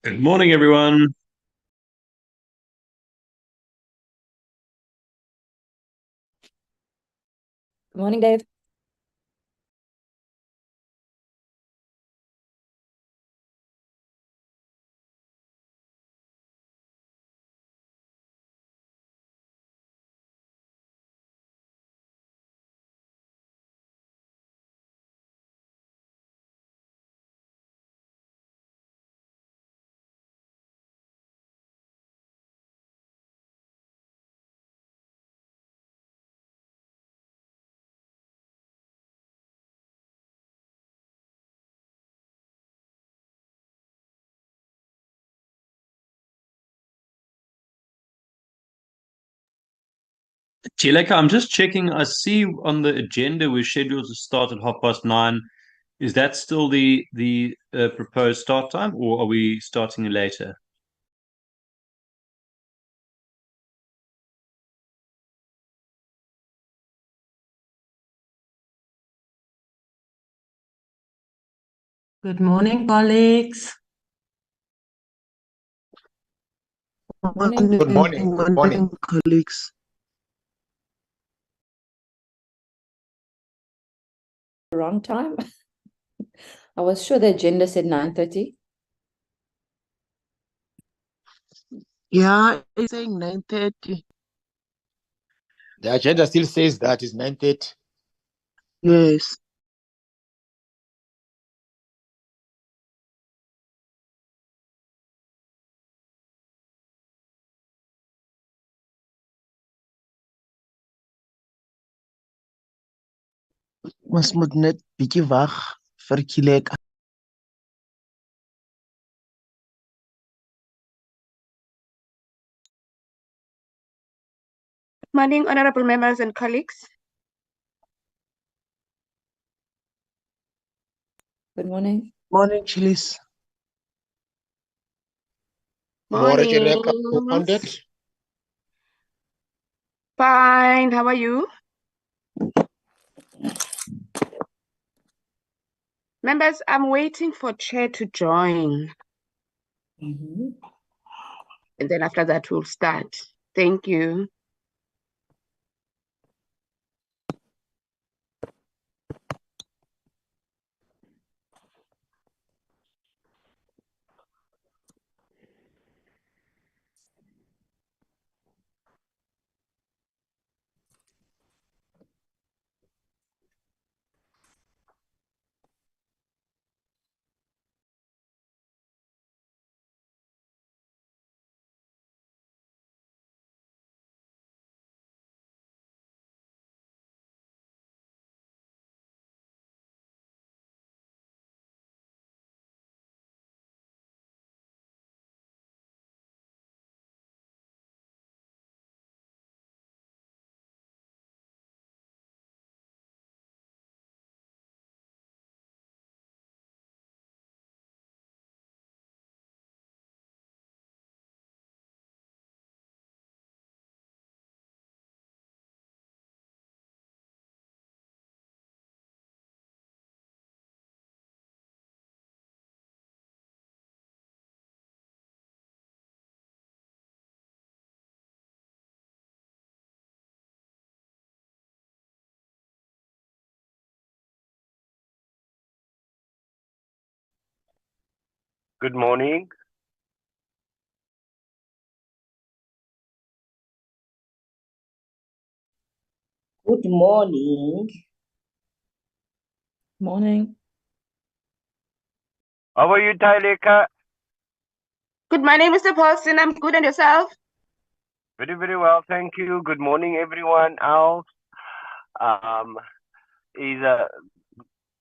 Good morning, everyone. Good morning, Dave. Chileka, I'm just checking. I see on the agenda we're scheduled to start at 9:30. Is that still the proposed start time, or are we starting later? Good morning, colleagues. Morning. Good morning. Good morning, colleagues. Wrong time. I was sure the agenda said 9:30. Yeah, it's saying 9:30. The agenda still says that is 9:30. Yes. Ons moet net bietjie wag vir Chileka. Morning, honorable members and colleagues. Good morning. Morning, Chilis. Morning. Fine. How are you? Members, I'm waiting for Chair to join. And then after that, we'll start. Thank you. Good morning. Good morning. Morning. How are you, Tyleka? Good morning, Mr. Paulson. I'm good, and yourself? Very, very well, thank you. Good morning, everyone else. Is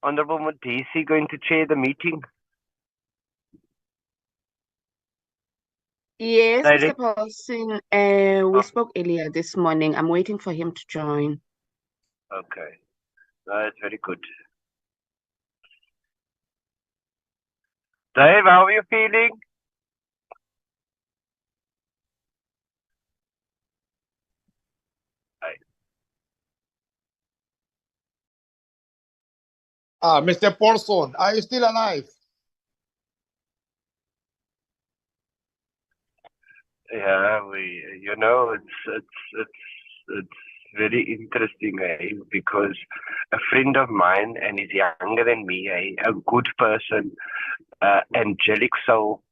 Honorable Modisi going to chair the meeting? Yes, Direct. Mr. Paulson. We spoke earlier this morning. I'm waiting for him to join. Okay, that's very good. Dave, how are you feeling? Mr. Paulson, are you still alive? Yeah, it's very interesting, because a friend of mine, and he's younger than me, a good person, angelic soul.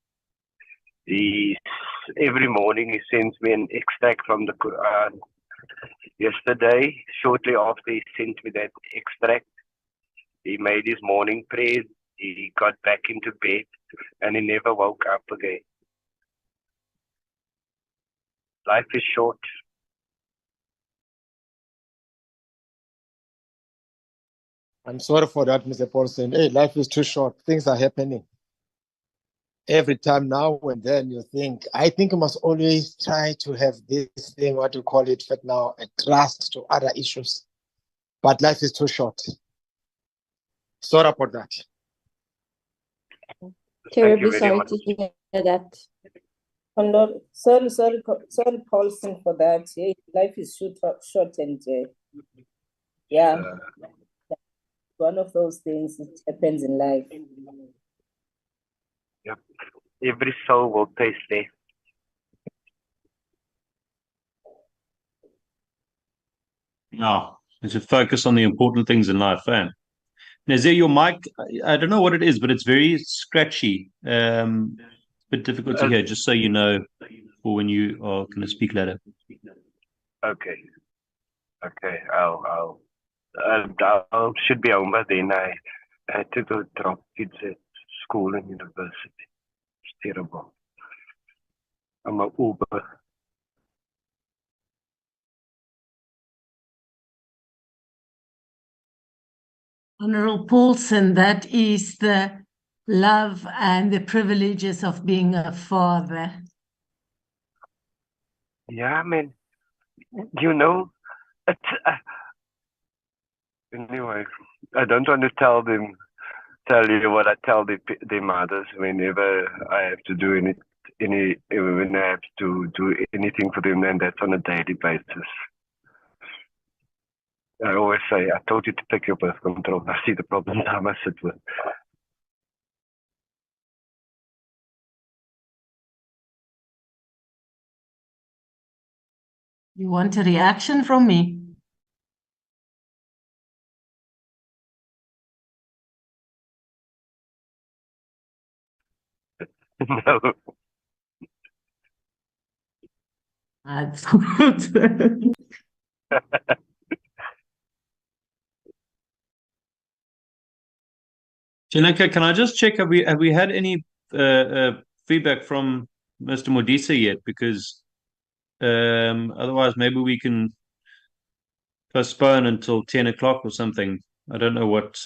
Every morning he sends me an extract from the Quran. Yesterday, shortly after he sent me that extract, he made his morning prayers. He got back into bed, and he never woke up again. Life is short. I'm sorry for that, Mr. Paulson. Hey, life is too short. Things are happening. Every time now and then you think, I think you must always try to have this thing, what you call it right now, a trust to other issues. But life is too short. Sorry about that. Terribly very sorry much. to hear that. Sorry, Paulson, for that. Yeah, life is short and yeah, one of those things that happens in life. Yep. Every soul will taste death. No, we should focus on the important things in life, Nazir, your mic, I don't know what it is, but it's very scratchy. A bit difficult to hear, just so you know, for when you are going to speak later. Okay. I'll should be home by then. I had to go drop kids at school and university. It's terrible. I'm an Uber. Honorable Paulson, that is the love and the privileges of being a father. Yeah, man. It's, anyway, I don't want to tell you what I tell the mothers whenever I have to do when I have to do anything for them, and that's on a daily basis. I always say, I told you to take your birth control. I see the problem I must sit with. You want a reaction from me? No. Janeka, can I just check, have we had any feedback from Mr. Modisa yet? Because otherwise maybe we can postpone until 10 o'clock or something. I don't know what's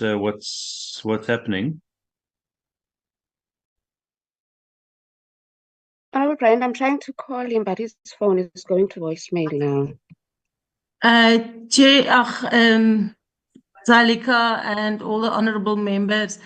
happening. Oh, Brian, I'm trying to call him, but his phone is going to voicemail now. Zalika and all the honorable members,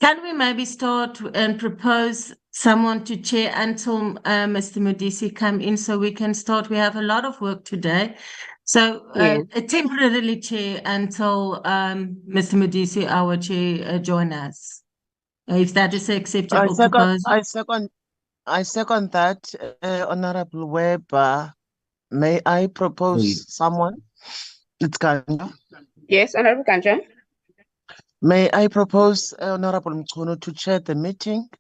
can we maybe start and propose someone to chair until Mr. Modisi come in so we can start? We have a lot of work today. So Yeah. a temporarily chair until Mr. Modisi, our chair, join us. If that is an acceptable proposal. I second that, Honorable Webb. May I propose someone? It's Kanja. Yes, Honorable Kanja. May I propose Honorable Mchunu to chair the meeting,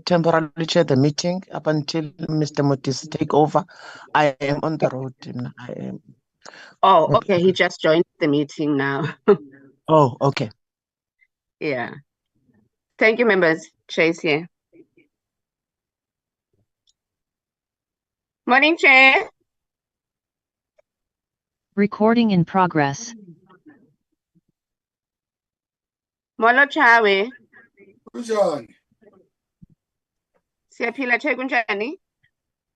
temporarily chair the meeting up until Mr. Motis take over. I am on the road. I am. Oh, okay. He just joined the meeting now. Oh, okay. Yeah. Thank you, members. Chair's here. Morning, Chair. Recording in progress. Molo Chawe. Kunjani? Siyaphila Chair kunjani?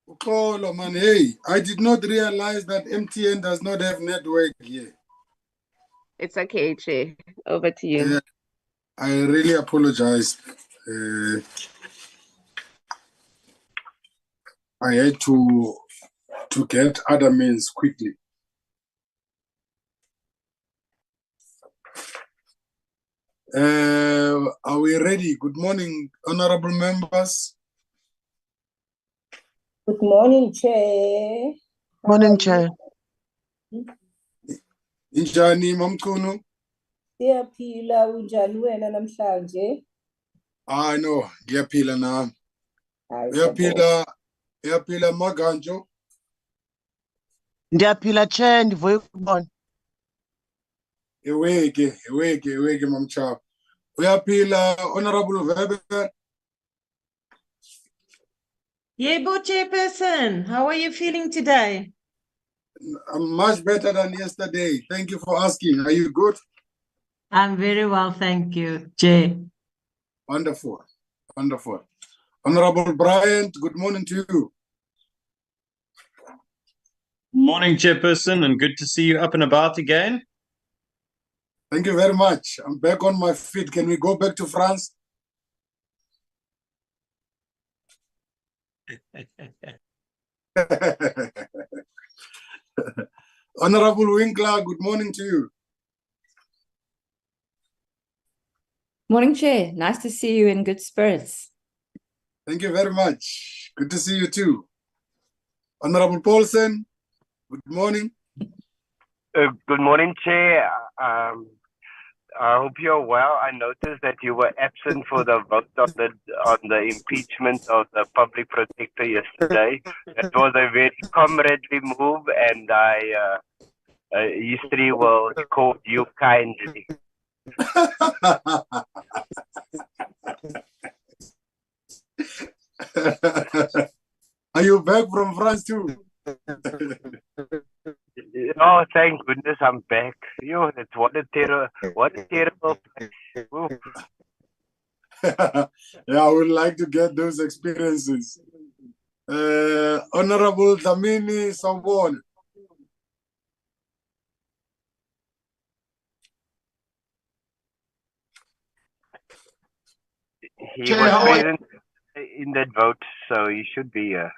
Uxolo man, hey, I did not realize that MTN does not have network here. It's okay, Chair. Over to you. I really apologize. I had to get other means quickly. Are we ready? Good morning, honorable members. Good morning, Chair. Morning, Chair. Injani Mamkunu? Siyaphila, unjani wena namhlanje? No, ngiyaphila nami. Hayi siyabonga. Uyaphila Maganjo? Ndiyaphila, Chair, ndivuya ukubona. Eweke mamchap. Uyaphila Honorable Weber? Yebo, Chairperson, how are you feeling today? I'm much better than yesterday. Thank you for asking. Are you good? I'm very well, thank you, Chair. Wonderful. Honorable Bryant, good morning to you. Morning, Chairperson, and good to see you up and about again. Thank you very much. I'm back on my feet. Can we go back to France? Honorable Winkler, good morning to you. Morning, Chair. Nice to see you in good spirits. Thank you very much. Good to see you too. Honorable Paulsen, good morning. Good morning, Chair. I hope you're well. I noticed that you were absent for the vote on the impeachment of the public protector yesterday. It was a very comradely move, and history will record you kindly. Are you back from France too? Oh, thank goodness I'm back. What a terrible place. Yeah, I would like to get those experiences. Honorable Dlamini Sawubona. He was present in that vote, so he should be here.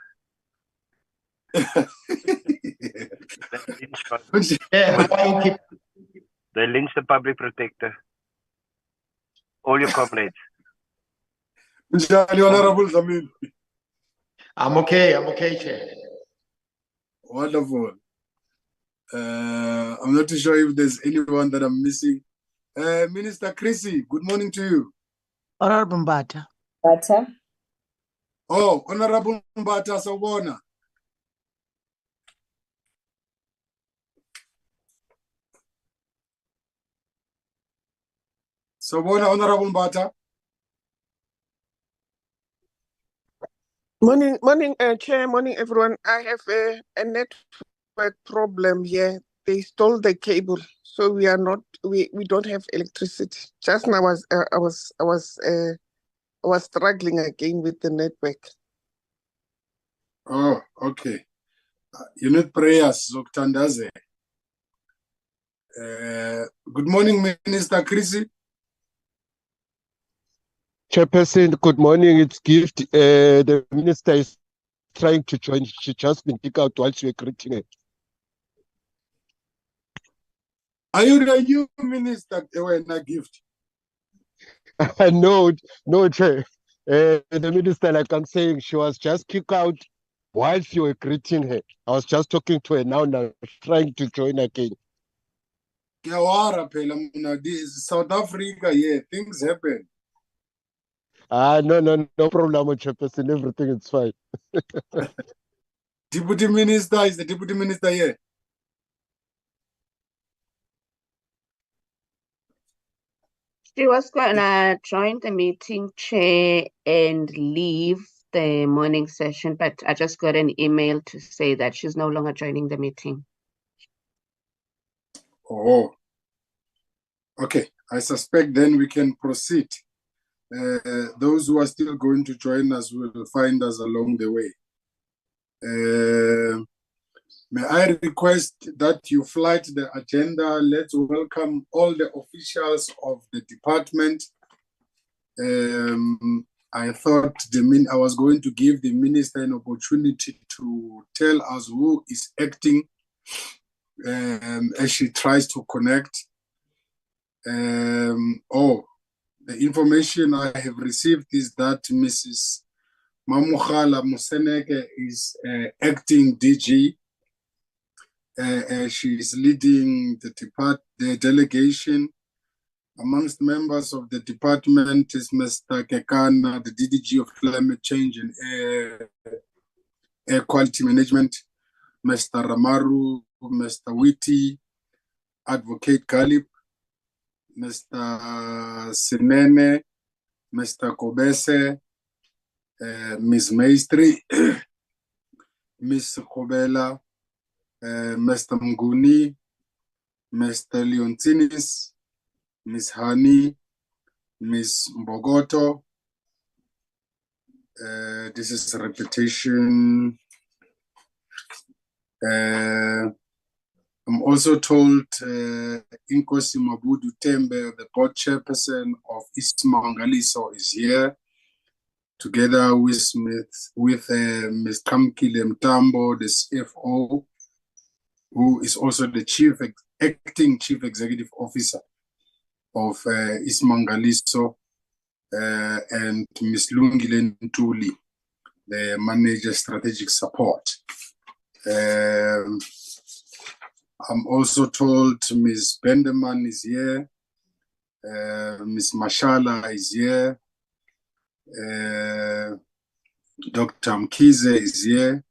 They lynched the public protector. All your comrades. Honorable Dlamini. I'm okay, Chair. Wonderful. I'm not too sure if there's anyone that I'm missing. Minister Chrissy, good morning to you. Honorable Mbata. Bata. Oh, Honorable Mbata Sawubona. Sawubona, Honorable Mbata. Morning, Chair. Morning, everyone. I have a network problem here. They stole the cable, so we don't have electricity. Just now, I was struggling again with the network. Oh, okay. You need prayers, Zoktandaze. Good morning, Minister Chrissy. Chairperson, good morning. It's Gift. The minister is trying to join. She just been kicked out while she was greeting it. Are you the new minister? Not Gift. No, Chair. The minister, like I'm saying, she was just kicked out while you were greeting her. I was just talking to her now, trying to join again. South Africa, yeah, things happen. No problem, Chairperson. Everything is fine. Deputy Minister, is the Deputy Minister here? She was gonna join the meeting, Chair, and leave the morning session, but I just got an email to say that she's no longer joining the meeting. Oh, okay. I suspect then we can proceed. Those who are still going to join us will find us along the way. May I request that you flight the agenda? Let's welcome all the officials of the department. I thought I was going to give the minister an opportunity to tell us who is acting as she tries to connect. The information I have received is that Mrs. Mamukhala Museneke is acting DG. She is leading the delegation. Amongst members of the department is Mr. Kekana, the DDG of Climate Change and Air Quality Management, Mr. Ramaru, Mr. Witty, Advocate Galip, Mr. Sinene, Mr. Kobese, Ms. Maestri, Ms. Kobela, Mr. Mguni, Mr. Leontinis, Ms. Hani, Ms. Mbogoto. This is a repetition. I'm also told Inkosi Mabudu Tembe, the board chairperson of Ismangaliso, is here, together with Ms. Kamkile Mtambo, the CFO, who is also the acting chief executive officer of Ismangaliso, and Ms. Lungile Ntuli, the manager strategic support. I'm also told Ms. Bendeman is here, Ms. Mashala is here, Dr. Mkize is here,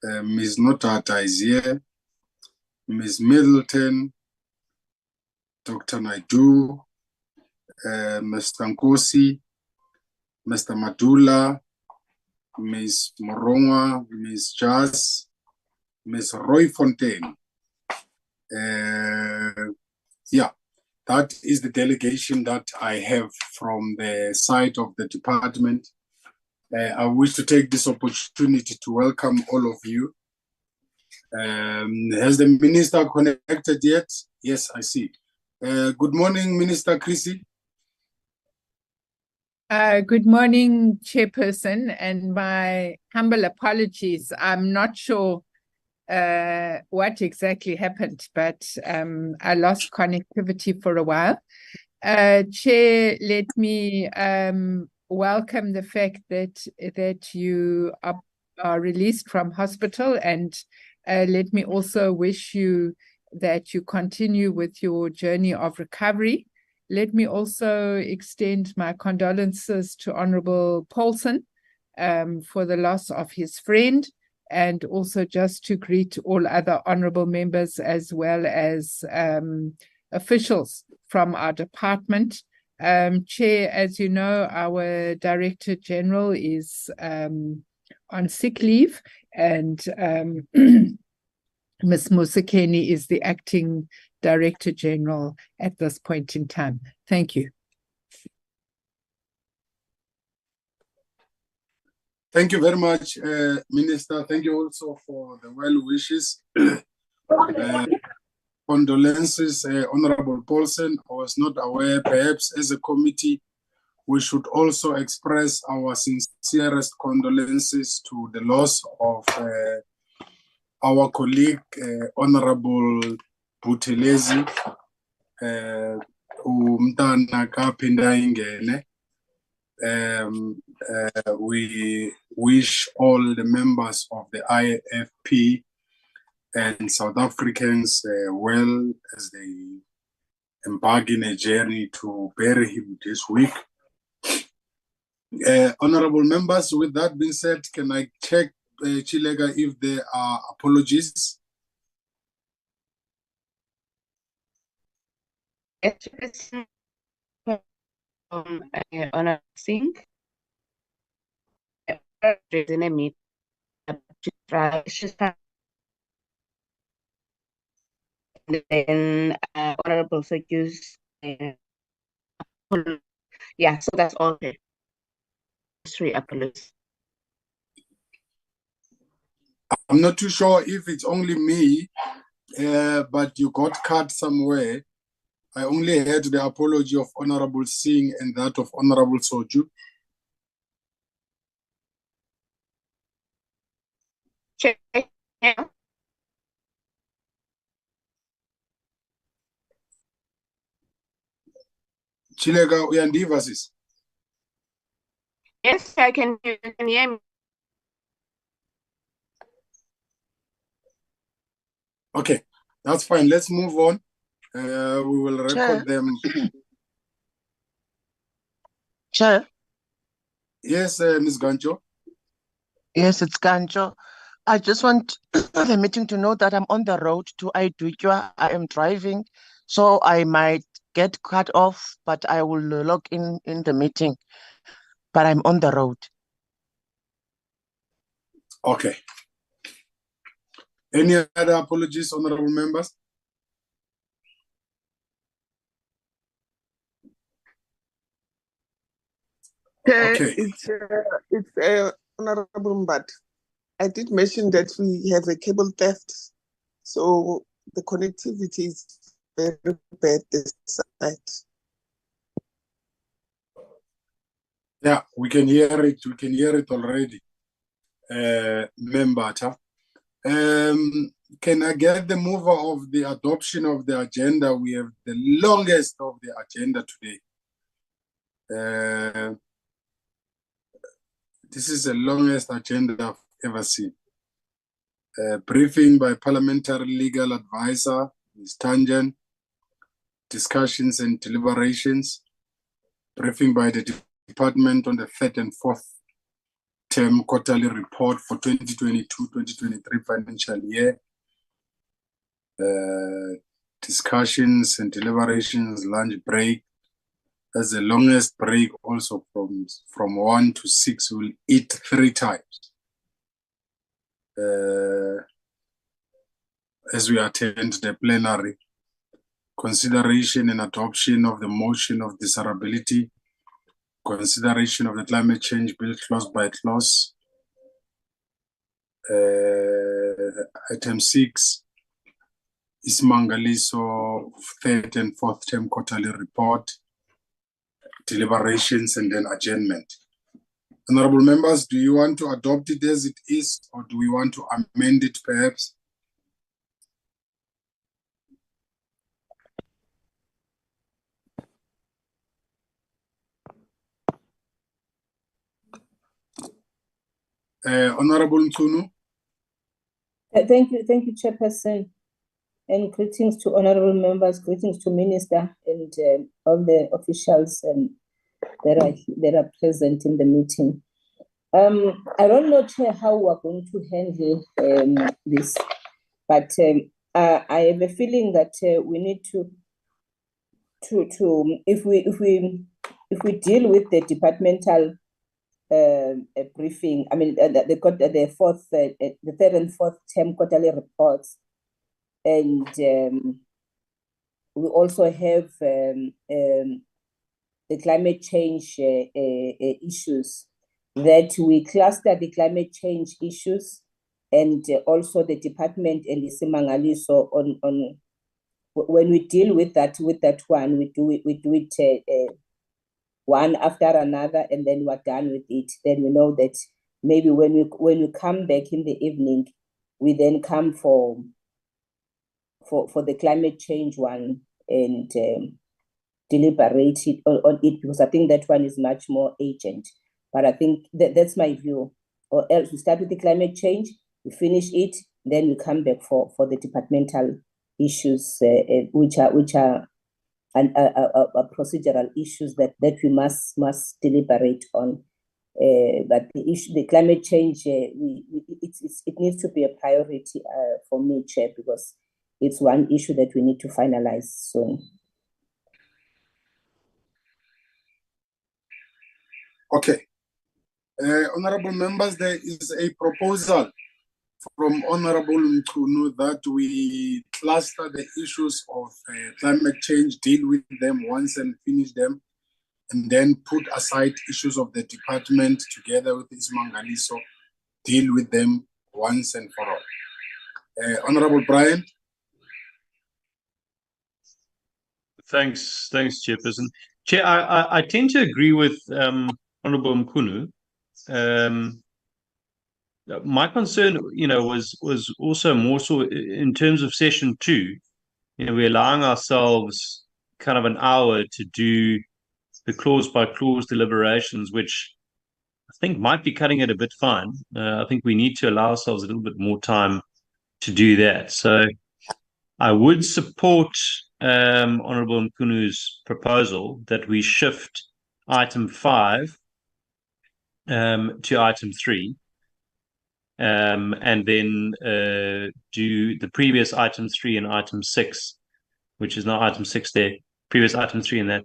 Ms. Notata is here, Ms. Middleton, Dr. Naidu, Mr. Nkosi, Mr. Madula, Ms. Moronga, Ms. Jazz, Ms. Roy Fontaine. Yeah, that is the delegation that I have from the side of the department. I wish to take this opportunity to welcome all of you. Has the minister connected yet? Yes, I see. Good morning, Minister Chrissy. Good morning, Chairperson, and my humble apologies. I'm not sure what exactly happened, but I lost connectivity for a while. Chair, let me welcome the fact that you are released from hospital, and let me also wish you that you continue with your journey of recovery. Let me also extend my condolences to Honorable Paulson for the loss of his friend, and also just to greet all other honorable members as well as officials from our department. Chair, as you know, our Director General is on sick leave, and Ms. Musekeni is the acting Director General at this point in time. Thank you. Thank you very much, Minister. Thank you also for the well wishes. Condolences, Honorable Paulson. I was not aware, perhaps as a committee, we should also express our sincerest condolences to the loss of our colleague, Honorable Buthelezi, umntana kaphinda ingene. We wish all the members of the IFP and South Africans well as they embark in a journey to bury him this week. Honorable members, with that being said, can I check, Chilega, if there are apologies? Honorable Singh, in a meeting, then Honorable Secus, yeah, so that's all. Apologies. I'm not too sure if it's only me, but you got cut somewhere. I only heard the apology of Honorable Singh and that of Honorable Soju. Check. Yeah. Chilega uyandiva sis. Yes, I can. You can hear me. Okay, that's fine. Let's move on. We will record Chair. them. Chair. Yes, Ms. Gancho. Yes, it's Kancho. I just want the meeting to know that I'm on the road to Aidutwa. I am driving, so I might get cut off, but I will log in the meeting. But I'm on the road. Okay. Any other apologies, honorable members? Okay. It's honorable, but I did mention that we have a cable theft, so the connectivity is very bad this side. Yeah, we can hear it. We can hear it already. Membata. Can I get the mover of the adoption of the agenda? We have the longest of the agenda today. This is the longest agenda I've ever seen. Briefing by Parliamentary Legal Advisor, Ms. Tanjan. Discussions and deliberations. Briefing by the Department on the third and fourth term quarterly report for 2022-2023 financial year. Discussions and deliberations, lunch break. That's the longest break also from 1 to 6. We'll eat 3 times as we attend the plenary. Consideration and adoption of the motion of desirability. Consideration of the climate change bill clause by clause. Item 6 is Mangaliso third and fourth term quarterly report. Deliberations and then adjournment. Honorable members, do you want to adopt it as it is, or do we want to amend it perhaps? Honorable Mtsunu. Thank you, Chairperson. And greetings to honorable members, greetings to Minister and all the officials that are present in the meeting. I don't know, Chair, how we're going to handle this, but I have a feeling that we need to if we deal with the departmental briefing, I mean the third and fourth term quarterly reports, and we also have the climate change issues, that we cluster the climate change issues and also the department and the Simangaliso on when we deal with that one, we do it one after another, and then we're done with it. Then we know that maybe when we come back in the evening, we then come for the climate change one and deliberate it on it, because I think that one is much more urgent. But I think that's my view. Or else we start with the climate change, we finish it, then we come back for the departmental issues, which are procedural issues that we must deliberate on. But the climate change, it needs to be a priority for me, Chair, because it's one issue that we need to finalize soon. Okay. Honorable members, there is a proposal from Honorable Mtsunu that we cluster the issues of climate change, deal with them once and finish them, and then put aside issues of the department together with Ismangaliso, deal with them once and for all. Honorable Brian. Thanks, Chairperson. Chair, I tend to agree with Honorable Mkhunu. My concern, was also more so in terms of session 2. We're allowing ourselves kind of an hour to do the clause by clause deliberations, which think might be cutting it a bit fine. I think we need to allow ourselves a little bit more time to do that. So I would support Honourable Mkunu's proposal that we shift item 5 to item 3, and then do the previous item 3 and item 6, which is now item 6 there, previous item 3 and that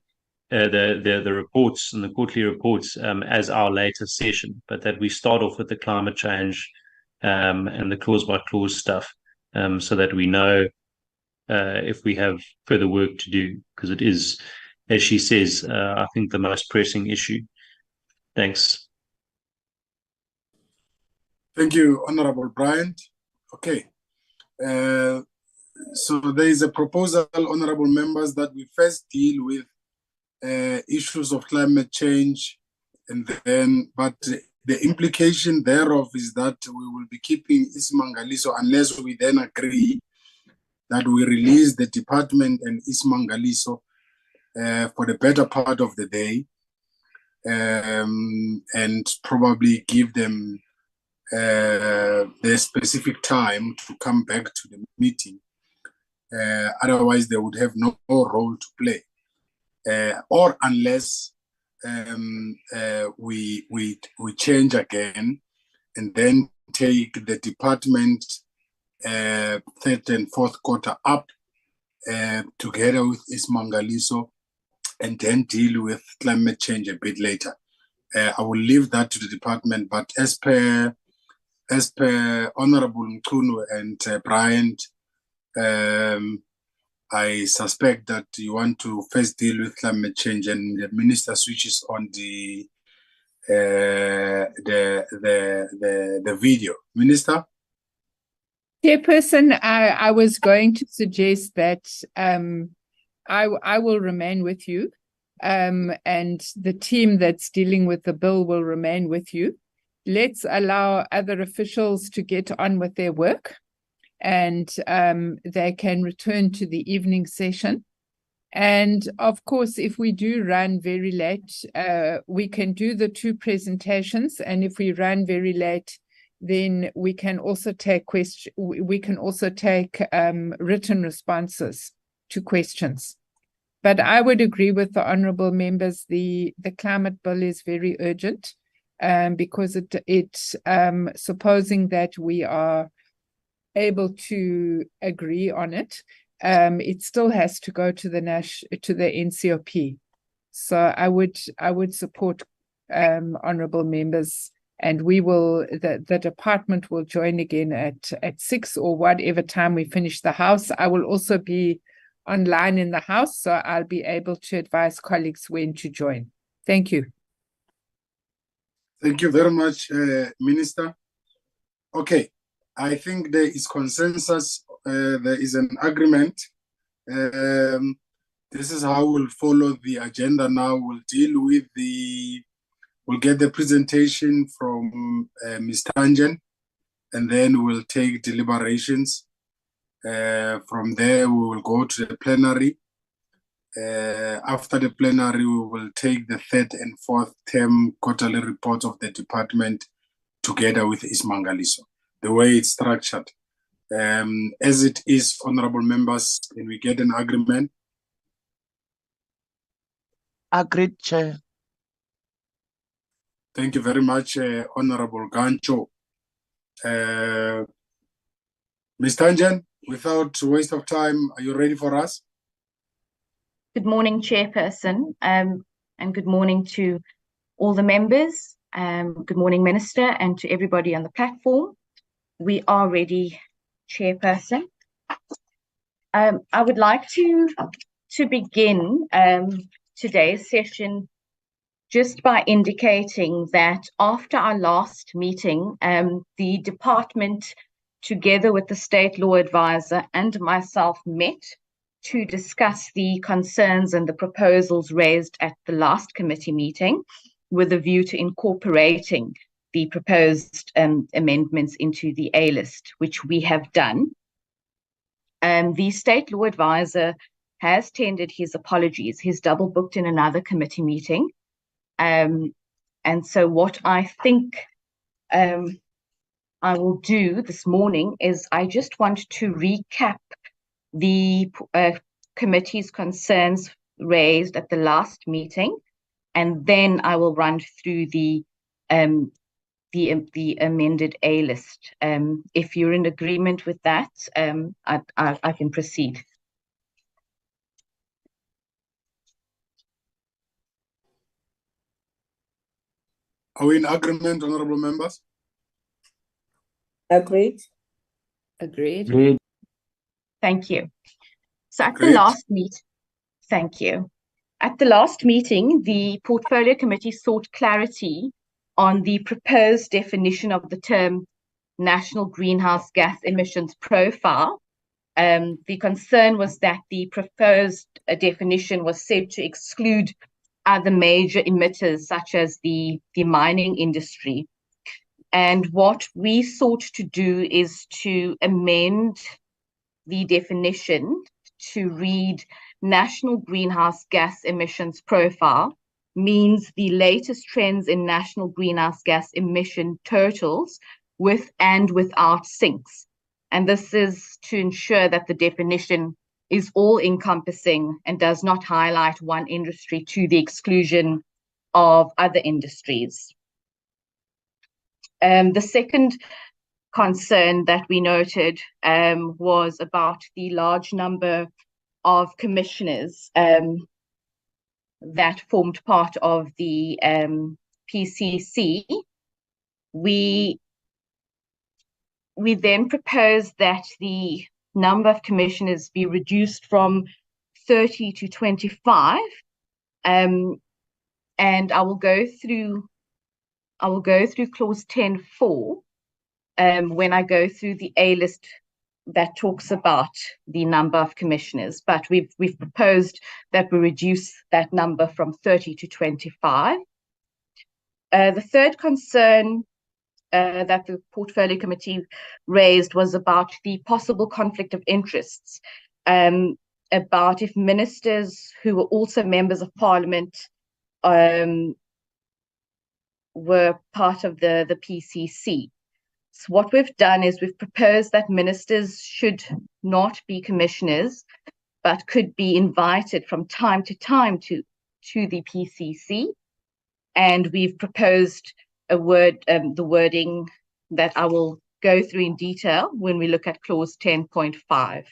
the reports and the quarterly reports as our later session, but that we start off with the climate change and the clause by clause stuff, so that we know if we have further work to do, because it is, as she says, I think the most pressing issue. Thanks. Thank you, Honorable Bryant. Okay. So there is a proposal, honorable members, that we first deal with issues of climate change, and then, but the implication thereof is that we will be keeping Ismangaliso unless we then agree that we release the department and Ismangaliso for the better part of the day, and probably give them the specific time to come back to the meeting. Otherwise, they would have no role to play, or unless we change again and then take the department third and fourth quarter up together with Ismangaliso, and then deal with climate change a bit later. I will leave that to the department, but as per Honorable Mkunu and Bryant, I suspect that you want to first deal with climate change, and the minister switches on the video. Minister? Chairperson, I was going to suggest that I will remain with you, and the team that's dealing with the bill will remain with you. Let's allow other officials to get on with their work, and they can return to the evening session. And of course, if we do run very late, we can do the 2 presentations, and if we run very late, then we can also take written responses to questions. But I would agree with the honourable members. The climate bill is very urgent, because it's supposing that we are able to agree on it, it still has to go to the NCOP. So I would support honourable members, and we will, the department will join again at 6 or whatever time we finish the House. I will also be online in the House, so I'll be able to advise colleagues when to join. Thank you. Thank you very much, Minister. Okay, I think there is consensus, there is an agreement. This is how we'll follow the agenda now. We'll deal with we'll get the presentation from Ms. Tangen, and then we'll take deliberations. From there, we will go to the plenary. After the plenary, we will take the 3rd and 4th term quarterly report of the department together with Ismangaliso, the way it's structured. As it is, honorable members, can we get an agreement? Agreed, Chair. Thank you very much, Honorable Gancho. Ms. Tangen, without waste of time, are you ready for us? Good morning, Chairperson, and good morning to all the members. Good morning, Minister, and to everybody on the platform. We are ready, Chairperson. I would like to begin today's session just by indicating that after our last meeting, the department, together with the State Law Advisor and myself, met to discuss the concerns and the proposals raised at the last committee meeting, with a view to incorporating the proposed amendments into the A list, which we have done. The State Law Advisor has tendered his apologies. He's double booked in another committee meeting. And so what I think I will do this morning is I just want to recap the committee's concerns raised at the last meeting, and then I will run through the amended A list. If you're in agreement with that, I can proceed. Are we in agreement, honorable members? Agreed. Agreed. Thank you. So at the Great. last meet, thank you. At the last meeting, the Portfolio Committee sought clarity on the proposed definition of the term National Greenhouse Gas Emissions Profile. The concern was that the proposed definition was said to exclude other major emitters, such as the mining industry. And what we sought to do is to amend the definition to read National Greenhouse Gas Emissions Profile means the latest trends in national greenhouse gas emission totals with and without sinks. And this is to ensure that the definition is all-encompassing and does not highlight one industry to the exclusion of other industries. The second concern that we noted was about the large number of commissioners that formed part of the PCC. We then proposed that the number of commissioners be reduced from 30 to 25, and I will go through clause 10.4 when I go through the A list that talks about the number of commissioners, but we've proposed that we reduce that number from 30 to 25. The third concern that the Portfolio Committee raised was about the possible conflict of interests, about if ministers who were also members of Parliament were part of the PCC. So what we've done is we've proposed that ministers should not be commissioners, but could be invited from time to time to the PCC. And we've proposed the wording that I will go through in detail when we look at clause 10.5.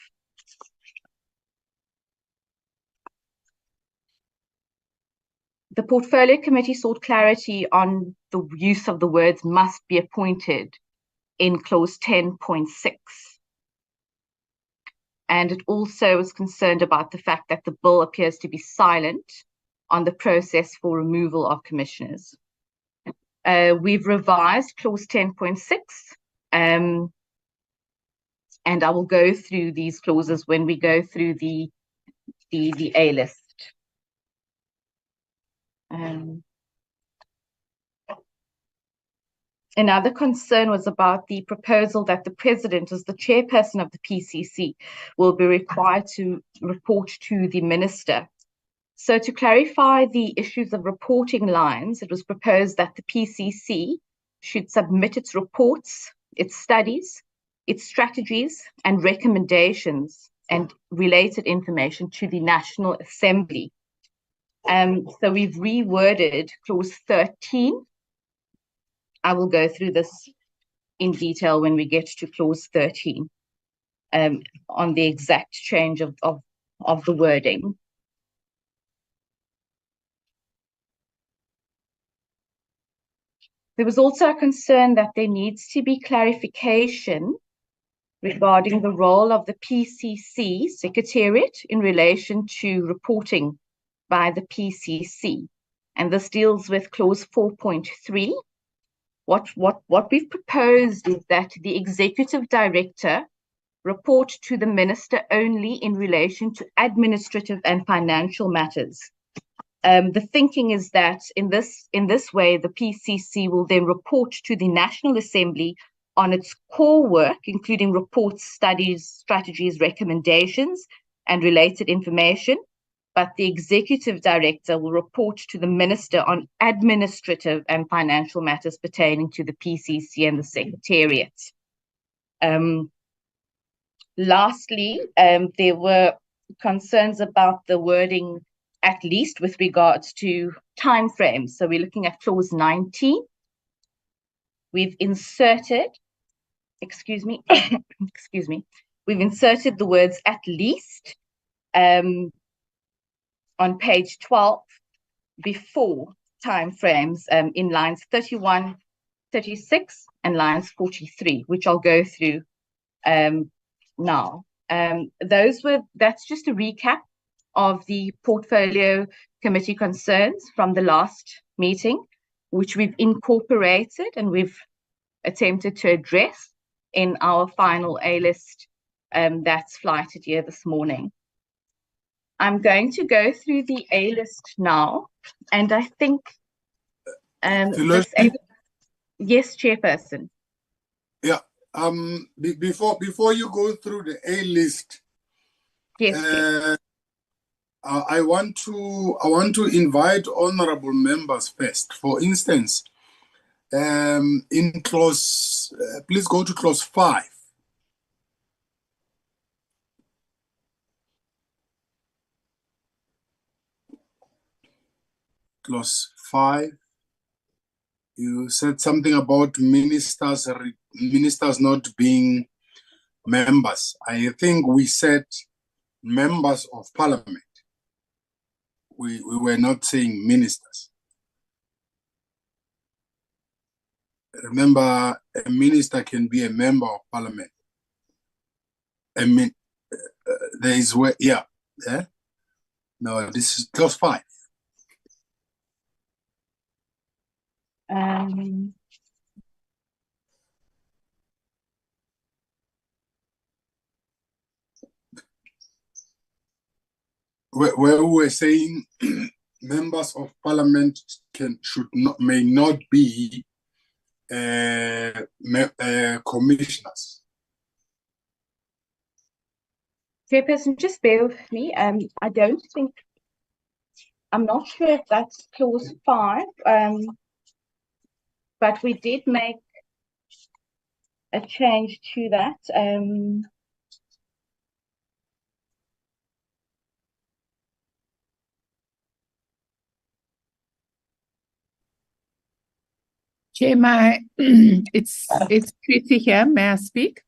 The Portfolio Committee sought clarity on the use of the words must be appointed in clause 10.6. And it also was concerned about the fact that the bill appears to be silent on the process for removal of commissioners. We've revised clause 10.6, and I will go through these clauses when we go through the A list. Another concern was about the proposal that the president, as the chairperson of the PCC, will be required to report to the minister. So to clarify the issues of reporting lines, it was proposed that the PCC should submit its reports, its studies, its strategies and recommendations and related information to the National Assembly. So we've reworded clause 13. I will go through this in detail when we get to clause 13 on the exact change of the wording. There was also a concern that there needs to be clarification regarding the role of the PCC Secretariat in relation to reporting by the PCC. And this deals with clause 4.3. What we've proposed is that the Executive Director report to the Minister only in relation to administrative and financial matters. The thinking is that in this way, the PCC will then report to the National Assembly on its core work, including reports, studies, strategies, recommendations, and related information, but the executive director will report to the minister on administrative and financial matters pertaining to the PCC and the secretariat. Lastly, there were concerns about the wording, at least with regards to timeframes. So we're looking at clause 19. We've inserted, excuse me, we've inserted the words at least on page 12 before timeframes in lines 31, 36 and lines 43, which I'll go through now. That's just a recap of the portfolio committee concerns from the last meeting, which we've incorporated and we've attempted to address in our final A-list that's flighted here this morning. I'm going to go through the A-list now, and I think yes, Chairperson. Yeah. Before you go through the A-list, yes, I want to invite honorable members first. For instance, in clause, please go to clause 5. Clause 5. You said something about ministers not being members. I think we said members of parliament. We were not saying ministers. Remember, a minister can be a member of parliament. I mean, there is where, yeah. No, this is clause 5. Where we were saying members of parliament may not be commissioners. Chairperson, just bear with me. I don't think, I'm not sure if that's clause 5, but we did make a change to that. Chair, it's Prissy here. May I speak?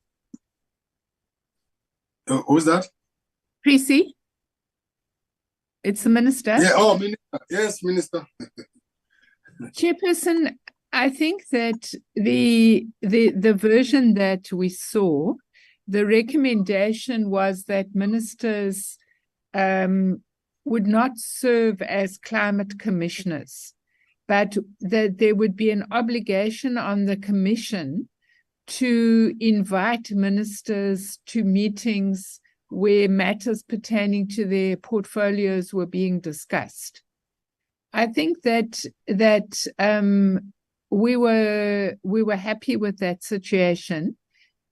Who's that? Prissy? It's the minister. Yeah. Oh, minister. Yes, minister. Chairperson, I think that the version that we saw, the recommendation was that ministers would not serve as climate commissioners, but that there would be an obligation on the commission to invite ministers to meetings where matters pertaining to their portfolios were being discussed. I think that we were happy with that situation,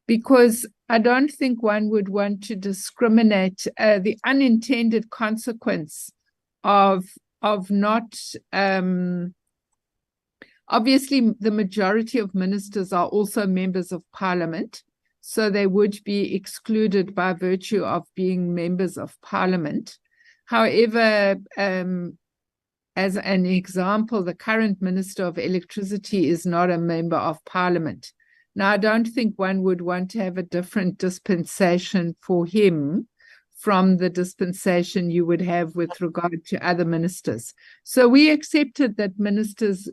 because I don't think one would want to discriminate the unintended consequence of not. Obviously, the majority of ministers are also members of parliament, so they would be excluded by virtue of being members of parliament. However, as an example, the current Minister of Electricity is not a member of parliament. Now, I don't think one would want to have a different dispensation for him from the dispensation you would have with regard to other ministers. So we accepted that ministers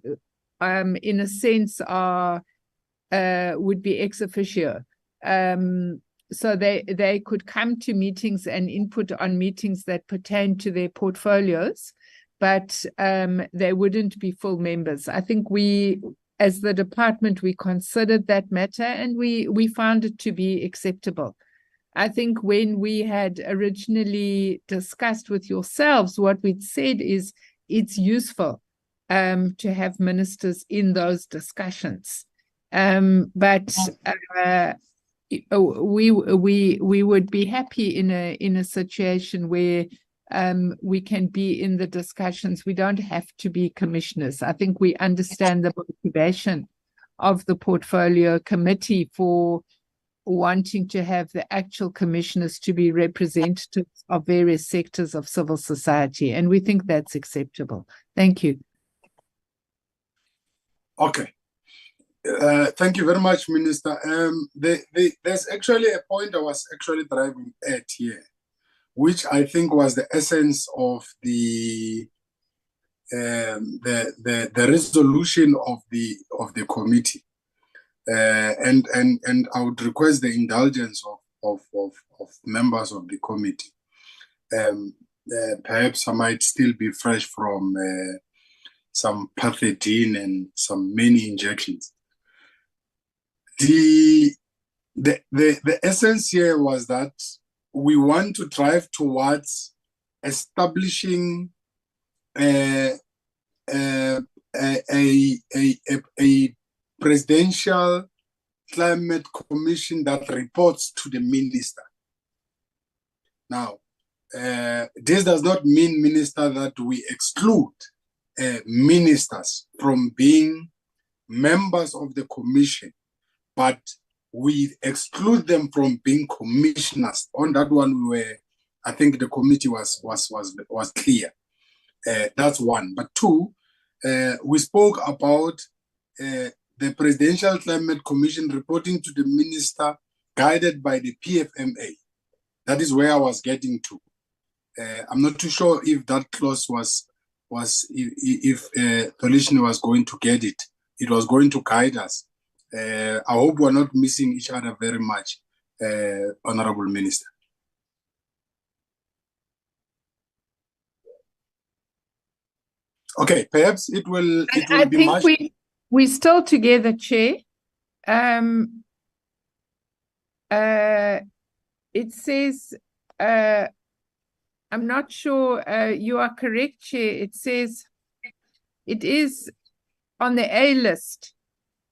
in a sense would be ex officio. So they could come to meetings and input on meetings that pertain to their portfolios, but they wouldn't be full members. I think we, as the department, we considered that matter and we found it to be acceptable. I think when we had originally discussed with yourselves, what we'd said is it's useful to have ministers in those discussions. But we would be happy in a situation where we can be in the discussions. We don't have to be commissioners. I think we understand the motivation of the portfolio committee for wanting to have the actual commissioners to be representatives of various sectors of civil society, and we think that's acceptable. Thank you. Okay. Thank you very much, Minister. There's actually a point I was actually driving at here, which I think was the essence of the resolution of the committee, and I would request the indulgence of members of the committee. Perhaps I might still be fresh from some pathogen and some many injections. The essence here was that we want to drive towards establishing a presidential climate commission that reports to the minister. Now, this does not mean, Minister, that we exclude ministers from being members of the commission, but we exclude them from being commissioners. On that one, I think the committee was clear. That's one. But two, we spoke about the Presidential Climate Commission reporting to the minister, guided by the PFMA. That is where I was getting to. I'm not too sure if that clause if Tolishini was going to get it. It was going to guide us. I hope we're not missing each other very much, Honorable Minister. Okay, perhaps it will be think much. we're still together, Chair. It says, I'm not sure you are correct, Chair. It says it is on the A list.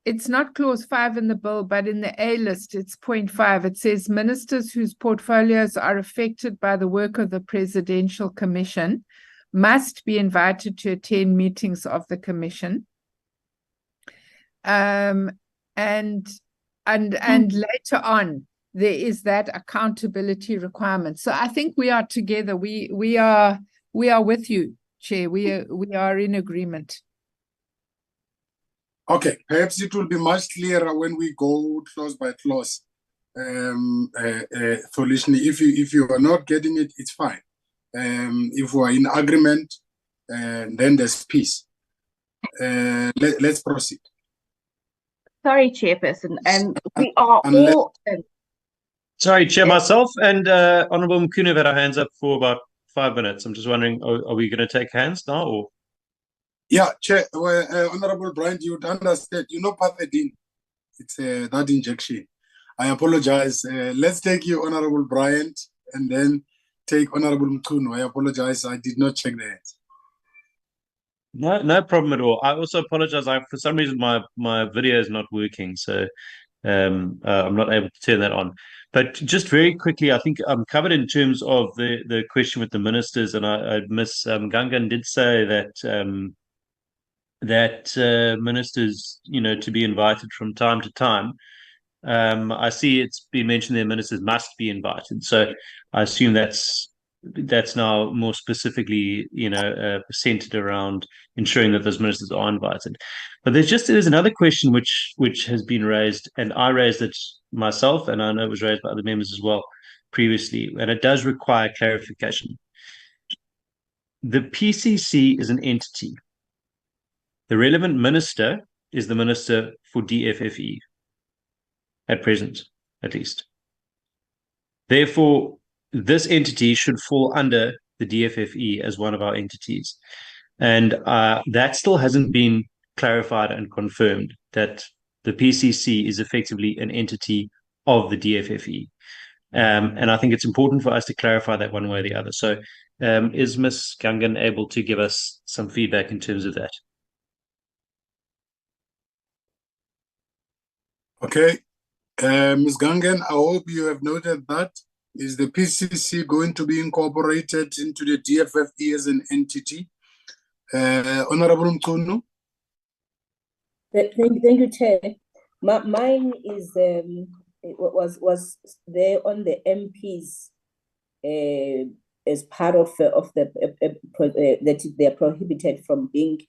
It's not clause 5 in the bill, but in the A list, it's point 5. It says ministers whose portfolios are affected by the work of the Presidential Commission must be invited to attend meetings of the Commission. And later on, there is that accountability requirement. So I think we are together. We are with you, Chair. We are in agreement. Okay, perhaps it will be much clearer when we go clause by clause. Tolishini, if you are not getting it, it's fine. If we are in agreement, then there's peace. Let's proceed. Sorry, Chairperson. We are all. Sorry, Chair, myself and Honourable Mkhunu have had our hands up for about 5 minutes. I'm just wondering, are we going to take hands now? Or? Yeah, Chair, Honourable Bryant, you would understand. You know Pathodin. It's that injection. I apologize. Let's take you, Honourable Bryant, and then take Honourable Mkhunu. I apologize. I did not check the hands. No problem at all. I also apologize. For some reason, my video is not working, so I'm not able to turn that on. But just very quickly, I think I'm covered in terms of the question with the ministers, and Ms. Gangan did say that ministers, to be invited from time to time. I see it's been mentioned that ministers must be invited, so I assume that's now more specifically, centered around ensuring that those ministers are invited. But there's another question which has been raised, and I raised it myself, and I know it was raised by other members as well previously, and it does require clarification. The PCC is an entity. The relevant minister is the minister for DFFE, at present, at least. Therefore, this entity should fall under the DFFE as one of our entities. And that still hasn't been clarified and confirmed, that the PCC is effectively an entity of the DFFE. And I think it's important for us to clarify that one way or the other. So is Ms. Gangan able to give us some feedback in terms of that? Okay. Ms. Gangan, I hope you have noted that. Is the PCC going to be incorporated into the DFFE as an entity? Honorable Mkunu? Thank you, Chair. Mine is was there on the MPs as part of that they are prohibited from being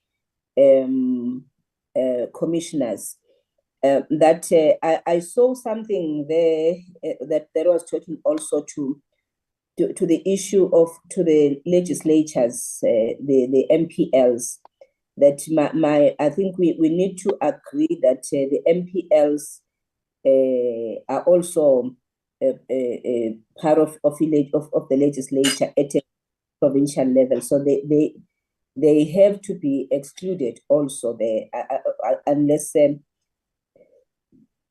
commissioners. I saw something there that was talking also to the issue of to the legislatures, the MPLs. That I think we need to agree that the MPLs are also part of the legislature at a provincial level, so they have to be excluded also there, unless the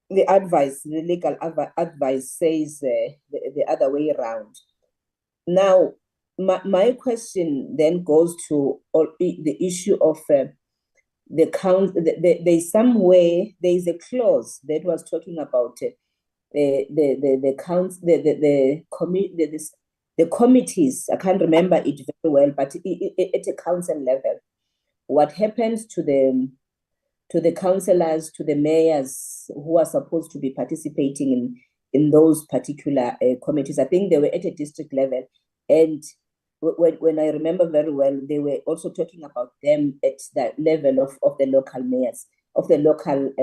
legal advice says the other way around. Now, my question then goes to the issue of the count. There's somewhere there is a clause that was talking about the committees. I can't remember it very well, but at a council level, what happens to the councillors, to the mayors who are supposed to be participating in those particular committees? I think they were at a district level, and when I remember very well, they were also talking about them at that level of the local mayors, of the local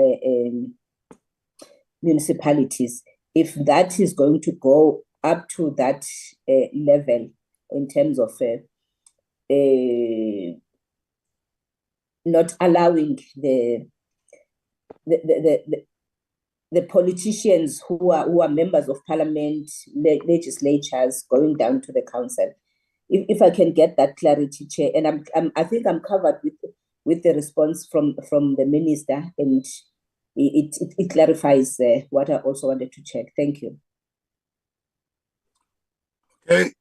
municipalities. If that is going to go up to that level in terms of not allowing the politicians who are members of parliament, legislatures, going down to the council. If I can get that clarity, Chair, and I think I'm covered with the response from the minister, and it clarifies what I also wanted to check. Thank you. Okay,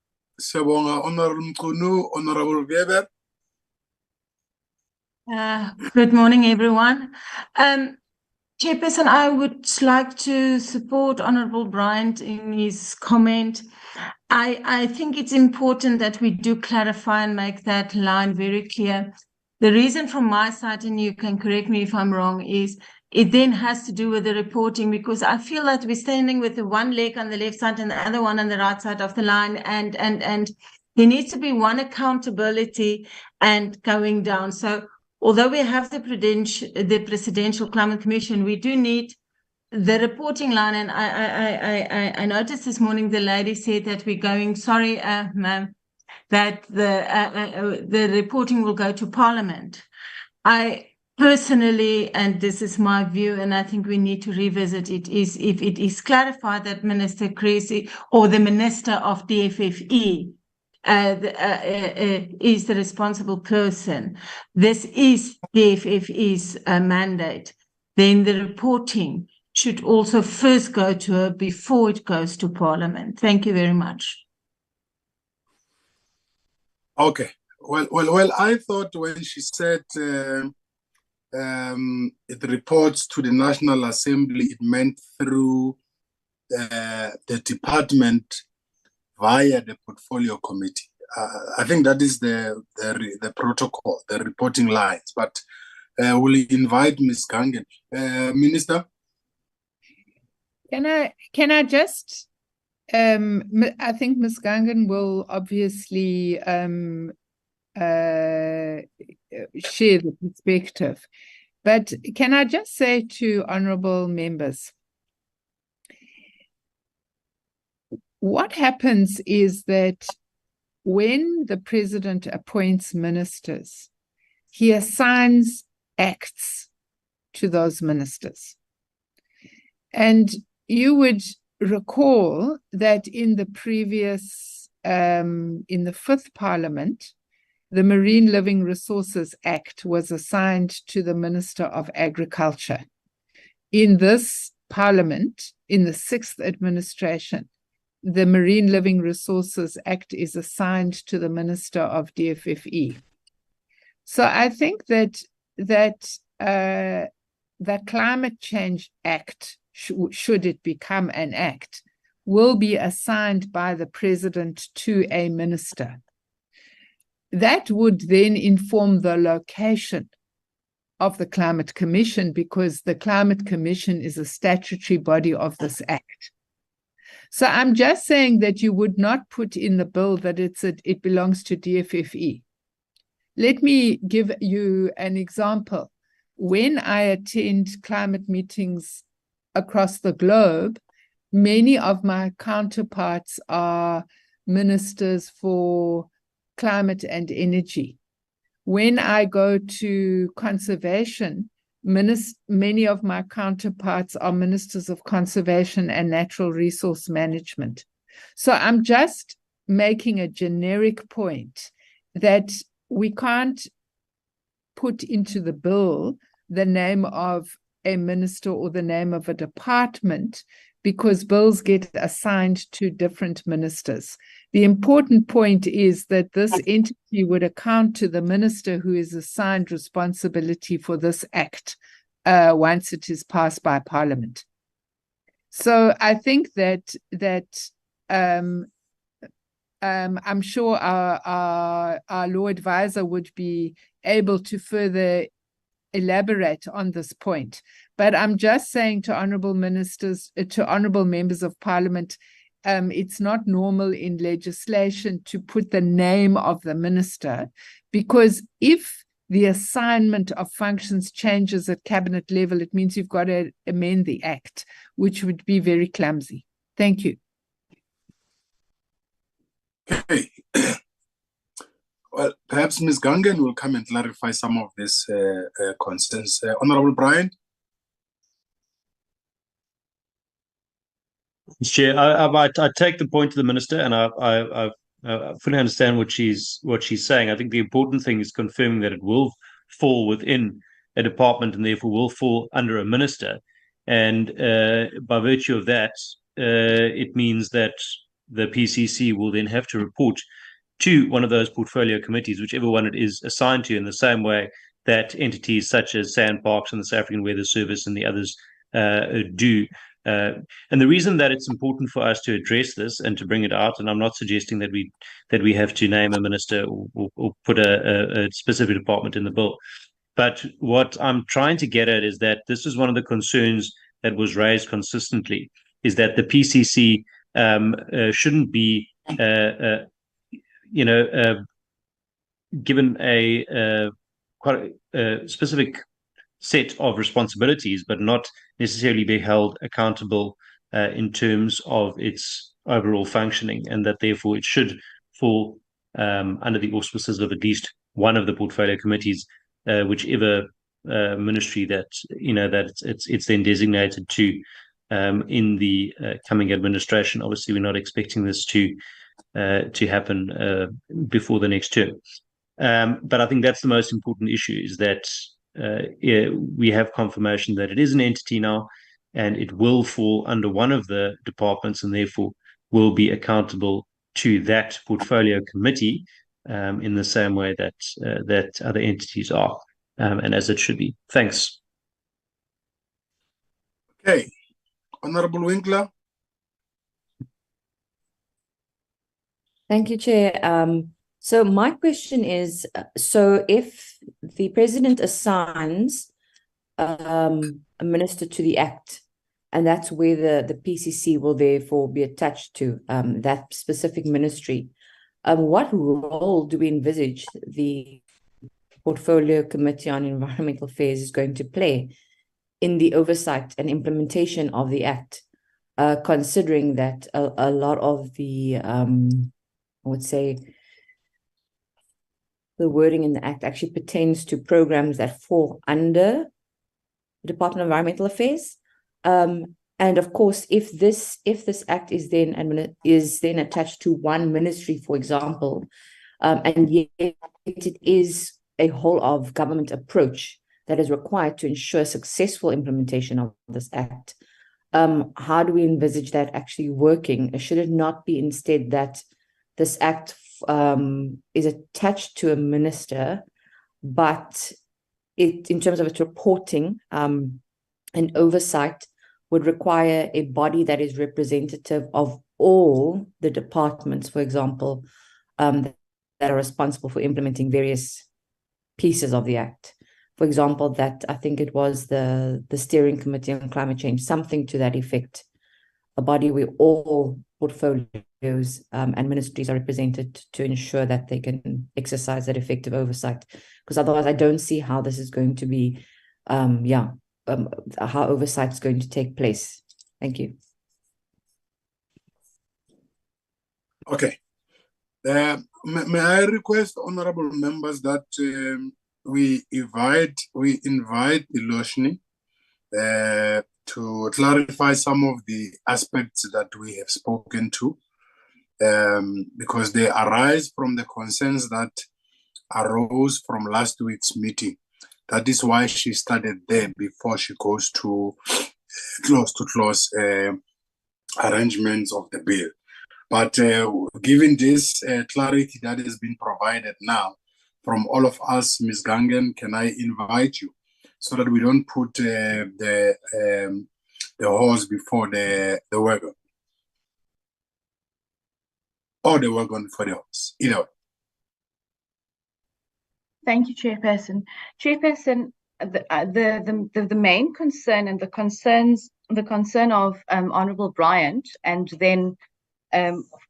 Sabonga, Honorable Mkunu, Honorable Weber. Good morning, everyone. Chairperson, I would like to support Honorable Bryant in his comment. I think it's important that we do clarify and make that line very clear. The reason from my side, and you can correct me if I'm wrong, is it then has to do with the reporting, because I feel that we're standing with the one leg on the left side and the other one on the right side of the line, and there needs to be one accountability and going down. So although we have the Presidential Climate Commission, we do need the reporting line. And I noticed this morning the lady said that we're going, sorry, ma'am, that the reporting will go to Parliament. I personally, and this is my view, and I think we need to revisit it, is if it is clarified that Minister Creasy or the Minister of DFFE is the responsible person, this is DFFE's mandate, then the reporting should also first go to her before it goes to Parliament. Thank you very much. Okay. Well, I thought when she said it reports to the National Assembly, it meant through the department via the portfolio committee. I think that is the protocol, the reporting lines. But we'll invite Ms. Gangen. Minister? Can I just, I think Ms. Gangen will obviously share the perspective, but can I just say to honorable members, what happens is that when the president appoints ministers, he assigns acts to those ministers. And you would recall that in the previous, in the 5th Parliament, the Marine Living Resources Act was assigned to the Minister of Agriculture. In this Parliament, in the 6th administration, the Marine Living Resources Act is assigned to the Minister of DFFE. So I think that the Climate Change Act, should it become an act, will be assigned by the president to a minister. That would then inform the location of the Climate Commission, because the Climate Commission is a statutory body of this Act. So I'm just saying that you would not put in the bill that it belongs to DFFE. Let me give you an example. When I attend climate meetings across the globe, many of my counterparts are ministers for climate and energy. When I go to conservation, many of my counterparts are ministers of conservation and natural resource management. So I'm just making a generic point that we can't put into the bill the name of a minister or the name of a department, because bills get assigned to different ministers. The important point is that this entity would account to the minister who is assigned responsibility for this Act once it is passed by Parliament. So I think that I'm sure our law advisor would be able to further elaborate on this point. But I'm just saying to honourable ministers, to honourable members of Parliament, it's not normal in legislation to put the name of the minister, because if the assignment of functions changes at cabinet level, it means you've got to amend the Act, which would be very clumsy. Thank you. Okay. Well, perhaps Ms. Gangan will come and clarify some of these concerns. Honorable Brian? Chair, I take the point of the minister, and I fully understand what she's saying. I think the important thing is confirming that it will fall within a department and therefore will fall under a minister. And by virtue of that, it means that the PCC will then have to report to one of those portfolio committees, whichever one it is assigned to, in the same way that entities such as Sandparks and the South African Weather Service and the others do. And the reason that it's important for us to address this and to bring it out, and I'm not suggesting that we have to name a minister or put a specific department in the bill, but what I'm trying to get at is that this is one of the concerns that was raised consistently, is that the PCC shouldn't be given a quite a specific set of responsibilities, but not necessarily be held accountable in terms of its overall functioning, and that therefore it should fall under the auspices of at least one of the portfolio committees, whichever ministry that it's then designated to in the coming administration. Obviously, we're not expecting this to happen before the next term. But I think that's the most important issue, is that we have confirmation that it is an entity now, and it will fall under one of the departments, and therefore will be accountable to that portfolio committee in the same way that other entities are, and as it should be. Thanks. Okay. Honorable Winkler? Thank you, Chair. So my question is, so if the president assigns a minister to the Act, and that's where the PCC will therefore be attached to that specific ministry, what role do we envisage the Portfolio Committee on Environmental Affairs is going to play in the oversight and implementation of the Act, considering that a lot of the, I would say, the wording in the Act actually pertains to programs that fall under the Department of Environmental Affairs. And of course, if this Act is then attached to one ministry, for example, and yet it is a whole of government approach that is required to ensure successful implementation of this Act, how do we envisage that actually working? Should it not be instead that this Act is attached to a minister, but in terms of its reporting and oversight would require a body that is representative of all the departments, for example, that are responsible for implementing various pieces of the Act. For example, that I think it was the Steering Committee on Climate Change, something to that effect, a body where all portfolios and ministries are represented to ensure that they can exercise that effective oversight. Because otherwise, I don't see how this is going to be, how oversight is going to take place. Thank you. Okay. May I request, honorable members, that we invite the Loshni to clarify some of the aspects that we have spoken to, because they arise from the concerns that arose from last week's meeting. That is why she started there before she goes to close arrangements of the bill. But given this clarity that has been provided now from all of us, Ms. Gangen, can I invite you so that we don't put the horse before the wagon, or the wagon for the horse, either way. Thank you, Chairperson. Chairperson, the main concern and the concern of Honourable Bryant, and then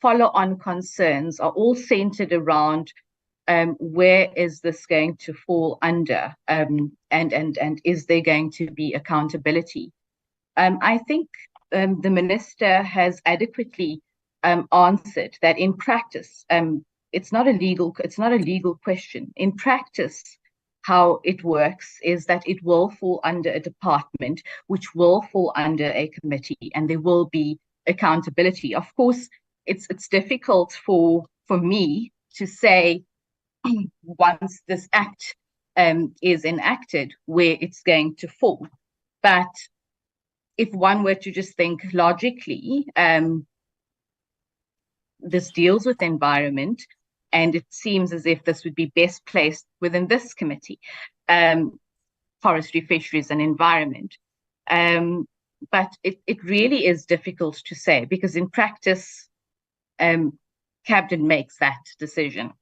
follow-on concerns are all centered around where is this going to fall under, and is there going to be accountability? I think the Minister has adequately answered that in practice, it's not a legal question. In practice, how it works is that it will fall under a department, which will fall under a committee, and there will be accountability. Of course, it's difficult for me to say once this act is enacted where it's going to fall. But if one were to just think logically, this deals with environment, and it seems as if this would be best placed within this committee, Forestry, Fisheries and Environment. But it really is difficult to say, because in practice, Cabinet makes that decision.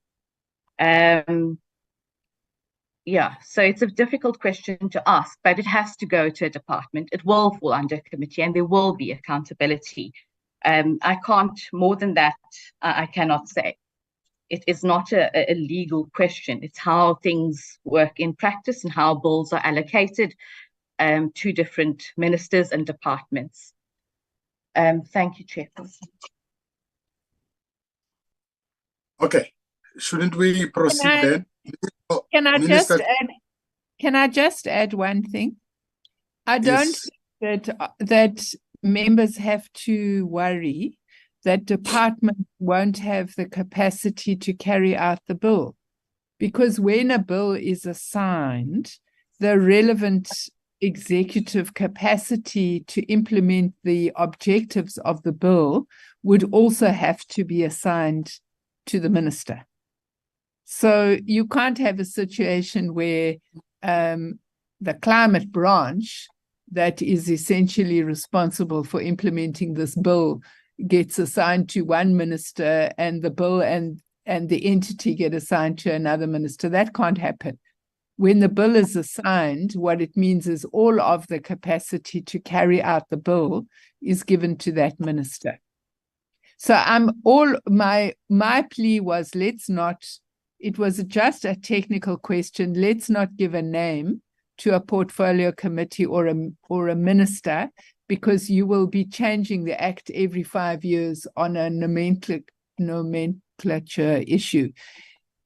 Yeah, so it's a difficult question to ask, but it has to go to a department. It will fall under a committee, and there will be accountability. I can't, more than that, I cannot say. It is not a legal question. It's how things work in practice and how bills are allocated to different ministers and departments. Thank you, Chairperson. Okay, shouldn't we proceed then? Can I Minister, just add one thing? I don't yes. think that members have to worry that department won't have the capacity to carry out the bill, because when a bill is assigned, the relevant executive capacity to implement the objectives of the bill would also have to be assigned to the minister. So you can't have a situation where the climate branch that is essentially responsible for implementing this bill gets assigned to one minister, and the bill and the entity get assigned to another minister. That can't happen. When the bill is assigned, what it means is all of the capacity to carry out the bill is given to that minister. So my plea was, let's not, it was just a technical question. Let's not give a name to a portfolio committee or a minister, because you will be changing the act every 5 years on a nomenclature issue.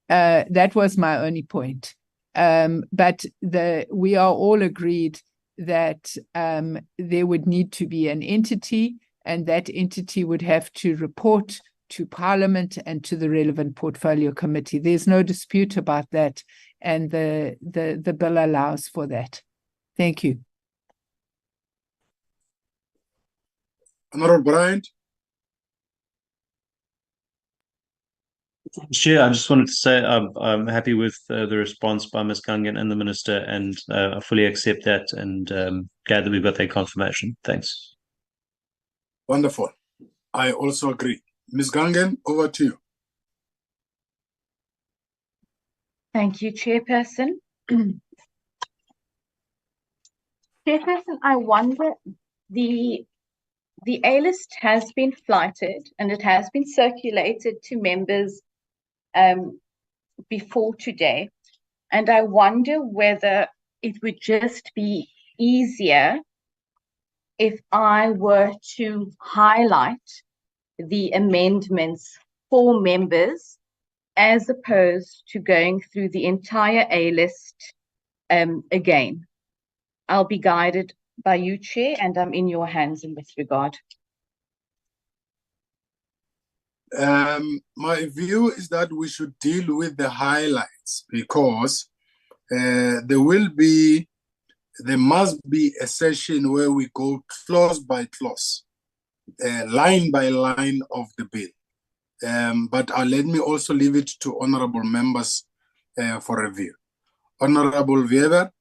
That was my only point. But we are all agreed that there would need to be an entity, and that entity would have to report to Parliament and to the relevant portfolio committee. There's no dispute about that, and the bill allows for that. Thank you. Honourable Bryant. Chair, I just wanted to say I'm happy with the response by Ms. Gangen and the Minister, and I fully accept that, and glad that we've got that confirmation. Thanks. Wonderful. I also agree. Ms. Gangen, over to you. Thank you, Chairperson. Chairperson, I wonder, the A-list has been flighted and it has been circulated to members before today. And I wonder whether it would just be easier if I were to highlight the amendments for members as opposed to going through the entire A-list again. I'll be guided by you, Chair, and I'm in your hands in this regard. My view is that we should deal with the highlights because there must be a session where we go clause by clause, line by line of the bill. But let me also leave it to honorable members for review. Honorable Weber.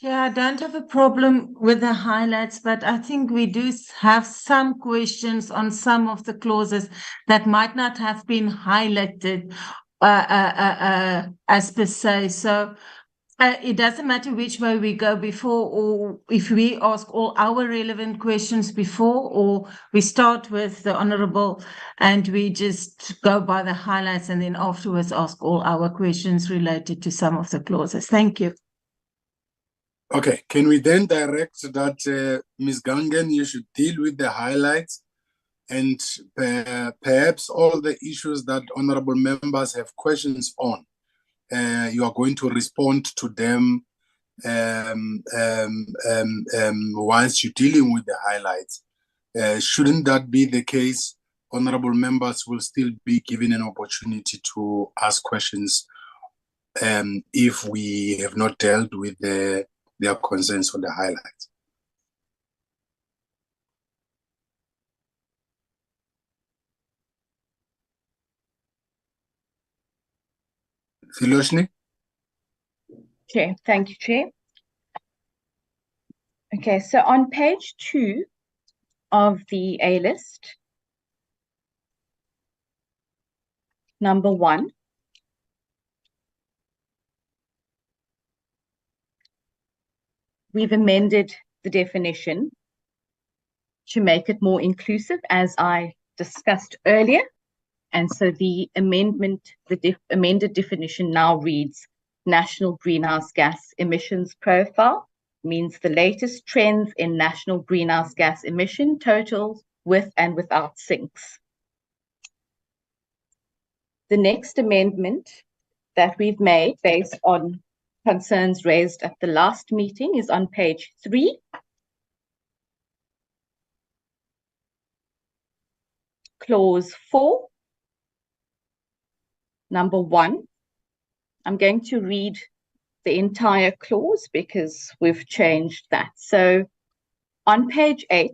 Yeah, I don't have a problem with the highlights, but I think we do have some questions on some of the clauses that might not have been highlighted as per se. So it doesn't matter which way we go before, or if we ask all our relevant questions before, or we start with the honourable and we just go by the highlights and then afterwards ask all our questions related to some of the clauses. Thank you. Okay, can we then direct that Ms. Gangen, you should deal with the highlights and perhaps all the issues that honorable members have questions on, you are going to respond to them whilst you're dealing with the highlights. Shouldn't that be the case, honorable members will still be given an opportunity to ask questions if we have not dealt with their concerns on the highlights. Philoshni? Chair, thank you, Chair. Okay, so on page 2 of the A-list, number 1, we've amended the definition to make it more inclusive, as I discussed earlier. And so the amendment, amended definition now reads, national greenhouse gas emissions profile means the latest trends in national greenhouse gas emission totals with and without sinks. The next amendment that we've made based on concerns raised at the last meeting is on page 3. Clause 4, number 1. I'm going to read the entire clause because we've changed that. So on page 8,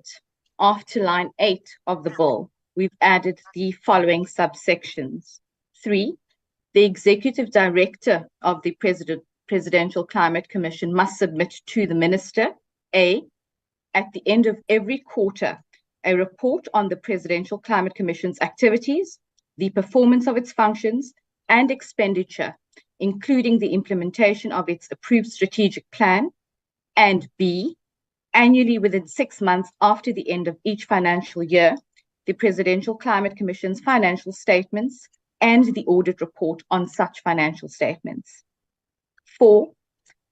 after line 8 of the bill, we've added the following subsections. 3, the executive director of the Presidential Climate Commission must submit to the minister, A, at the end of every quarter, a report on the Presidential Climate Commission's activities, the performance of its functions, and expenditure, including the implementation of its approved strategic plan, and B, annually within 6 months after the end of each financial year, the Presidential Climate Commission's financial statements and the audit report on such financial statements. 4,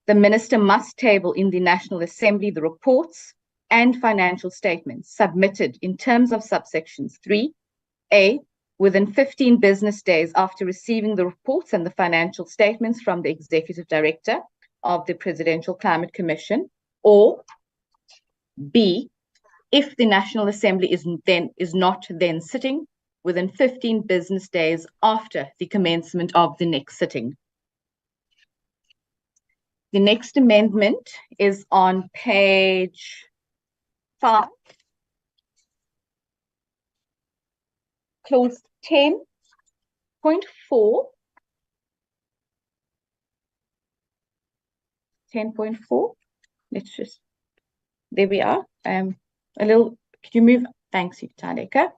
the minister must table in the National Assembly the reports and financial statements submitted in terms of subsections 3A, within 15 business days after receiving the reports and the financial statements from the Executive Director of the Presidential Climate Commission, or B, if the National Assembly is not then sitting, within 15 business days after the commencement of the next sitting. The next amendment is on page 5, clause 10.4. 10.4. Let's just There we are. Could you move? Thanks, Taleka.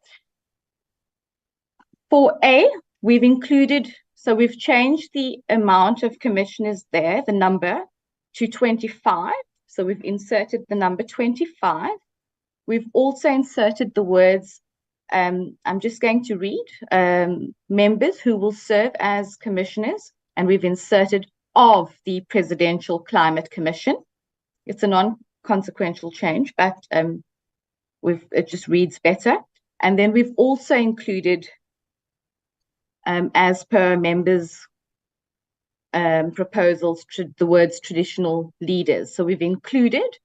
For A, we've included, so we've changed the amount of commissioners there, the number, to 25. So we've inserted the number 25. We've also inserted the words, I'm just going to read, members who will serve as commissioners, and we've inserted of the Presidential Climate Commission. It's a non-consequential change, but it just reads better. And then we've also included, as per members' proposals, the words traditional leaders. So we've included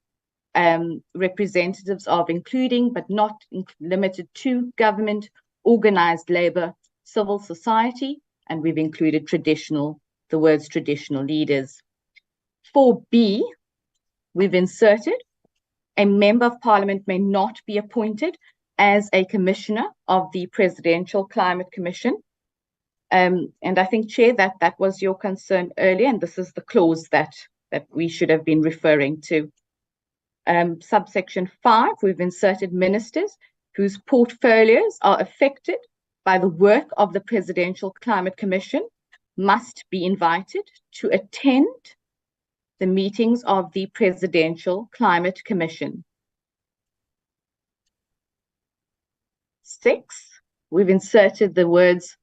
representatives of, including but not limited to, government, organized labor, civil society, and we've included the words traditional leaders. For B, we've inserted a member of parliament may not be appointed as a commissioner of the Presidential Climate Commission. And I think, Chair, that was your concern earlier, and this is the clause that we should have been referring to. Subsection 5, we've inserted ministers whose portfolios are affected by the work of the Presidential Climate Commission must be invited to attend the meetings of the Presidential Climate Commission. 6, we've inserted the words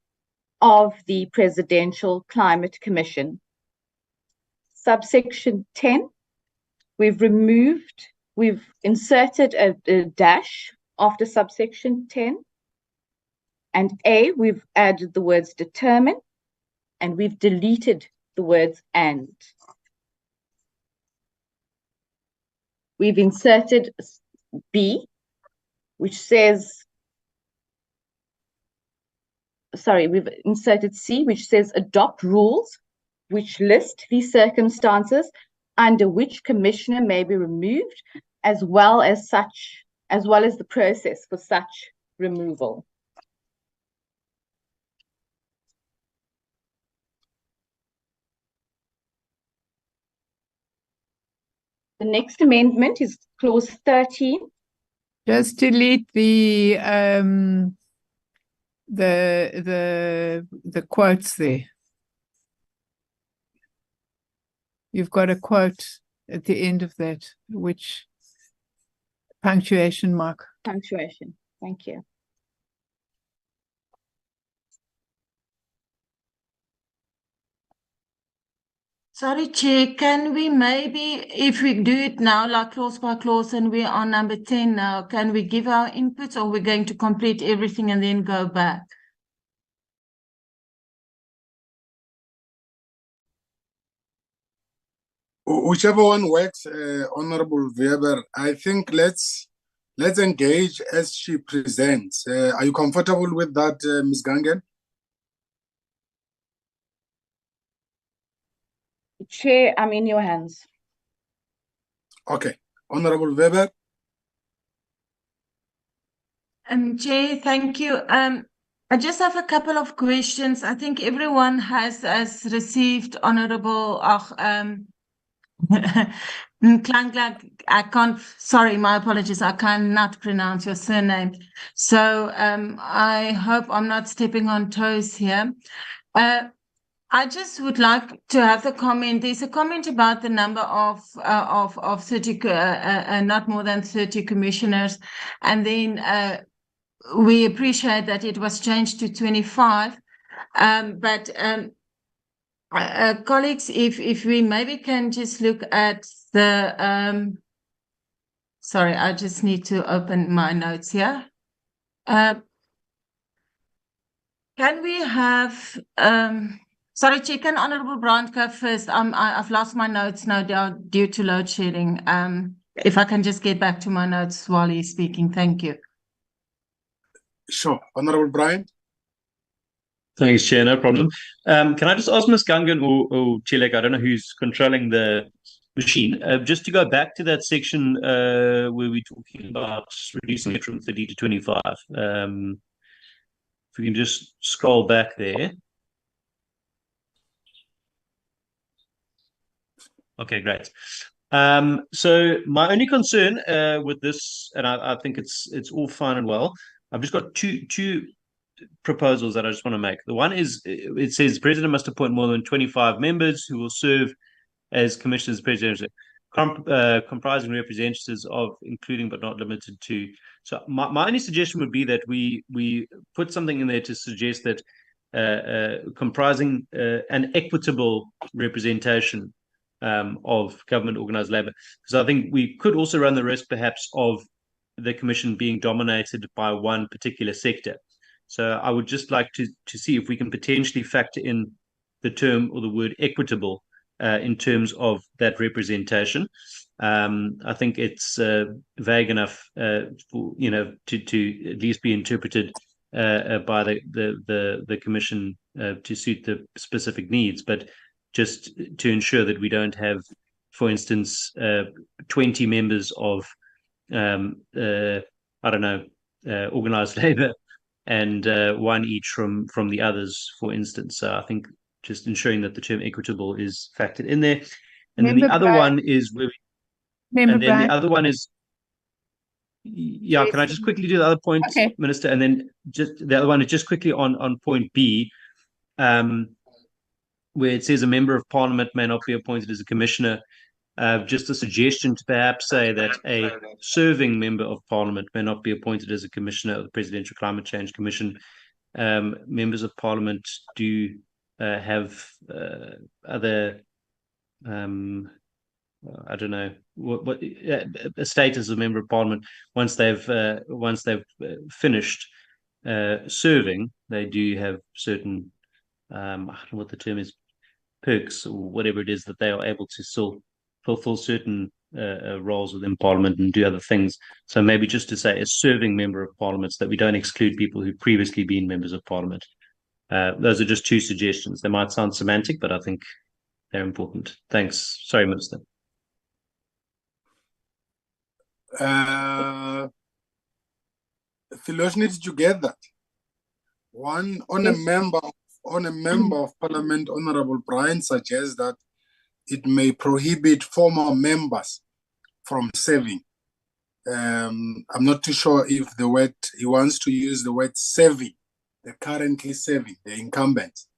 of the Presidential Climate Commission. Subsection 10, we've inserted a dash after subsection 10. And A, we've added the words determine, and we've deleted the words and. We've inserted B, which says, we've inserted C, which says adopt rules which list the circumstances under which commissioner may be removed, as well as the process for such removal. The next amendment is clause 13. Just delete the quotes there. You've got a quote at the end of that, which punctuation mark. Punctuation. Thank you. Sorry, Chair, can we maybe, if we do it now, like clause by clause, and we're on number 10 now, can we give our inputs, or we're going to complete everything and then go back? Whichever one works, Honorable Weber. I think let's engage as she presents. Are you comfortable with that, Ms. Gangen? Chair, I'm in your hands. Okay. Honorable Weber. Chair, thank you. I just have a couple of questions. I think everyone has received Honorable I can't, sorry, my apologies, I cannot pronounce your surname. So I hope I'm not stepping on toes here. I just would like to have the comment. There's a comment about the number of 30, not more than 30 commissioners. And then we appreciate that it was changed to 25. Colleagues, if we maybe can just look at the, sorry, I just need to open my notes here. Can we have, sorry, Chair, can Honourable Brandt go first? I've lost my notes now due to load shedding. If I can just get back to my notes while he's speaking, thank you. Sure. Honourable Bryant. Thanks, Chair, no problem. Can I just ask Ms. Gangan or Chilek, I don't know who's controlling the machine, just to go back to that section where we're talking about reducing it from 30 to 25. If we can just scroll back there. Okay, great. So my only concern with this, and I think it's all fine and well. I've just got two proposals that I just want to make. The one is, it says the president must appoint more than 25 members who will serve as commissioners, presidential, comprising representatives of, including but not limited to. So my only suggestion would be that we put something in there to suggest that comprising an equitable representation of government organized labor, because I think we could also run the risk perhaps of the commission being dominated by one particular sector. So I would just like to see if we can potentially factor in the term or the word equitable in terms of that representation. I think it's vague enough for, to at least be interpreted by the commission to suit the specific needs, but just to ensure that we don't have, for instance, 20 members of organized labor and one each from the others, for instance. So I think just ensuring that the term equitable is factored in there. And then the other one is where the other one is, can I just quickly do the other point, Okay. Minister? And then just the other one is just quickly on point B, where it says a member of parliament may not be appointed as a commissioner. Just a suggestion to perhaps say that a serving member of parliament may not be appointed as a commissioner of the Presidential Climate Change Commission. Members of parliament do have other, I don't know what a status of member of parliament. Once they've finished serving, they do have certain, I don't know what the term is, perks or whatever it is, that they are able to still fulfill certain roles within Parliament and do other things. So maybe just to say a serving member of Parliament, so that we don't exclude people who've previously been members of Parliament. Those are just two suggestions. They might sound semantic, but I think they're important. Thanks. Sorry, Minister. Philosophers, did you get that? One on Yes. a member of Parliament, Honorable Brian suggests that it may prohibit former members from serving. I'm not too sure if he wants to use the word serving, the currently serving, the incumbents.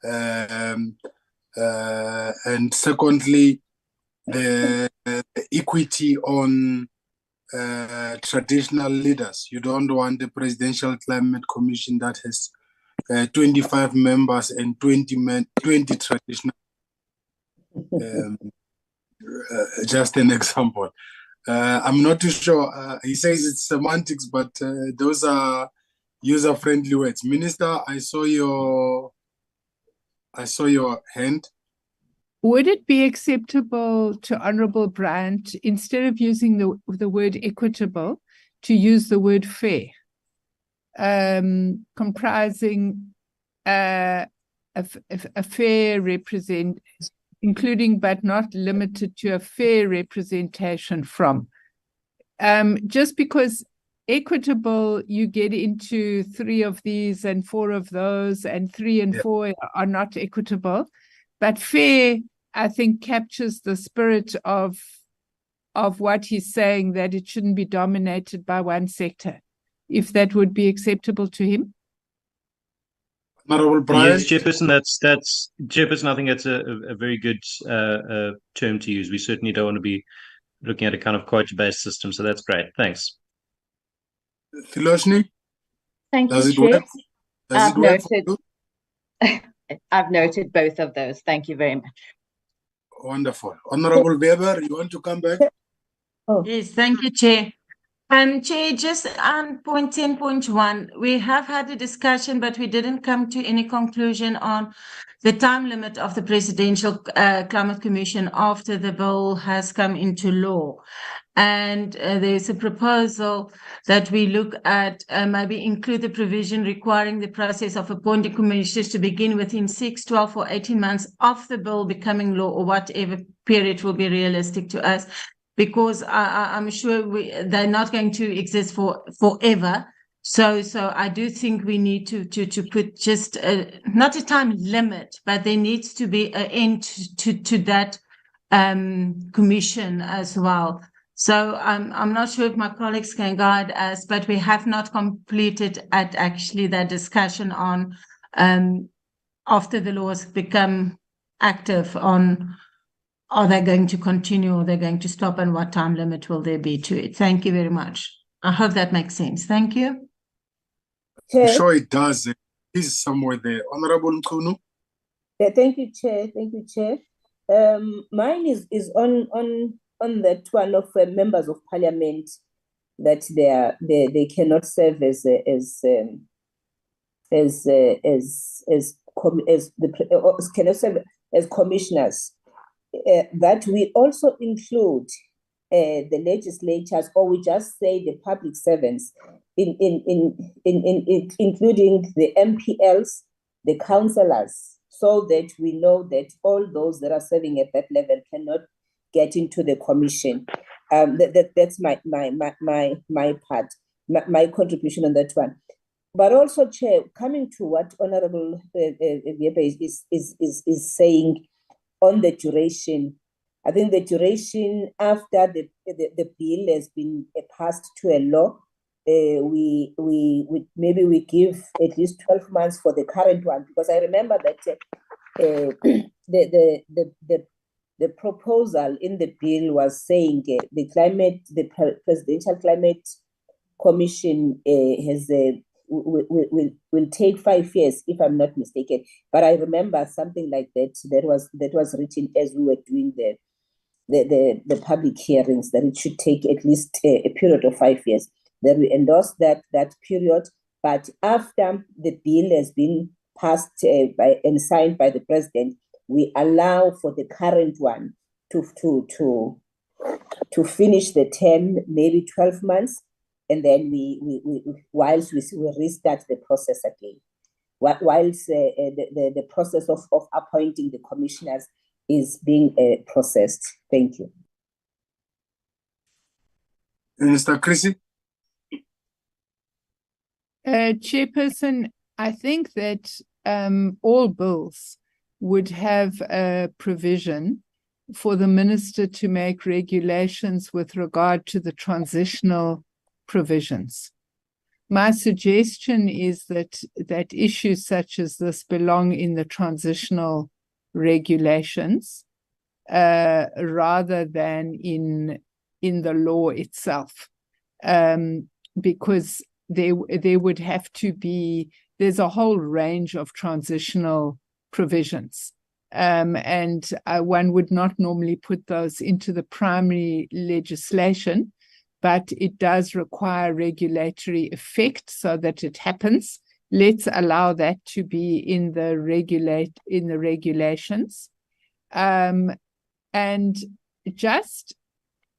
And secondly, the equity on traditional leaders. You don't want the Presidential Climate Commission that has 25 members and 20 traditional. Just an example. I'm not too sure. He says it's semantics, but those are user-friendly words. Minister, I saw your hand. Would it be acceptable to Honourable Bryant, instead of using the word equitable, to use the word fair, comprising a fair including but not limited to a fair representation from? Just because equitable, you get into 3 of these and 4 of those, and 3 and 4 are not equitable. But fair, I think, captures the spirit of what he's saying, that it shouldn't be dominated by one sector. If that would be acceptable to him. Honorable Brian. Yes, Chairperson, that's Chairperson. I think that's a very good term to use. We certainly don't want to be looking at a kind of quota-based system, so that's great. Thanks. Philoshni? Thank Does you, it Chair. work? Does it work for you? I've noted both of those. Thank you very much. Wonderful. Honorable Weber, you want to come back? Oh. Yes, thank you, Chair. Chair, just on point 10.1, we have had a discussion, but we didn't come to any conclusion on the time limit of the Presidential Climate Commission after the bill has come into law. And there's a proposal that we look at maybe include the provision requiring the process of appointing commissioners to begin within 6, 12, or 18 months of the bill becoming law, or whatever period will be realistic to us. Because I'm sure they're not going to exist forever. So I do think we need to put just not a time limit, but there needs to be an end to that commission as well. So I'm not sure if my colleagues can guide us, but we have not completed at actually that discussion on after the laws become active on are they going to continue or they're going to stop and what time limit will there be to it. Thank you very much. I hope that makes sense. Thank you. I'm sure it does. It is somewhere there. Honorable Mkunu. Thank you, Chair. Thank you, Chair. Mine is on that one of members of parliament that they cannot serve as cannot serve as commissioners. That we also include the legislatures, or we just say the public servants, including the MPLs, the councillors, so that we know that all those that are serving at that level cannot get into the commission. That's my part, my contribution on that one. But also, Chair, coming to what Honorable Viepe is saying on the duration, I think the duration after the bill has been passed to a law, we give at least 12 months for the current one, because I remember that the proposal in the bill was saying the Presidential Climate Commission will take 5 years, if I'm not mistaken. But I remember something like that was written as we were doing the public hearings, that it should take at least a period of 5 years. Then we endorsed that period, but after the bill has been passed and signed by the president, we allow for the current one to finish the term, maybe 12 months, and then whilst we restart the process again, whilst the process of appointing the commissioners is being processed. Thank you. Minister Chrissy. Chairperson, I think that all bills would have a provision for the minister to make regulations with regard to the transitional provisions. My suggestion is that issues such as this belong in the transitional regulations rather than in the law itself, because there would have to be, there's a whole range of transitional provisions, and one would not normally put those into the primary legislation, but it does require regulatory effect so that it happens. Let's allow that to be in the regulations. And just,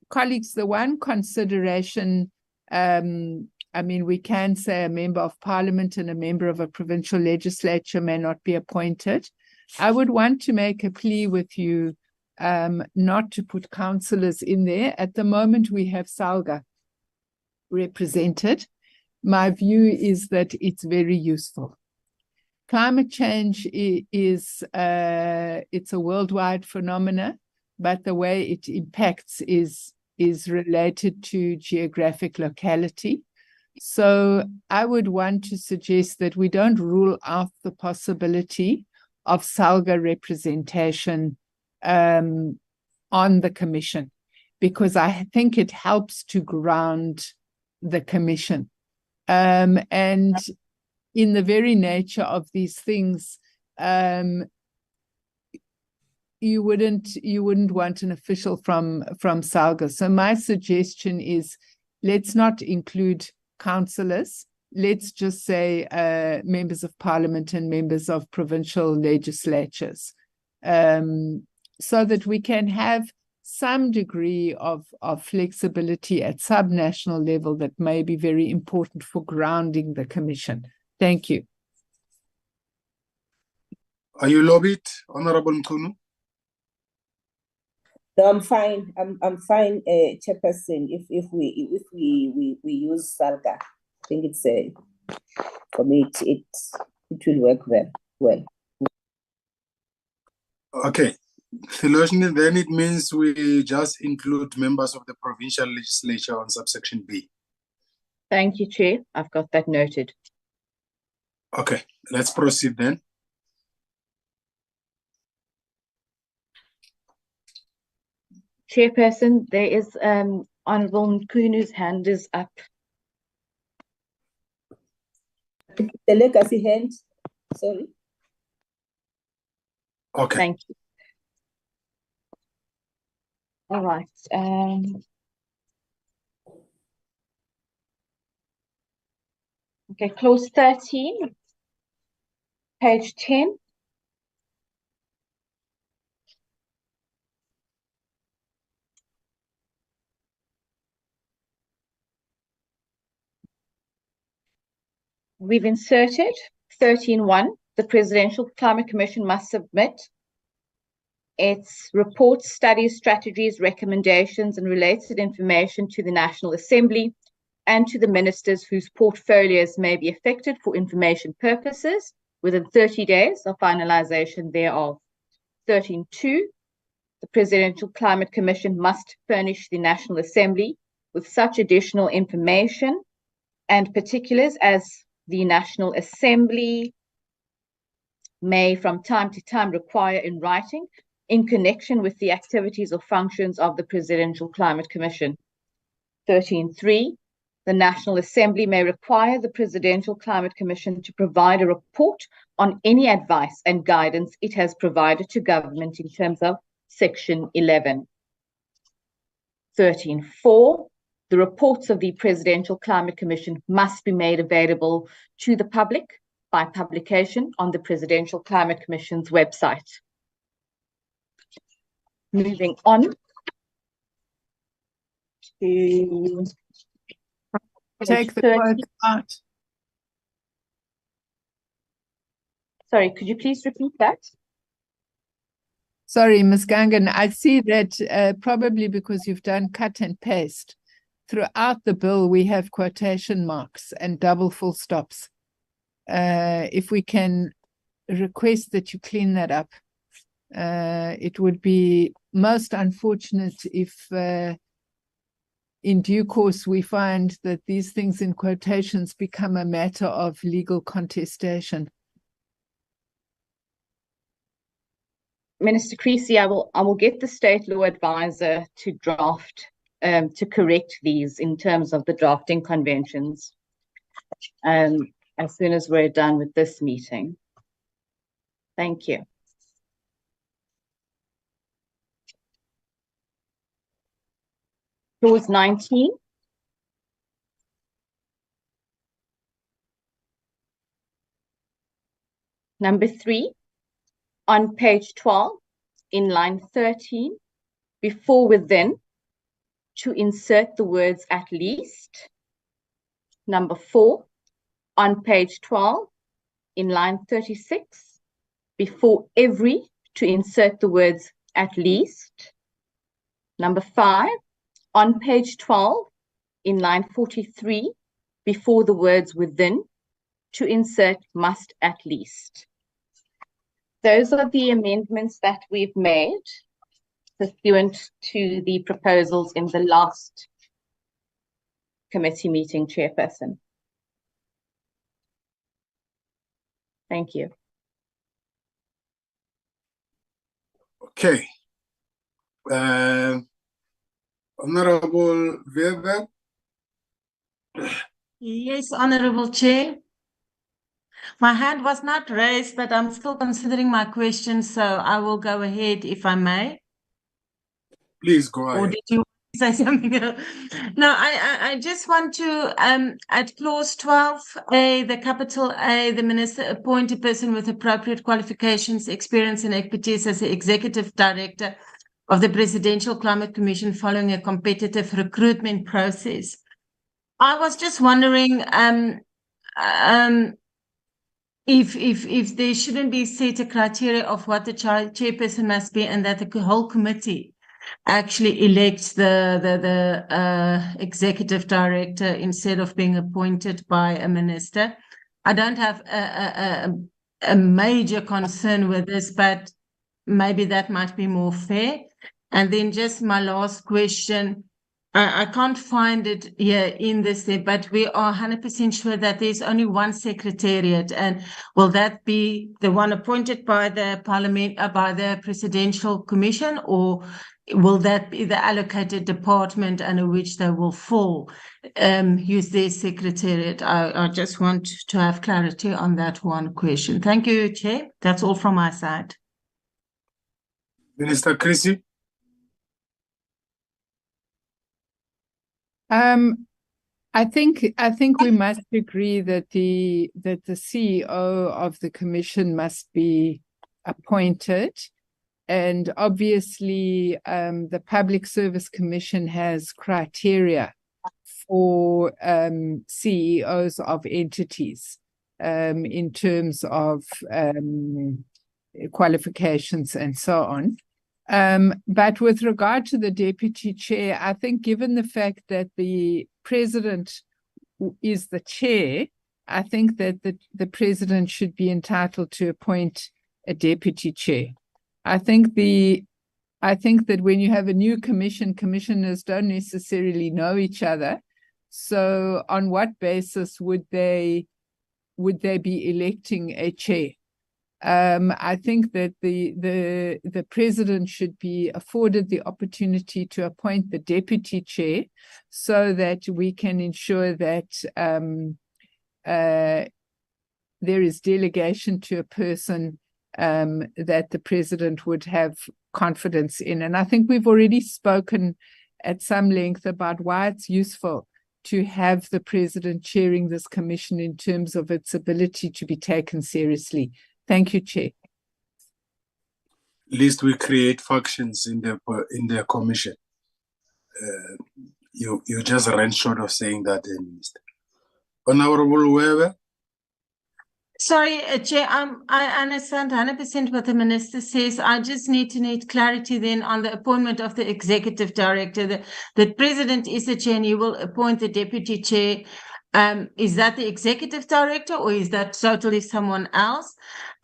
colleagues, the one consideration, I mean, we can say a member of parliament and a member of a provincial legislature may not be appointed. I would want to make a plea with you not to put councillors in there. At the moment, we have SALGA represented. My view is that it's very useful. Climate change is it's a worldwide phenomena, but the way it impacts is related to geographic locality. So I would want to suggest that we don't rule out the possibility of SALGA representation on the commission, because I think it helps to ground the commission. And in the very nature of these things, you wouldn't want an official from SALGA. So my suggestion is, let's not include councillors. Let's just say members of parliament and members of provincial legislatures, so that we can have some degree of flexibility at subnational level that may be very important for grounding the commission. Thank you. Are you lobbied, Honorable Mkunu? No, I'm fine. I'm fine, Chairperson. If we use SALGA, I think it's for me it will work well. Okay. Philoxeni, then it means we just include members of the provincial legislature on subsection B. Thank you, Chair. I've got that noted. Okay, let's proceed then. Chairperson, there is Honourable Mkunu's hand is up. The legacy hand, sorry. Okay. Thank you. All right. Okay, clause 13, page 10. We've inserted 13.1. The Presidential Climate Commission must submit its reports, studies, strategies, recommendations, and related information to the National Assembly and to the ministers whose portfolios may be affected for information purposes within 30 days of finalization thereof. 13.2. The Presidential Climate Commission must furnish the National Assembly with such additional information and particulars as the National Assembly may from time to time require in writing in connection with the activities or functions of the Presidential Climate Commission. 13.3. The National Assembly may require the Presidential Climate Commission to provide a report on any advice and guidance it has provided to government in terms of Section 11. 13.4. The reports of the Presidential Climate Commission must be made available to the public by publication on the Presidential Climate Commission's website. Moving on to Take the quote out. Sorry, could you please repeat that? Sorry, Ms. Gangan, I see that probably because you've done cut and paste. Throughout the bill, we have quotation marks and double full stops. If we can request that you clean that up, it would be most unfortunate if in due course we find that these things in quotations become a matter of legal contestation. Minister Creasy, I will get the state law advisor to draft, to correct these in terms of the drafting conventions as soon as we're done with this meeting. Thank you. Clause 19. Number 3. On page 12, in line 13, before within, to insert the words at least. Number 4, on page 12, in line 36, before every, to insert the words at least. Number 5, on page 12, in line 43, before the words within, to insert must at least. Those are the amendments that we've made pursuant to the proposals in the last committee meeting, Chairperson. Thank you. Okay. Honorable Weber. Yes, Honorable Chair. My hand was not raised, but I'm still considering my question, so I will go ahead if I may. Please go ahead. Or did you say something else? No, I just want to, at clause 12A, the capital A, the minister appoint a person with appropriate qualifications, experience and expertise as the executive director of the Presidential Climate Commission following a competitive recruitment process. I was just wondering if there shouldn't be set a criteria of what the chairperson must be, and that the whole committee actually elects the executive director instead of being appointed by a minister. I don't have a major concern with this, but maybe that might be more fair. And then just my last question, I can't find it here in this there, but we are 100% sure that there's only one secretariat. And will that be the one appointed by the Parliament, by the Presidential Commission, or will that be the allocated department under which they will fall, use their secretariat? I just want to have clarity on that one question. Thank you, Chair. That's all from my side. Minister Chrissy. I think we must agree that the CEO of the Commission must be appointed, and obviously the Public Service Commission has criteria for CEOs of entities in terms of qualifications and so on. But with regard to the deputy chair, I think given the fact that the president is the chair, I think that the president should be entitled to appoint a deputy chair. I think that when you have a new commission, commissioners don't necessarily know each other. So on what basis would they be electing a chair? I think that the president should be afforded the opportunity to appoint the deputy chair so that we can ensure that there is delegation to a person that the president would have confidence in. And I think we've already spoken at some length about why it's useful to have the president chairing this commission in terms of its ability to be taken seriously. Thank you, Chair. At least we create factions in the commission. You just ran short of saying that, Minister. Honorable Weber. Sorry, Chair, I understand 100% what the Minister says. I just need clarity then on the appointment of the Executive Director. The President is the Chair and he will appoint the Deputy Chair. Is that the Executive Director or is that totally someone else?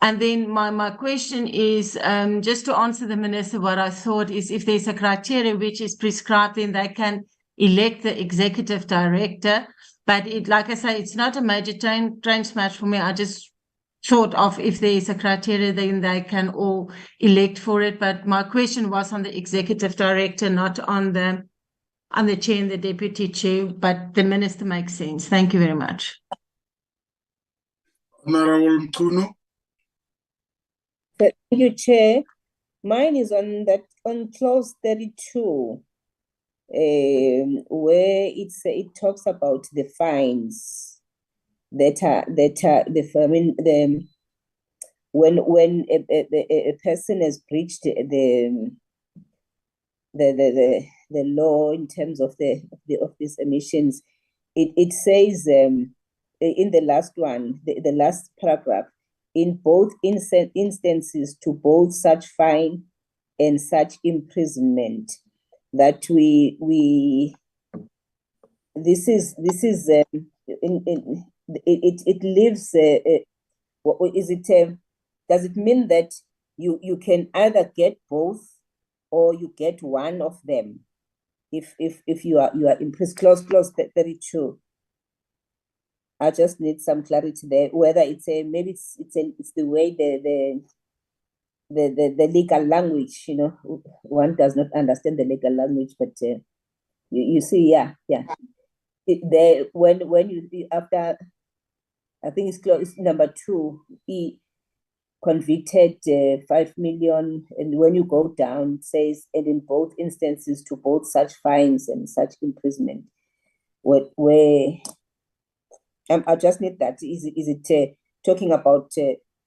And then my question is, just to answer the Minister, what I thought is if there's a criteria which is prescribed, then they can elect the Executive Director. But like I say, it's not a major train smash for me. I just thought of if there is a criteria, then they can all elect for it. But my question was on the Executive Director, not on the Chair and the Deputy Chair. But the Minister makes sense. Thank you very much. Honorable Mtuno. Thank you, Chair. Mine is on clause 32, where it talks about the fines that are when a person has breached the law in terms of these emissions. It says in the last one, the last paragraph, in both instances to both such fine and such imprisonment, that this is it leaves what is it? Does it mean that you can either get both or you get one of them if you are imprisoned? Clause 32. I just need some clarity there, whether it's maybe it's the way the legal language, one does not understand the legal language, but you see, yeah. When you after, I think it's clause number 2, he convicted 5 million, and when you go down, it says, and in both instances to both such fines and such imprisonment. Where I just need that. Is it talking about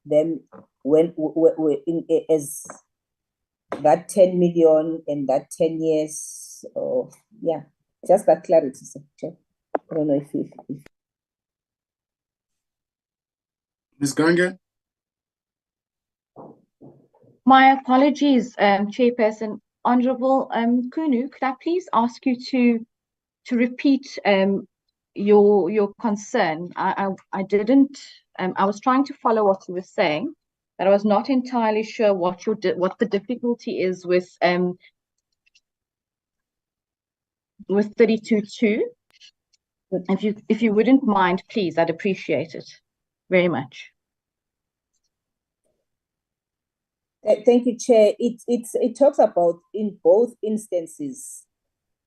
them when as that 10 million and that 10 years? Or yeah, just that clarity. I don't know if Ms. Gange. My apologies, Chairperson. Honourable Kunu, could I please ask you to repeat your concern? I didn't. I was trying to follow what you were saying, but I was not entirely sure what the difficulty is with 32.2. If you wouldn't mind, please, I'd appreciate it very much. Thank you, Chair. It talks about in both instances.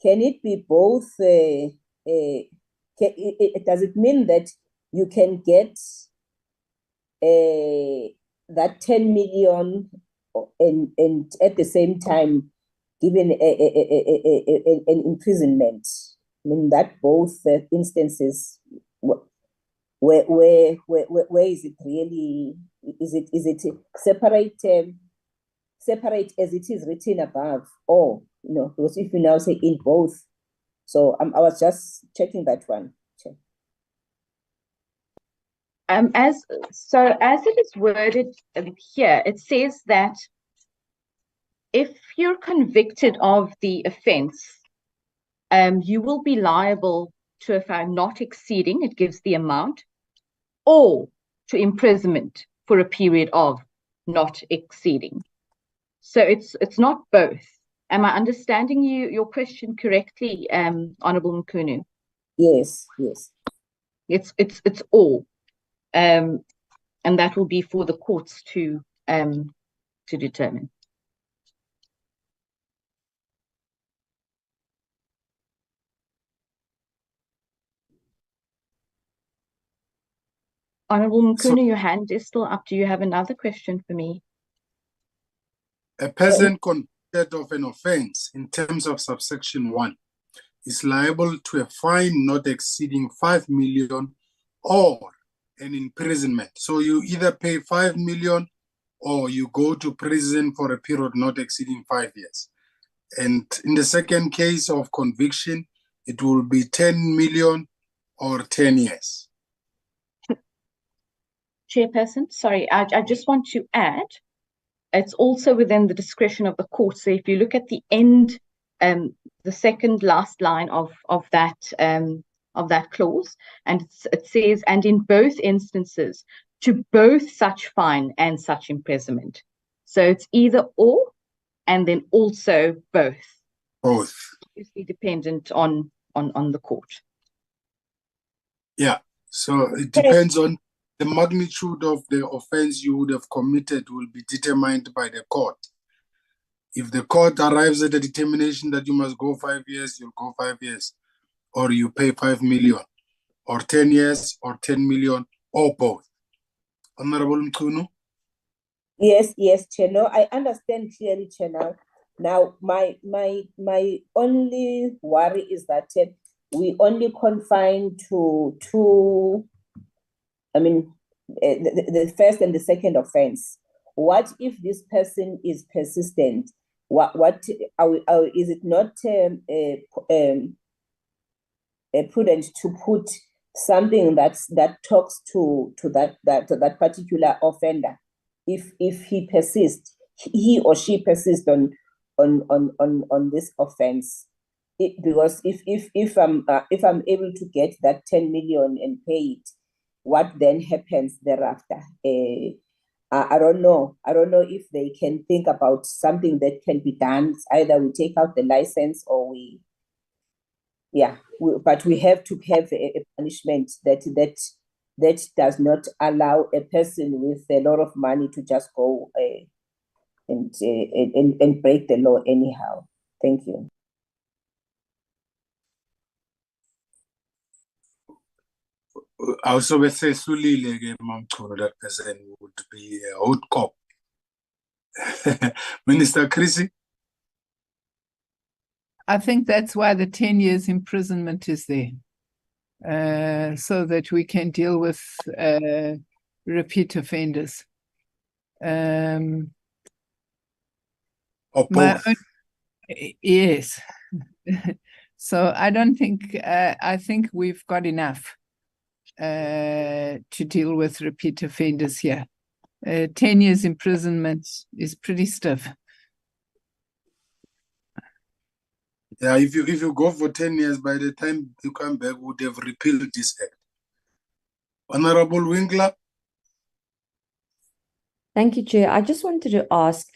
Can it be both? Does it mean that you can get that 10 million and at the same time given an imprisonment? I mean that both instances. Where is it really? Is it separate as it is written above, or because if you now say in both, so I was just checking that one. Check. As it is worded here, it says that if you're convicted of the offence, you will be liable to a fine not exceeding, it gives the amount, or to imprisonment for a period of not exceeding. So it's not both. Am I understanding your question correctly, Honourable Mkhunu? Yes. It's all, and that will be for the courts to determine. Honourable Mkhunu, your hand is still up. Do you have another question for me? A person convicted of an offence in terms of subsection 1 is liable to a fine not exceeding 5 million or an imprisonment. So you either pay 5 million or you go to prison for a period not exceeding 5 years. And in the second case of conviction, it will be 10 million or 10 years. Chairperson, sorry, I just want to add, it's also within the discretion of the court. So if you look at the end, the second last line of that clause, and it says, and in both instances, to both such fine and such imprisonment. So it's either or, and then also both. Both. Obviously dependent on the court. Yeah, so it depends on the magnitude of the offense you would have committed will be determined by the court. If the court arrives at a determination that you must go 5 years, you'll go 5 years, or you pay 5 million, or 10 years, or 10 million, or both. Honorable Mkhunu? Yes, Chair. No, I understand clearly, Chair. Now, my only worry is that we only confine to two. I mean, the first and the second offense. What if this person is persistent? What is it not prudent to put something that talks to that particular offender? If he persists, he or she persists on this offense. Because if I'm able to get that 10 million and pay it, what then happens thereafter? I don't know. I don't know if they can think about something that can be done. Either we take out the license or but we have to have a punishment that does not allow a person with a lot of money to just go and break the law anyhow. Thank you. Also, let's say Sulile that person would be a hot cop. Minister Chrissy? I think that's why the 10 years imprisonment is there, so that we can deal with repeat offenders. Yes. So I don't think, I think we've got enough to deal with repeat offenders here. 10 years imprisonment is pretty stiff. Yeah, if you go for 10 years, by the time you come back, would have repealed this act. Honorable Winkler? Thank you, Chair. I just wanted to ask,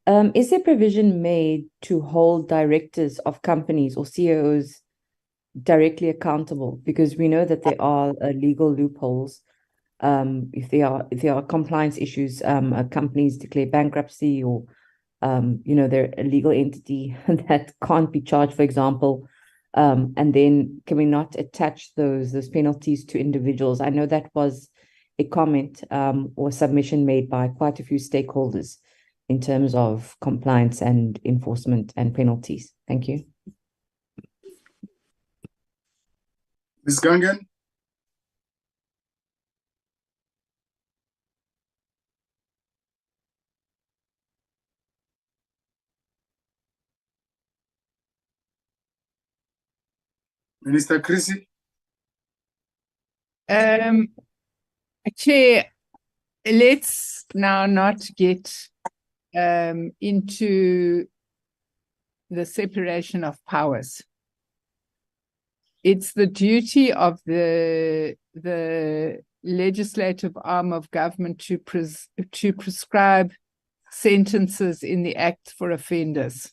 is there provision made to hold directors of companies or CEOs directly accountable? Because we know that there are legal loopholes. If there are compliance issues, companies declare bankruptcy, or they're a legal entity that can't be charged, for example. And then can we not attach those penalties to individuals? I know that was a comment or submission made by quite a few stakeholders in terms of compliance and enforcement and penalties. Thank you. Ms. Gangen? Minister Chrissy? Chair, let's now not get into the separation of powers. It's the duty of the legislative arm of government to prescribe sentences in the Act for offenders.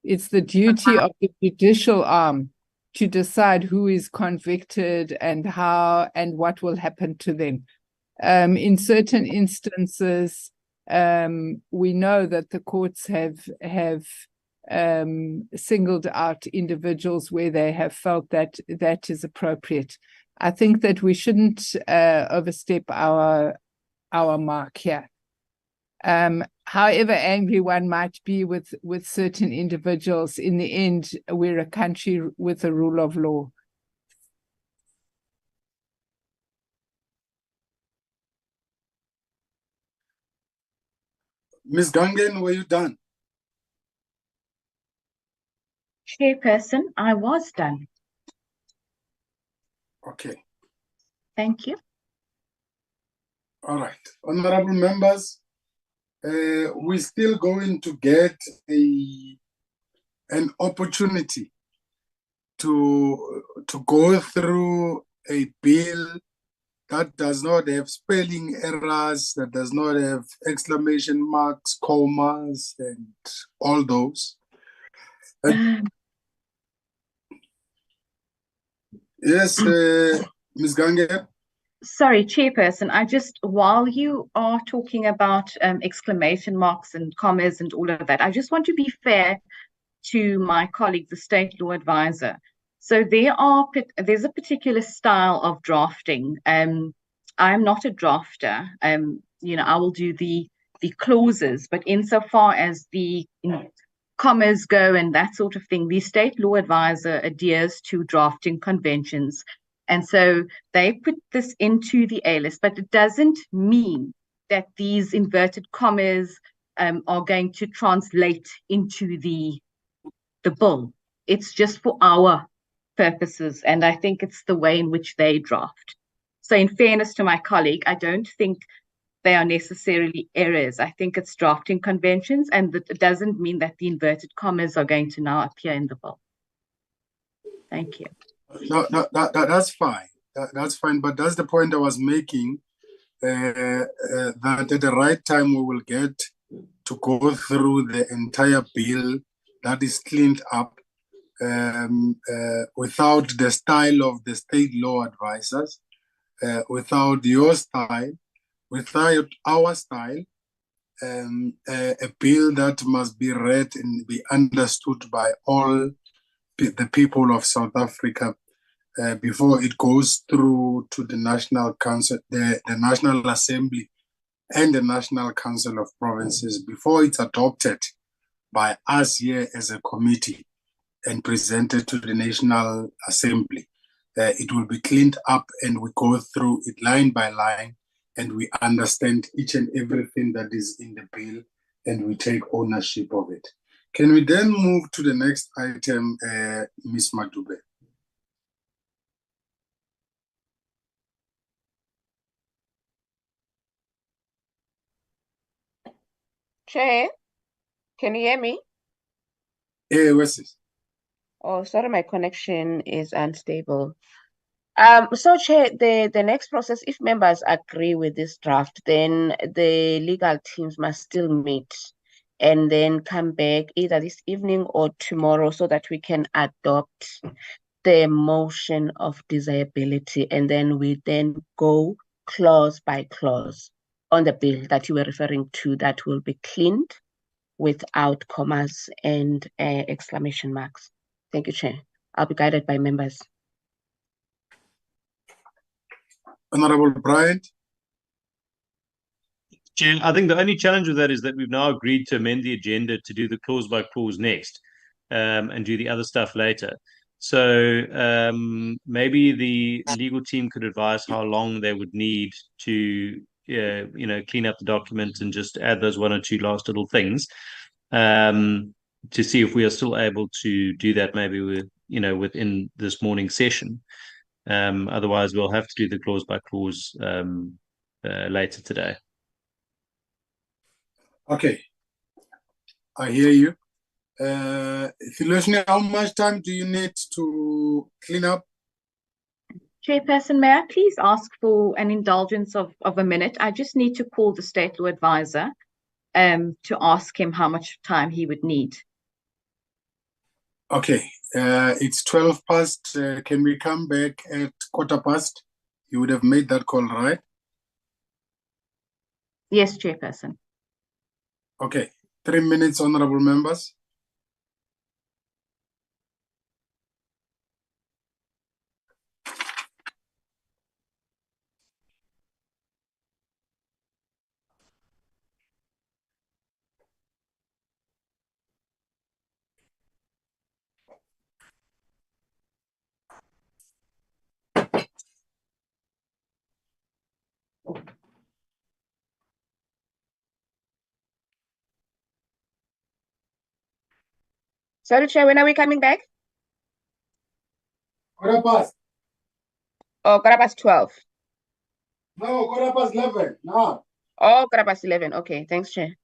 It's the duty of the judicial arm to decide who is convicted and how and what will happen to them. In certain instances, we know that the courts have singled out individuals where they have felt that that is appropriate. I think that we shouldn't overstep our mark here. However angry one might be with certain individuals, in the end, we're a country with a rule of law. Ms. Gangen, were you done? Chairperson, I was done. Okay. Thank you. All right. Honorable members, we're still going to get an opportunity to go through a bill that does not have spelling errors, that does not have exclamation marks, commas, and all those. Yes, Ms. Gange. Sorry, Chairperson, while you are talking about exclamation marks and commas and all of that, I just want to be fair to my colleague, the State Law Advisor. So there's a particular style of drafting. I'm not a drafter. I will do the clauses, but insofar as the commas go and that sort of thing, the State Law Advisor adheres to drafting conventions. And so they put this into the A-list, but it doesn't mean that these inverted commas are going to translate into the bill. It's just for our purposes, and I think it's the way in which they draft. So in fairness to my colleague, I don't think they are necessarily errors. I think it's drafting conventions, and that it doesn't mean that the inverted commas are going to now appear in the bill. Thank you. No, that's fine. That's fine, but that's the point I was making, that at the right time we will get to go through the entire bill that is cleaned up without the style of the state law advisors, without your style, without our style, a bill that must be read and be understood by all the people of South Africa before it goes through to the National Council, the National Assembly and the National Council of Provinces, before it's adopted by us here as a committee and presented to the National Assembly. It will be cleaned up and we go through it line by line and we understand each and everything that is in the bill and we take ownership of it. Can we then move to the next item, Ms. Madube? Chair, can you hear me? What's this? Oh, sorry, my connection is unstable. So Chair, the next process, if members agree with this draft, then the legal teams must still meet and then come back either this evening or tomorrow so that we can adopt the motion of desirability, and then we then go clause by clause on the bill that you were referring to that will be cleaned without commas and exclamation marks. Thank you, Chair. I'll be guided by members. Honorable Bryant. Chair, I think the only challenge with that is that we've now agreed to amend the agenda to do the clause by clause next, and do the other stuff later. So maybe the legal team could advise how long they would need to, clean up the document and just add those one or two last little things, to see if we are still able to do that maybe within this morning's session. Otherwise, we'll have to do the clause by clause later today. Okay, I hear you. Philoshni, how much time do you need to clean up? Chairperson, may I please ask for an indulgence of a minute? I just need to call the state law advisor to ask him how much time he would need. Okay, it's 12 past. Can we come back at 15:15? You would have made that call, right? Yes, Chairperson. Okay, 3 minutes, honorable members. Sorry, Chair, when are we coming back? 15:15. Oh, 12:15. No, 11:15. No. Oh, 11:15. Okay, thanks, Chair.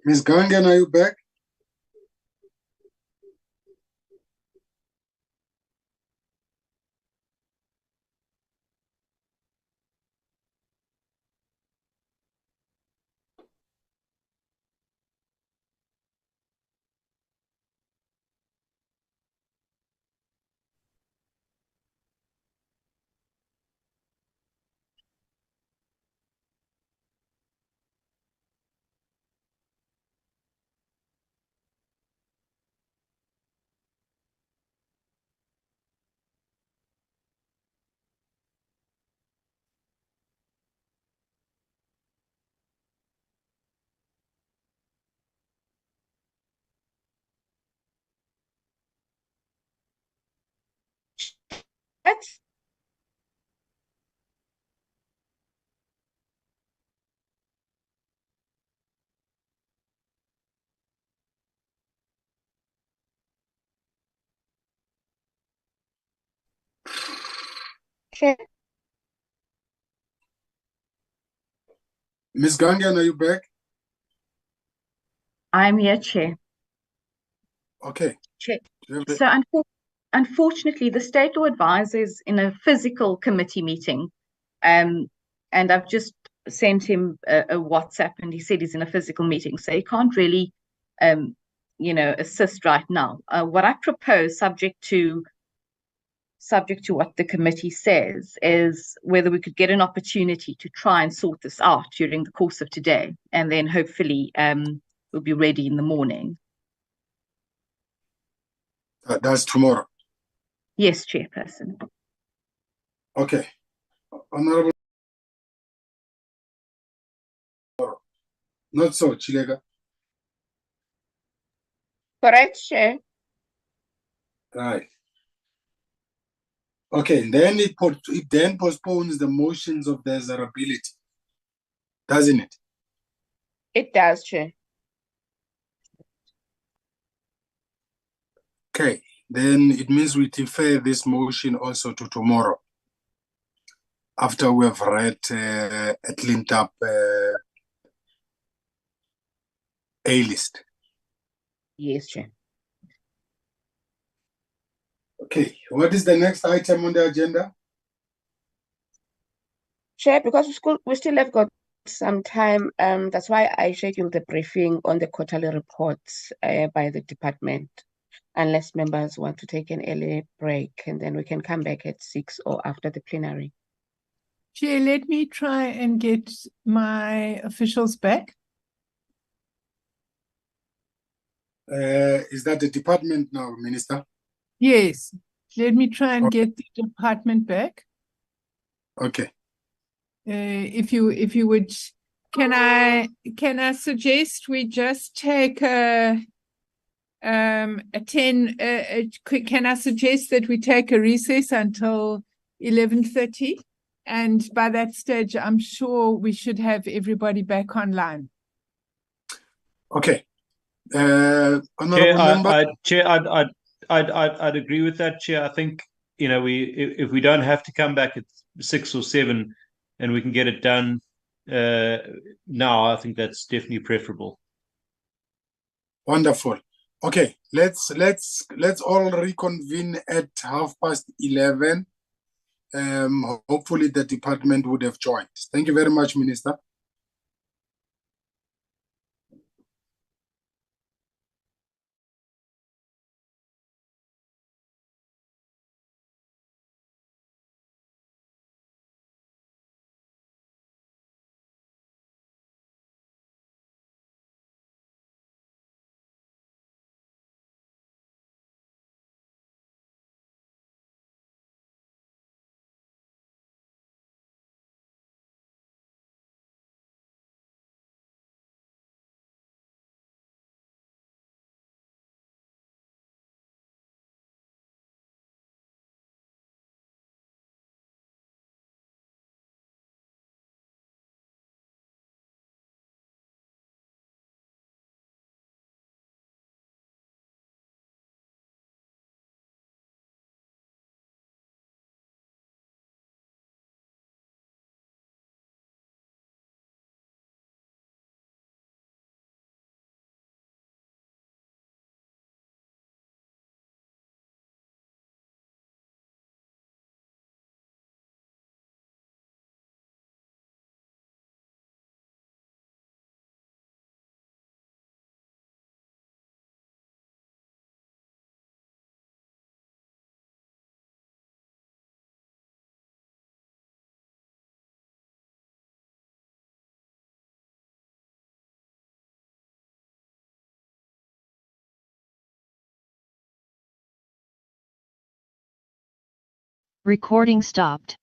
Ms. Gangan, are you back? What? Chair, Ms. Gangan, are you back? I'm here, Chair. Okay. Chair. Do you have the- So unfortunately, the state law advisor is in a physical committee meeting. And I've just sent him a WhatsApp and he said he's in a physical meeting. So he can't really, assist right now. What I propose, subject to what the committee says, is whether we could get an opportunity to try and sort this out during the course of today. And then hopefully we'll be ready in the morning. That's tomorrow. Yes, Chairperson. Okay. Honorable. Not so, Chilega. correct, Chair. Right. Okay, and then it then postpones the motions of desirability, doesn't it? It does, Chair. Okay, then it means we defer this motion also to tomorrow, after we have read a cleaned up A list. Yes, Chair. Okay, what is the next item on the agenda? Chair, because we still have got some time, that's why I scheduled the briefing on the quarterly reports by the department, unless members want to take an early break, and then we can come back at 6 or after the plenary. Chair, let me try and get my officials back. Is that the department now, Minister? Yes, let me try and get the department back. Okay. If you would, can I suggest we just take a 10 can I suggest that we take a recess until 11:30, and by that stage I'm sure we should have everybody back online. Okay. Honorable member. Chair, I'd agree with that, Chair. I think if we don't have to come back at 6 or 7, and we can get it done now, I think that's definitely preferable. Wonderful. Okay, let's all reconvene at 11:30. Hopefully the department would have joined. Thank you very much, Minister. Recording stopped.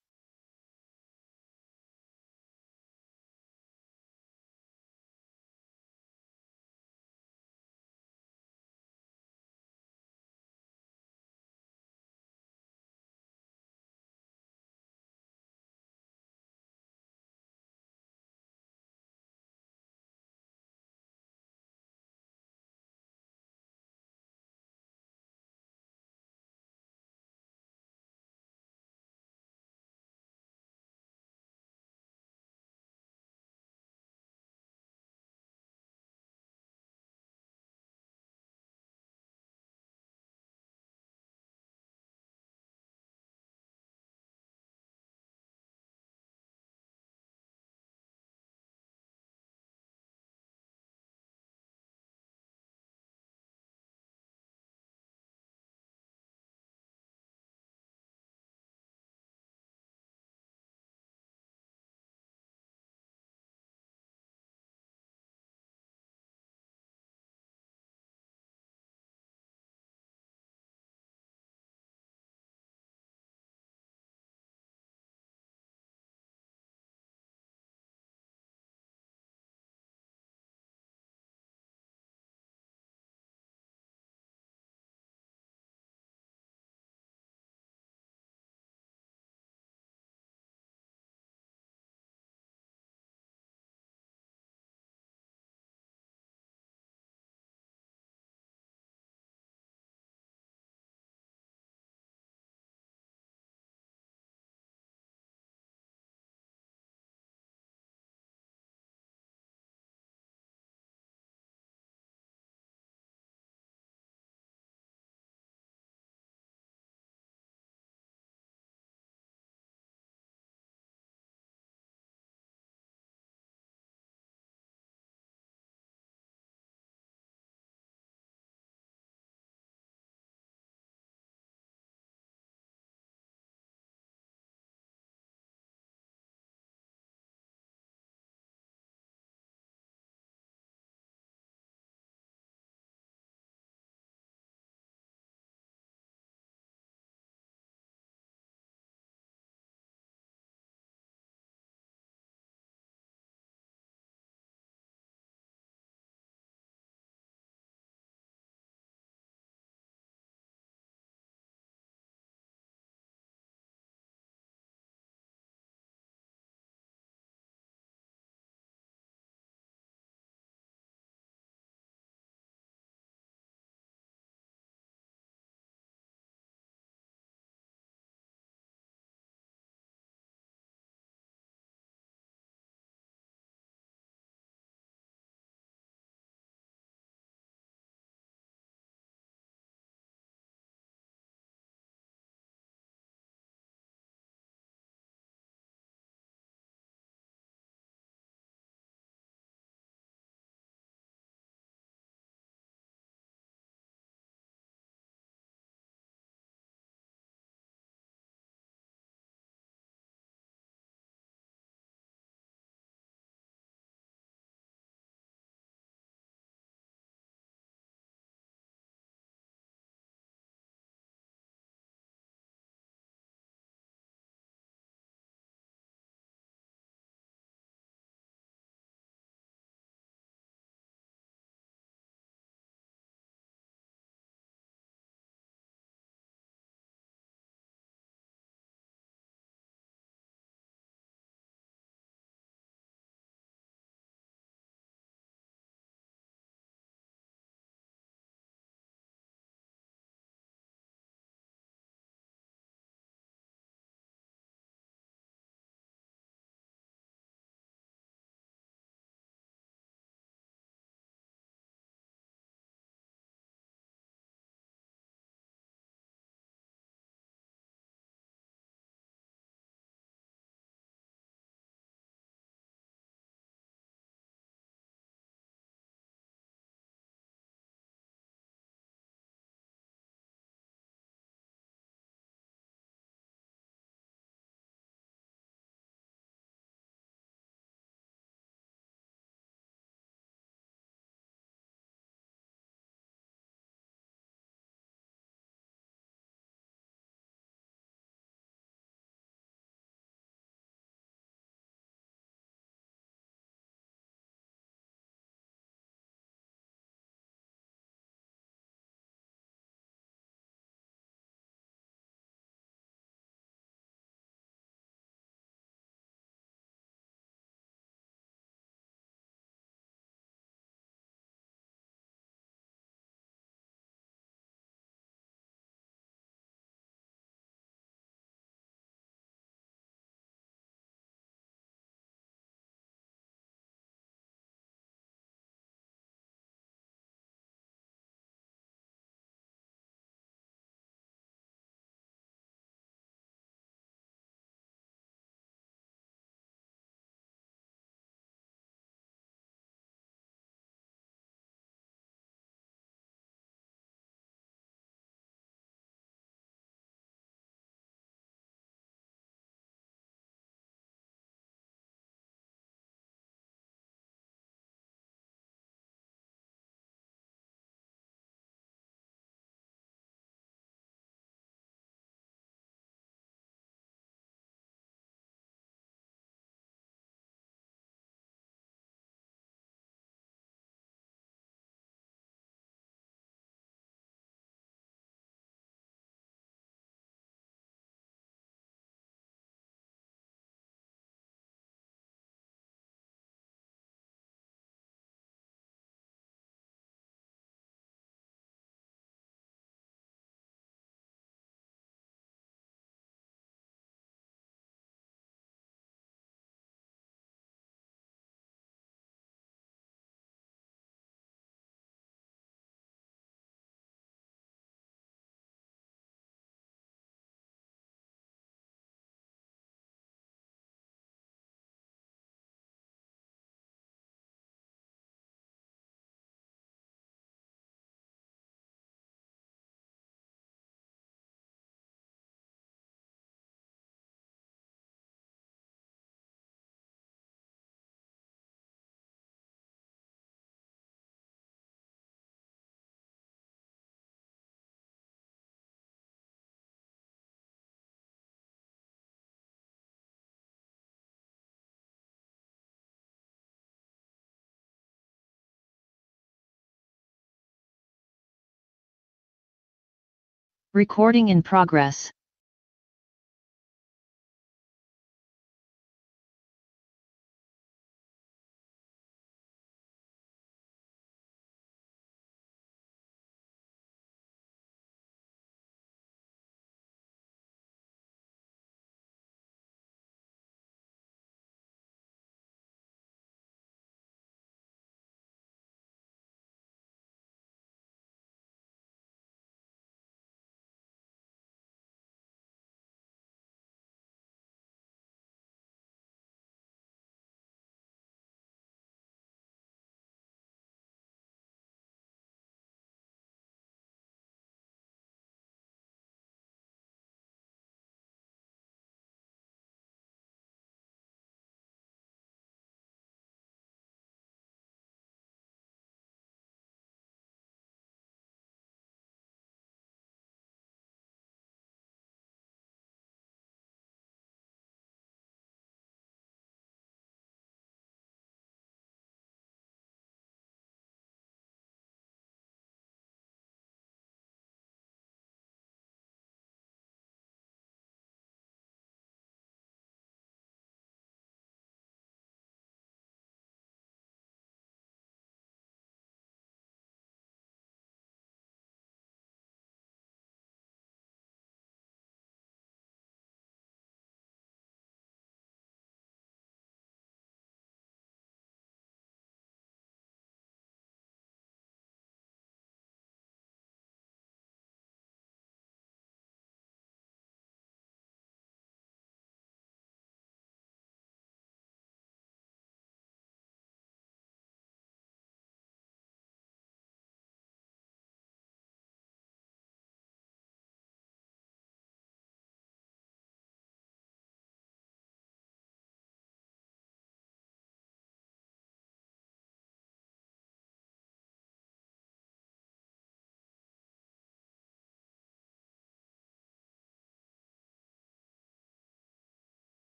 Recording in progress.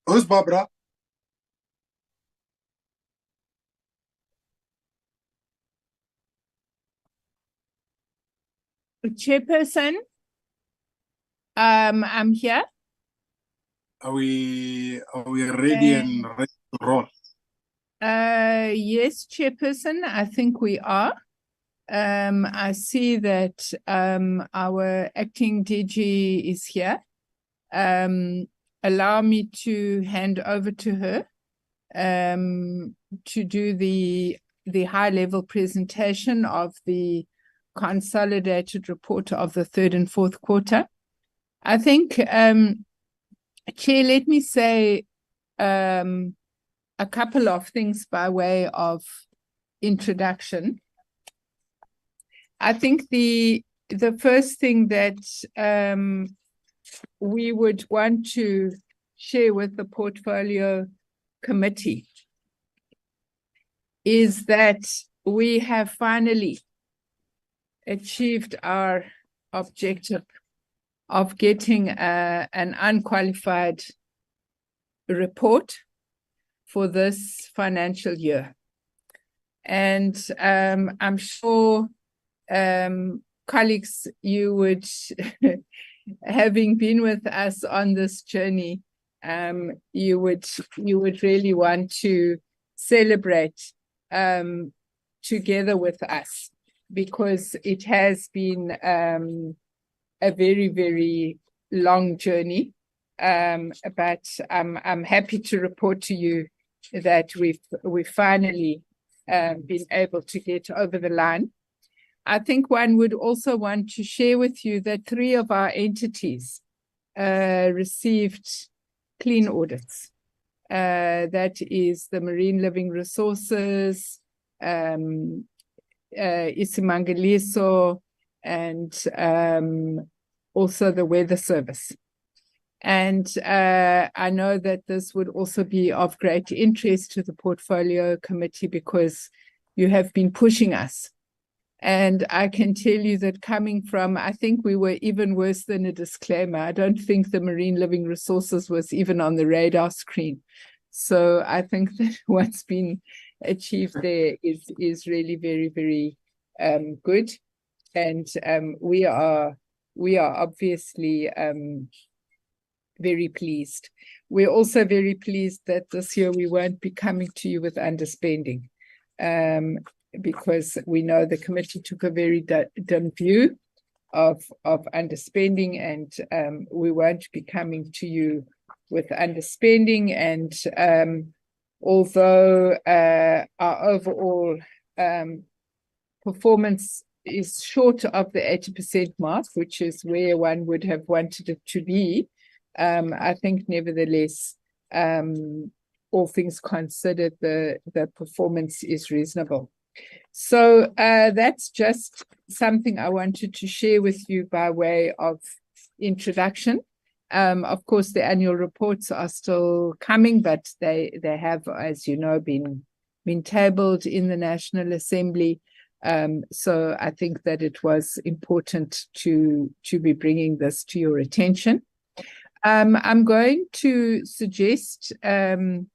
Who's Barbara? Chairperson, I'm here. Are we ready and ready to roll? Yes, Chairperson, I think we are. I see that our acting DG is here. Allow me to hand over to her to do the high-level presentation of the consolidated report of the third and fourth quarter. I think, Chair, let me say a couple of things by way of introduction. I think the first thing that we would want to share with the portfolio committee is that we have finally achieved our objective of getting an unqualified report for this financial year. And I'm sure colleagues, you would, having been with us on this journey, you would really want to celebrate together with us, because it has been a very, very long journey. But I'm happy to report to you that we've finally been able to get over the line. I think one would also want to share with you that 3 of our entities received clean audits. That is the Marine Living Resources, Isimangaliso, and also the Weather Service. And I know that this would also be of great interest to the portfolio committee, because you have been pushing us. And I can tell you that coming from, I think we were even worse than a disclaimer. I don't think the Marine Living Resources was even on the radar screen. So I think that what's been achieved there is really very, very good. And we are obviously very pleased. We're also very pleased that this year we won't be coming to you with underspending, because we know the committee took a very dim view of underspending, and we won't be coming to you with underspending. And although our overall performance is short of the 80% mark, which is where one would have wanted it to be, I think nevertheless, all things considered, the performance is reasonable. So that's just something I wanted to share with you by way of introduction. Of course, the annual reports are still coming, but they have, as you know, been tabled in the National Assembly. So I think that it was important to be bringing this to your attention. I'm going to suggest, Chairperson,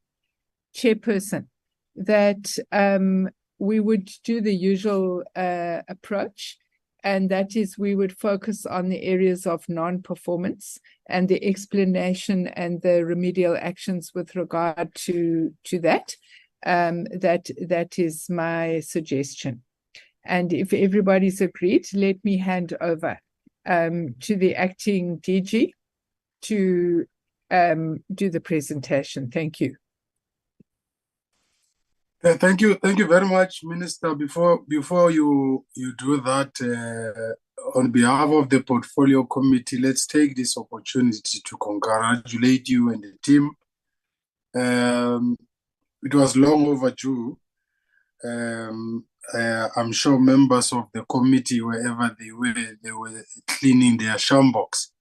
that we would do the usual approach, and that is we would focus on the areas of non-performance and the explanation and the remedial actions with regard to that. That is my suggestion. And if everybody's agreed, let me hand over to the acting DG to do the presentation. Thank you. Thank you very much, Minister. Before you do that, on behalf of the Portfolio Committee, let's take this opportunity to congratulate you and the team. It was long overdue. I'm sure members of the committee, wherever they were cleaning their shambox.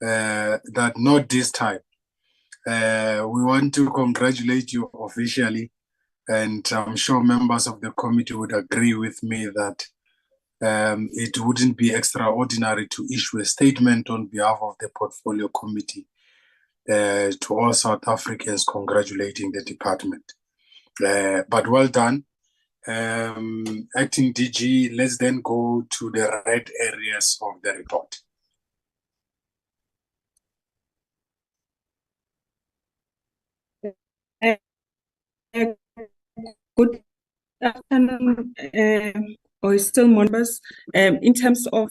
That not this time. We want to congratulate you officially, and I'm sure members of the committee would agree with me that it wouldn't be extraordinary to issue a statement on behalf of the Portfolio Committee to all South Africans congratulating the department. But well done. Acting DG, let's then go to the red areas of the report. Good afternoon, or still members. In terms of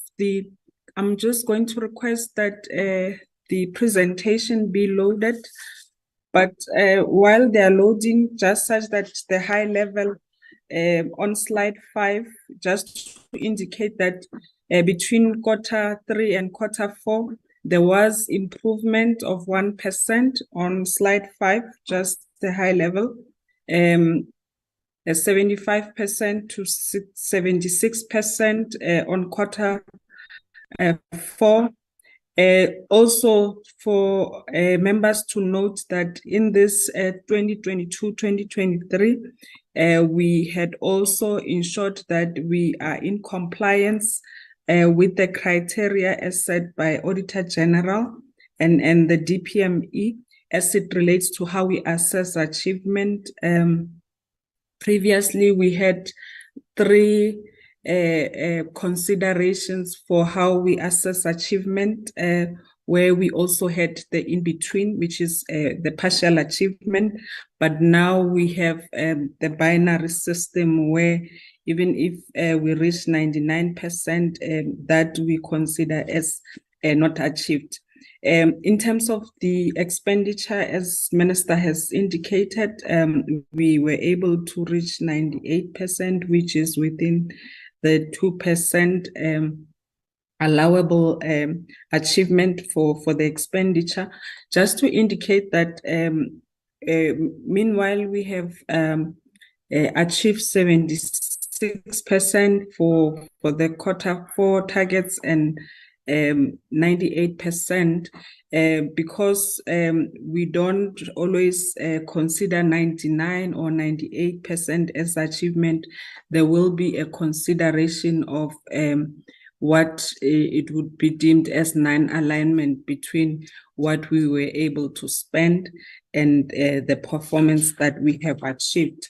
I'm just going to request that the presentation be loaded, but while they are loading, just such that the high level on slide 5, just to indicate that between Q3 and Q4, there was improvement of 1% on slide 5, just the high level, 75% to 76% on Q4. Also for members to note that in this 2022-2023, we had also ensured that we are in compliance with the criteria as set by Auditor General and the DPME as it relates to how we assess achievement. Previously, we had 3 considerations for how we assess achievement, where we also had the in-between, which is the partial achievement. But now we have the binary system where even if we reach 99%, that we consider as not achieved. In terms of the expenditure, as Minister has indicated, we were able to reach 98%, which is within the 2% allowable achievement for the expenditure. Just to indicate that meanwhile we have achieved 76% for the Q4 targets and 98%, because we don't always consider 99 or 98% as achievement. There will be a consideration of what it would be deemed as non-alignment between what we were able to spend and the performance that we have achieved.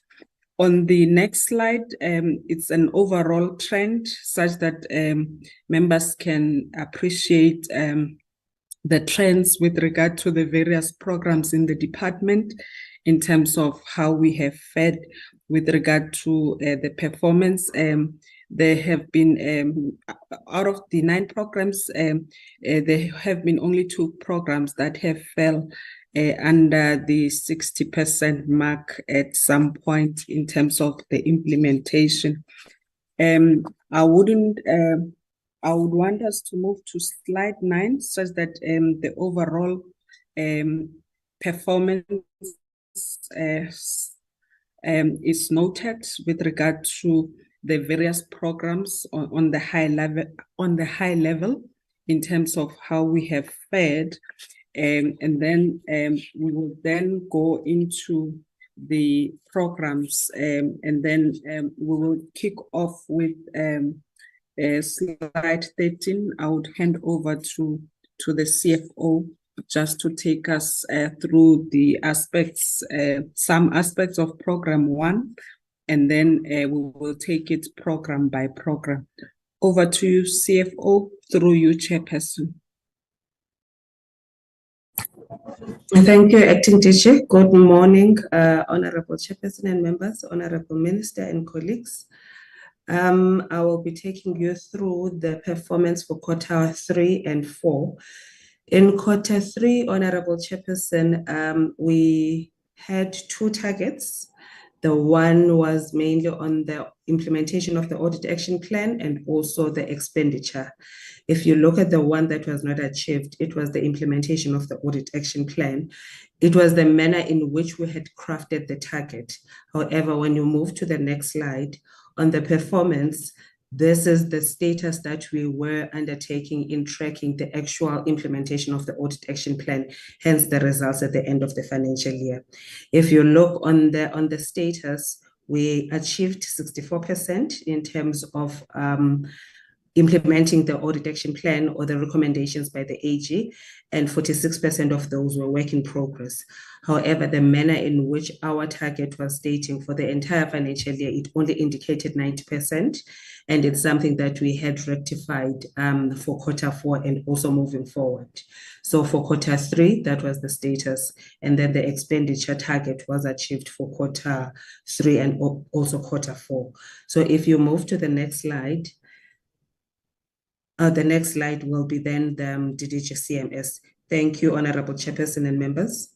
On the next slide, it's an overall trend such that members can appreciate the trends with regard to the various programs in the department in terms of how we have fared with regard to the performance. There have been, out of the 9 programs, there have been only 2 programs that have fell under the 60% mark at some point in terms of the implementation. I would want us to move to slide 9 such that the overall performance is noted with regard to the various programs on the high level in terms of how we have fared. And then we will then go into the programs, and then we will kick off with slide 13. I would hand over to the CFO just to take us through the aspects, some aspects of program 1, and then we will take it program by program. Over to you, CFO, through you, Chairperson. Thank you, Acting Teacher. Good morning, Honorable Chairperson and members, Honorable Minister and colleagues. I will be taking you through the performance for Q3 and 4. In Q3, Honorable Chairperson, we had 2 targets. The one was mainly on the implementation of the audit action plan and also the expenditure. If you look at the one that was not achieved, it was the implementation of the audit action plan. It was the manner in which we had crafted the target. However, when you move to the next slide, on the performance, this is the status that we were undertaking in tracking the actual implementation of the audit action plan, hence the results at the end of the financial year. If you look on the status, we achieved 64% in terms of implementing the audit action plan or the recommendations by the AG, and 46% of those were work in progress. However, the manner in which our target was stating for the entire financial year, it only indicated 90%, and it's something that we had rectified for Q4 and also moving forward. So for Q3, that was the status, and then the expenditure target was achieved for Q3 and also Q4. So if you move to the next slide, the next slide will be then the DDG CMS. Thank you, Honorable Chairperson and members.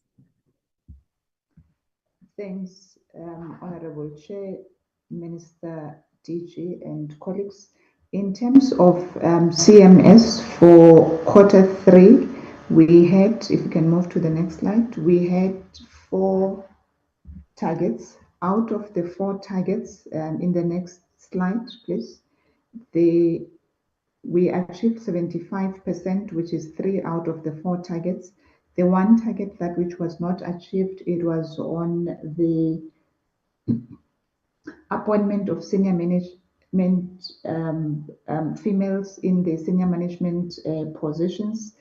Thanks, Honorable Chair. Minister DG and colleagues. In terms of CMS for Q3, we had, if you can move to the next slide, we had 4 targets. Out of the 4 targets, in the next slide, please, we achieved 75%, which is 3 out of the 4 targets. The one target that which was not achieved, it was on the appointment of senior management females in the senior management positions.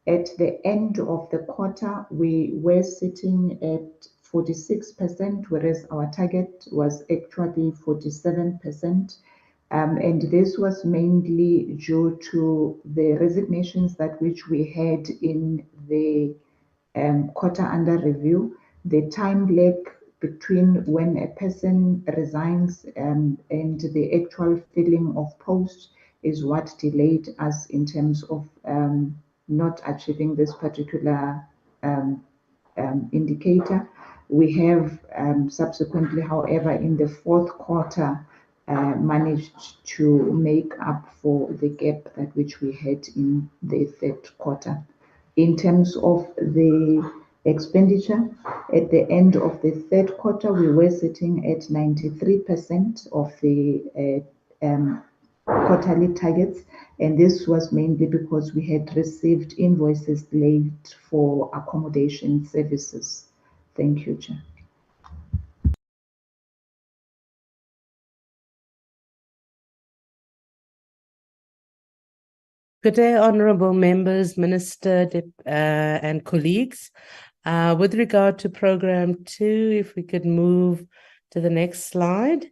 At the end of the quarter, we were sitting at 46%, whereas our target was actually 47%. And this was mainly due to the resignations that which we had in the quarter under review. The time lag between when a person resigns and the actual filling of post is what delayed us in terms of not achieving this particular indicator. We have subsequently, however, in the fourth quarter, managed to make up for the gap that which we had in the third quarter. In terms of the expenditure, at the end of the third quarter, we were sitting at 93% of the quarterly targets, and this was mainly because we had received invoices late for accommodation services. Thank you, Chair. Good day, honourable members, Minister, and colleagues. With regard to Programme 2, if we could move to the next slide.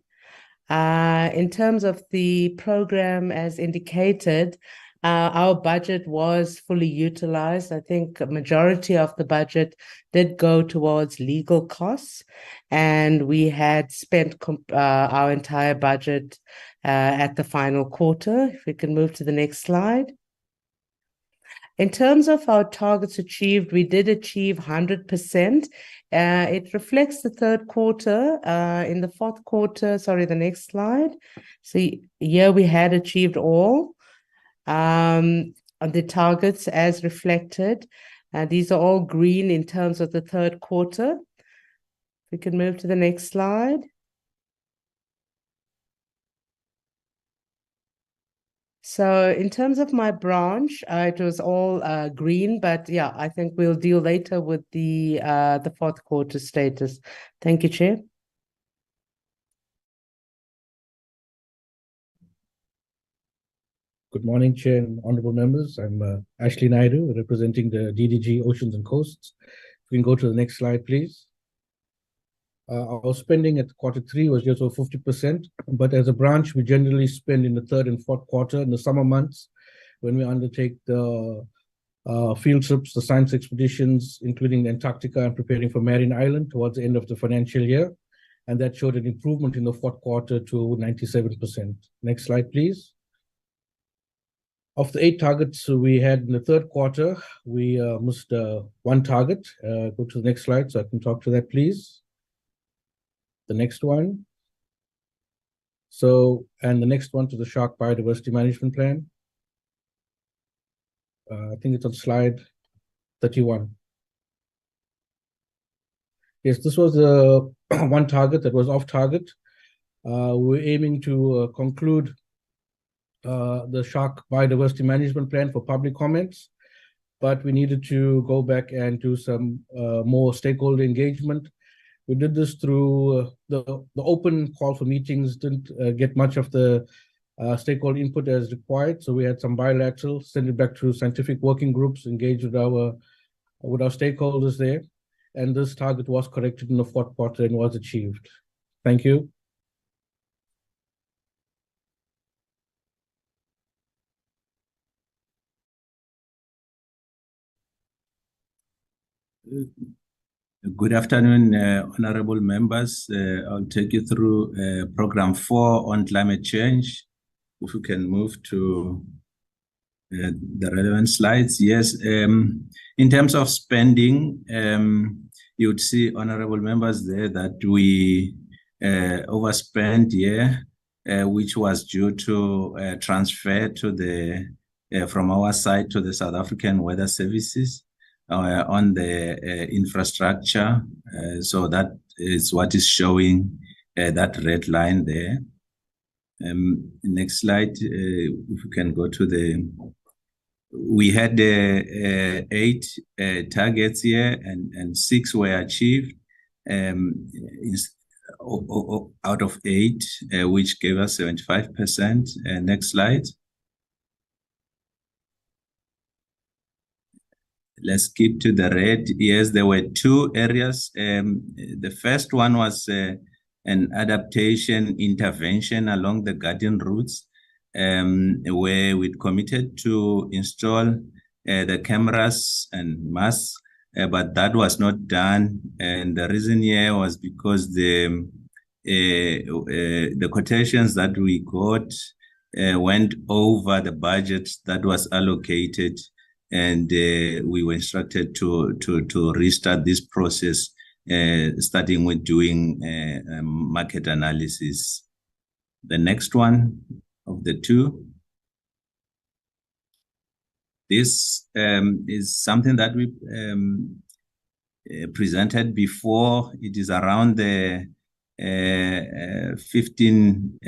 In terms of the programme as indicated, our budget was fully utilised. I think a majority of the budget did go towards legal costs, and we had spent our entire budget at the final quarter. If we can move to the next slide. In terms of our targets achieved, we did achieve 100%. It reflects the third quarter. In the fourth quarter, sorry, the next slide. So here we had achieved all of the targets as reflected. These are all green in terms of the third quarter. We can move to the next slide. So in terms of my branch, it was all green, but yeah, I think we'll deal later with the fourth quarter status. Thank you, Chair. Good morning, Chair and honourable members. I'm Ashley Naidu, representing the DDG Oceans and Coasts. If we can go to the next slide, please. Our spending at Q3 was just over 50%, but as a branch, we generally spend in the third and fourth quarter in the summer months when we undertake the field trips, the science expeditions, including Antarctica and preparing for Marion Island towards the end of the financial year. And that showed an improvement in the fourth quarter to 97%. Next slide, please. Of the 8 targets we had in the third quarter, we missed 1 target. Go to the next slide so I can talk to that, please. The next one. And the next one to the Shark Biodiversity Management Plan. I think it's on slide 31. Yes, this was the 1 target that was off target. We're aiming to conclude the Shark Biodiversity Management Plan for public comments, but we needed to go back and do some more stakeholder engagement. We did this through the open call for meetings, didn't get much of the stakeholder input as required. So we had some bilateral, send it back to scientific working groups, engage with our stakeholders there. And this target was corrected in the fourth quarter and was achieved. Thank you. Good afternoon, honorable members. I'll take you through Programme 4 on climate change. If we can move to the relevant slides. Yes, in terms of spending, you would see, honorable members, there that we overspent here, which was due to transfer to the from our side to the South African Weather Services on the infrastructure. So that is what is showing that red line there. Next slide, if we can go to the. We had 8 targets here, and 6 were achieved out of 8, which gave us 75%. Next slide. Let's skip to the red. Yes, there were 2 areas. The first one was an adaptation intervention along the garden routes, where we committed to install the cameras and masks, but that was not done. And the reason here was because the quotations that we got went over the budget that was allocated, and we were instructed to restart this process, starting with doing market analysis. The next one of the 2. This is something that we presented before. It is around the 15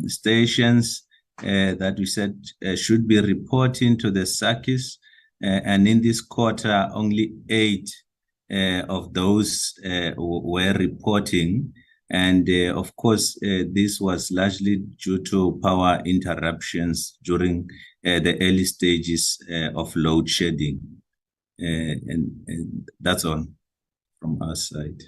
stations that we said should be reporting to the SACIS. And in this quarter, only 8 of those were reporting. And of course, this was largely due to power interruptions during the early stages of load shedding. And that's all from our side.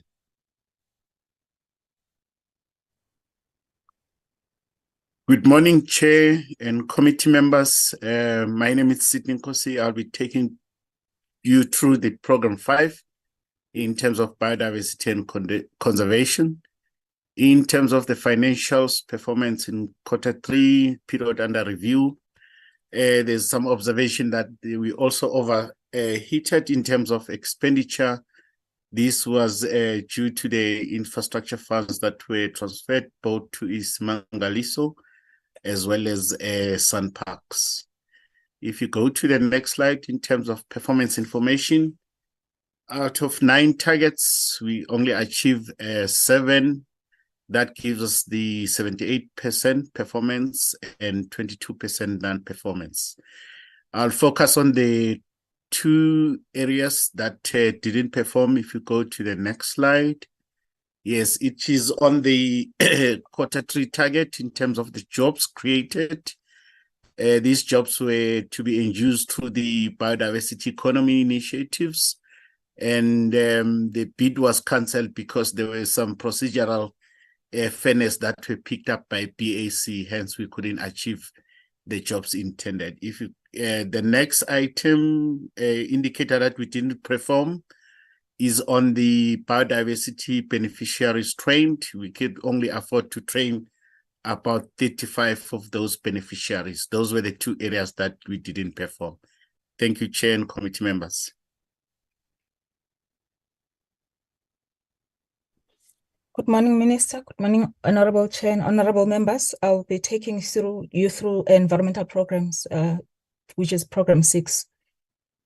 Good morning, Chair and committee members. My name is Sidney Nkosi. I'll be taking you through the program 5 in terms of biodiversity and conservation. In terms of the financials performance in Q3 period under review, there's some observation that we also overheated in terms of expenditure. This was due to the infrastructure funds that were transferred both to East Mangaliso as well as Sun Parks. If you go to the next slide, in terms of performance information, out of 9 targets, we only achieved 7. That gives us the 78% performance and 22% non-performance. I'll focus on the 2 areas that didn't perform. If you go to the next slide. Yes, it is on the Q3 target in terms of the jobs created. These jobs were to be induced through the biodiversity economy initiatives. And the bid was cancelled because there were some procedural fairness that were picked up by BAC, hence we couldn't achieve the jobs intended. If you, the next item indicator that we didn't perform is on the biodiversity beneficiaries trained. We could only afford to train about 35 of those beneficiaries. Those were the 2 areas that we didn't perform. Thank you, Chair and committee members. Good morning, Minister. Good morning, Honorable Chair and Honorable Members. I'll be taking you through environmental programs, which is Program 6.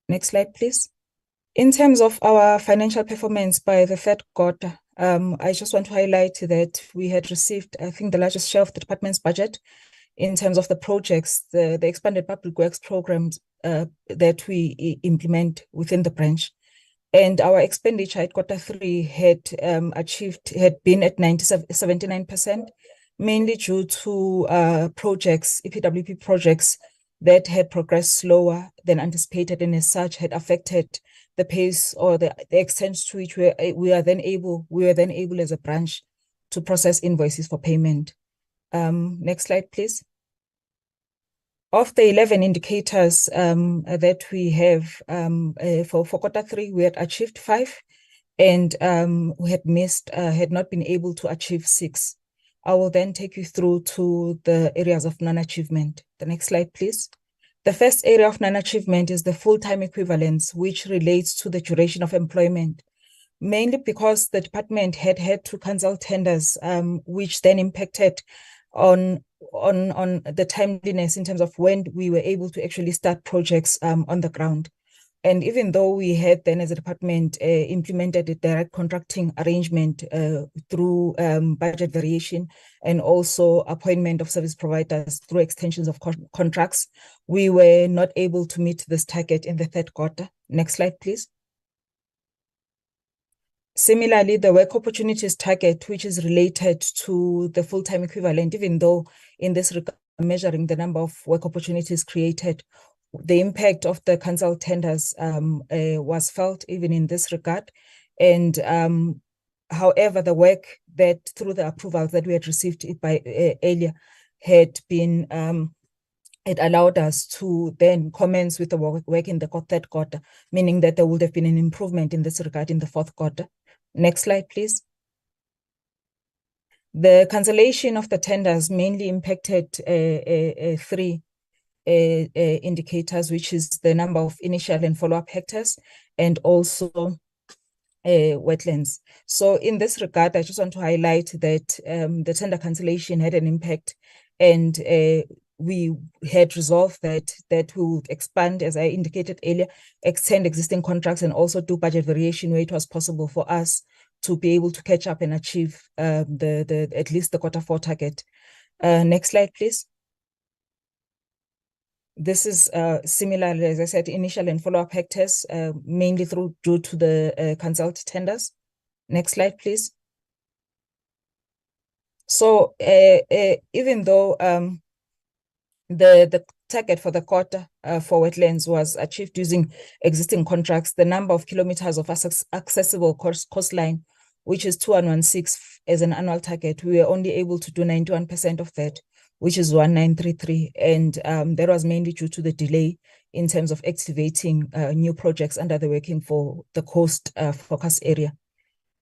Next slide, please. In terms of our financial performance by the 3rd quarter, I just want to highlight that we had received, I think, the largest share of the department's budget in terms of the projects, the expanded public works programs that we implement within the branch. And our expenditure at Q3 had been at 79%, mainly due to projects, EPWP projects that had progressed slower than anticipated, and as such had affected the pace or the extent to which we were then able as a branch to process invoices for payment. Next slide, please. Of the 11 indicators that we have for Q3, we had achieved 5, and we had not been able to achieve 6. I will then take you through to the areas of non-achievement. The next slide, please. The first area of non-achievement is the full-time equivalence, which relates to the duration of employment. mainly because the department had to cancel tenders, which then impacted on the timeliness in terms of when we were able to actually start projects on the ground. And even though we had then as a department implemented a direct contracting arrangement through budget variation and also appointment of service providers through extensions of contracts, we were not able to meet this target in the third quarter. Next slide, please. Similarly, the work opportunities target, which is related to the full-time equivalent, even though in this regard, measuring the number of work opportunities created, the impact of the cancelled tenders was felt even in this regard. And however, the work that through the approvals that we had received by earlier had been it allowed us to then commence with the work in the third quarter, meaning that there would have been an improvement in this regard in the fourth quarter. Next slide, please. The cancellation of the tenders mainly impacted three indicators, which is the number of initial and follow-up hectares and also wetlands. So in this regard, I just want to highlight that the tender cancellation had an impact, and we had resolved that we would expand, as I indicated earlier, extend existing contracts and also do budget variation where it was possible for us to be able to catch up and achieve at least the Q4 target. Next slide, please. This is similarly, as I said, initial and follow-up hectares, mainly due to the cancelled tenders. Next slide, please. So even though the target for the quarter for wetlands was achieved using existing contracts, the number of kilometers of accessible coastline, which is 2116 as an annual target, we were only able to do 91% of that, which is 1933. And that was mainly due to the delay in terms of activating new projects under the Working for the Coast focus area.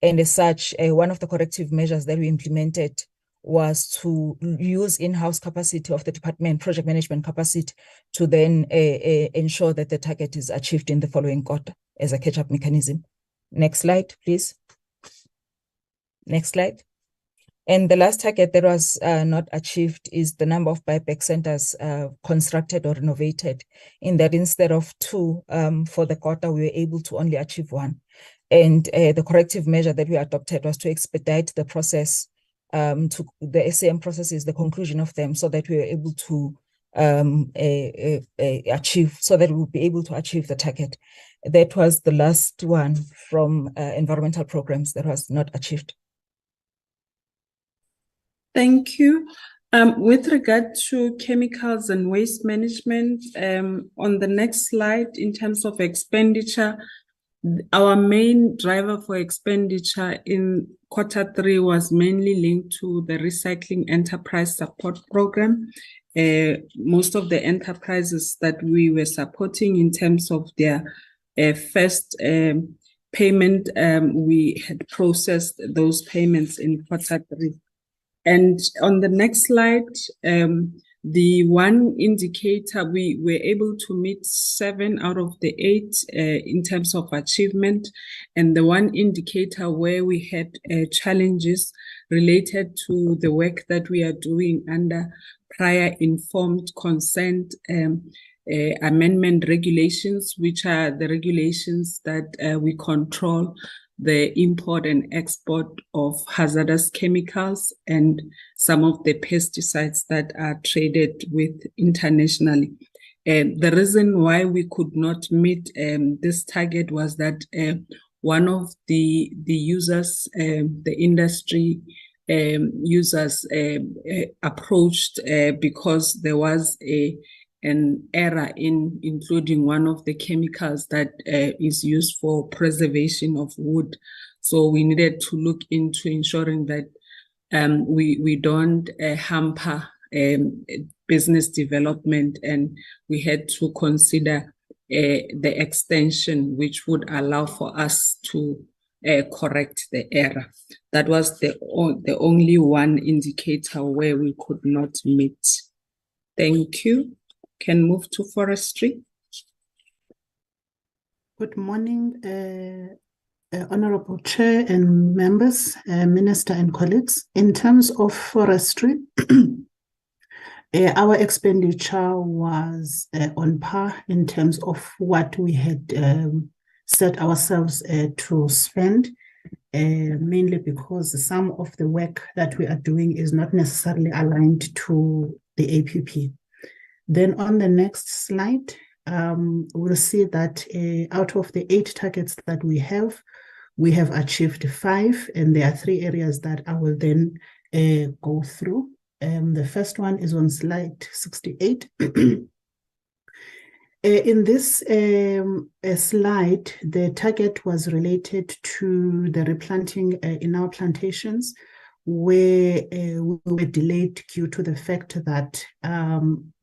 And as such, one of the corrective measures that we implemented was to use in-house capacity of the department, project management capacity, to then ensure that the target is achieved in the following quarter as a catch-up mechanism. Next slide, please. Next slide. And the last target that was not achieved is the number of buyback centers constructed or renovated, in that instead of 2 for the quarter, we were able to only achieve 1. And the corrective measure that we adopted was to expedite the process to the SAM processes, the conclusion of them, so that we were able to achieve, so that we would be able to achieve the target. That was the last one from environmental programs that was not achieved. Thank you. With regard to chemicals and waste management, on the next slide, in terms of expenditure, our main driver for expenditure in Q3 was mainly linked to the Recycling Enterprise Support Program. Most of the enterprises that we were supporting in terms of their first payment, we had processed those payments in Q3. And on the next slide, the one indicator, we were able to meet 7 out of the 8 in terms of achievement. And the one indicator where we had challenges related to the work that we are doing under prior informed consent amendment regulations, which are the regulations that we control the import and export of hazardous chemicals and some of the pesticides that are traded with internationally. The reason why we could not meet this target was that one of the users, the industry users approached because there was an error in including one of the chemicals that is used for preservation of wood. So we needed to look into ensuring that we don't hamper business development, and we had to consider the extension which would allow for us to correct the error. That was the only one indicator where we could not meet. Thank you. Can move to forestry. Good morning, Honorable Chair and members, Minister and colleagues, in terms of forestry, our expenditure was on par in terms of what we had set ourselves to spend, mainly because some of the work that we are doing is not necessarily aligned to the APP. Then on the next slide, we'll see that out of the 8 targets that we have achieved 5, and there are 3 areas that I will then go through. The first one is on slide 68. In this slide, the target was related to the replanting in our plantations, where we were delayed due to the fact that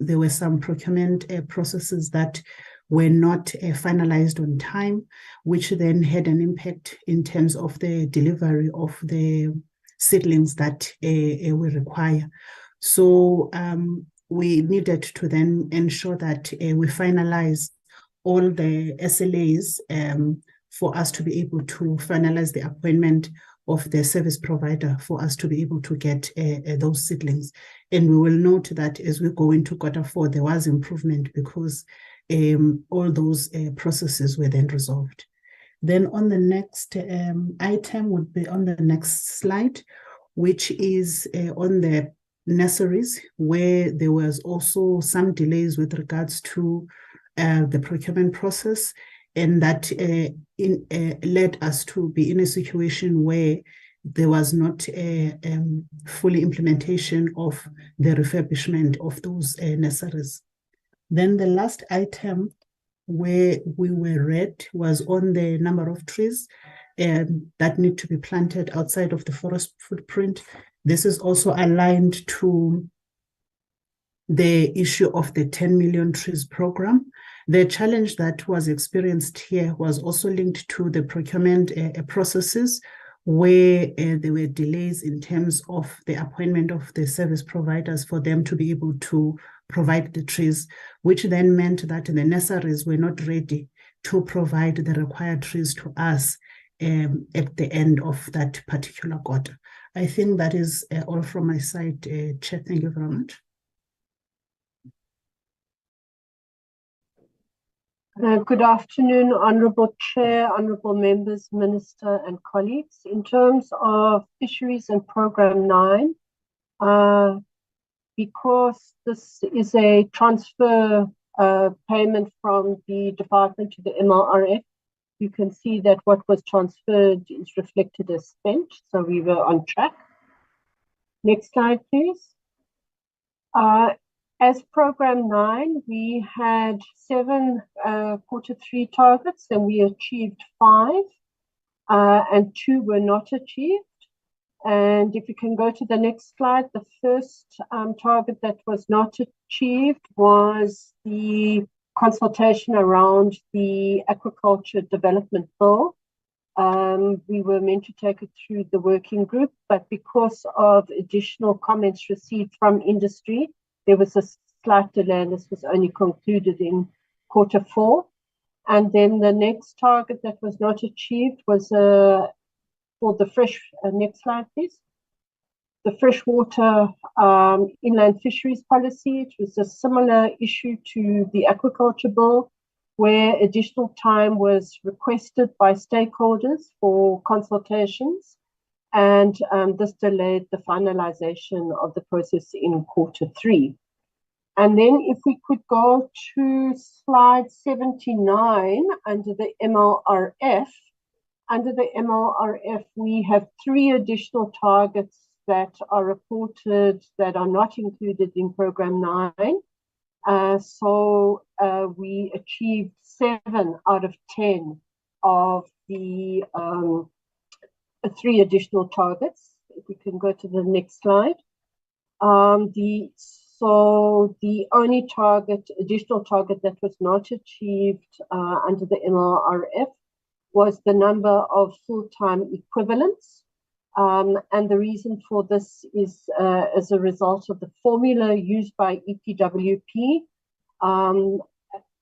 there were some procurement processes that were not finalized on time, which then had an impact in terms of the delivery of the seedlings that we require. So we needed to then ensure that we finalize all the SLAs for us to be able to finalize the appointment of the service provider for us to be able to get those seedlings. And we will note that as we go into Q4, there was improvement because all those processes were then resolved. Then on the next item would be on the next slide, which is on the nurseries, where there was also some delays with regards to the procurement process, and that led us to be in a situation where there was not a fully implementation of the refurbishment of those nurseries. Then the last item where we were red was on the number of trees that need to be planted outside of the forest footprint. This is also aligned to the issue of the 10 million trees program. The challenge that was experienced here was also linked to the procurement processes, where there were delays in terms of the appointment of the service providers for them to be able to provide the trees, which then meant that the nurseries were not ready to provide the required trees to us at the end of that particular quarter. I think that is all from my side, Chair. Thank you very much. Good afternoon, Honourable Chair, Honourable Members, Minister and colleagues. In terms of Fisheries and Programme 9, because this is a transfer payment from the department to the MLRF, you can see that what was transferred is reflected as spent, so we were on track. Next slide, please. As Programme 9, we had 7 Q3 targets and we achieved 5, and 2 were not achieved. And if you can go to the next slide, the first target that was not achieved was the consultation around the Agriculture Development Bill. We were meant to take it through the working group, but because of additional comments received from industry, there was a slight delay, and this was only concluded in Q4. And then the next target that was not achieved was for the fresh, next slide please. The freshwater inland fisheries policy. It was a similar issue to the agriculture bill, where additional time was requested by stakeholders for consultations, and this delayed the finalization of the process in Q3. And then if we could go to slide 79 under the MLRF. Under the MLRF, we have 3 additional targets that are reported that are not included in Programme 9. So we achieved 7 out of 10 of the 3 additional targets. If we can go to the next slide. So the only additional target that was not achieved under the MLRF was the number of full-time equivalents. And the reason for this is as a result of the formula used by EPWP,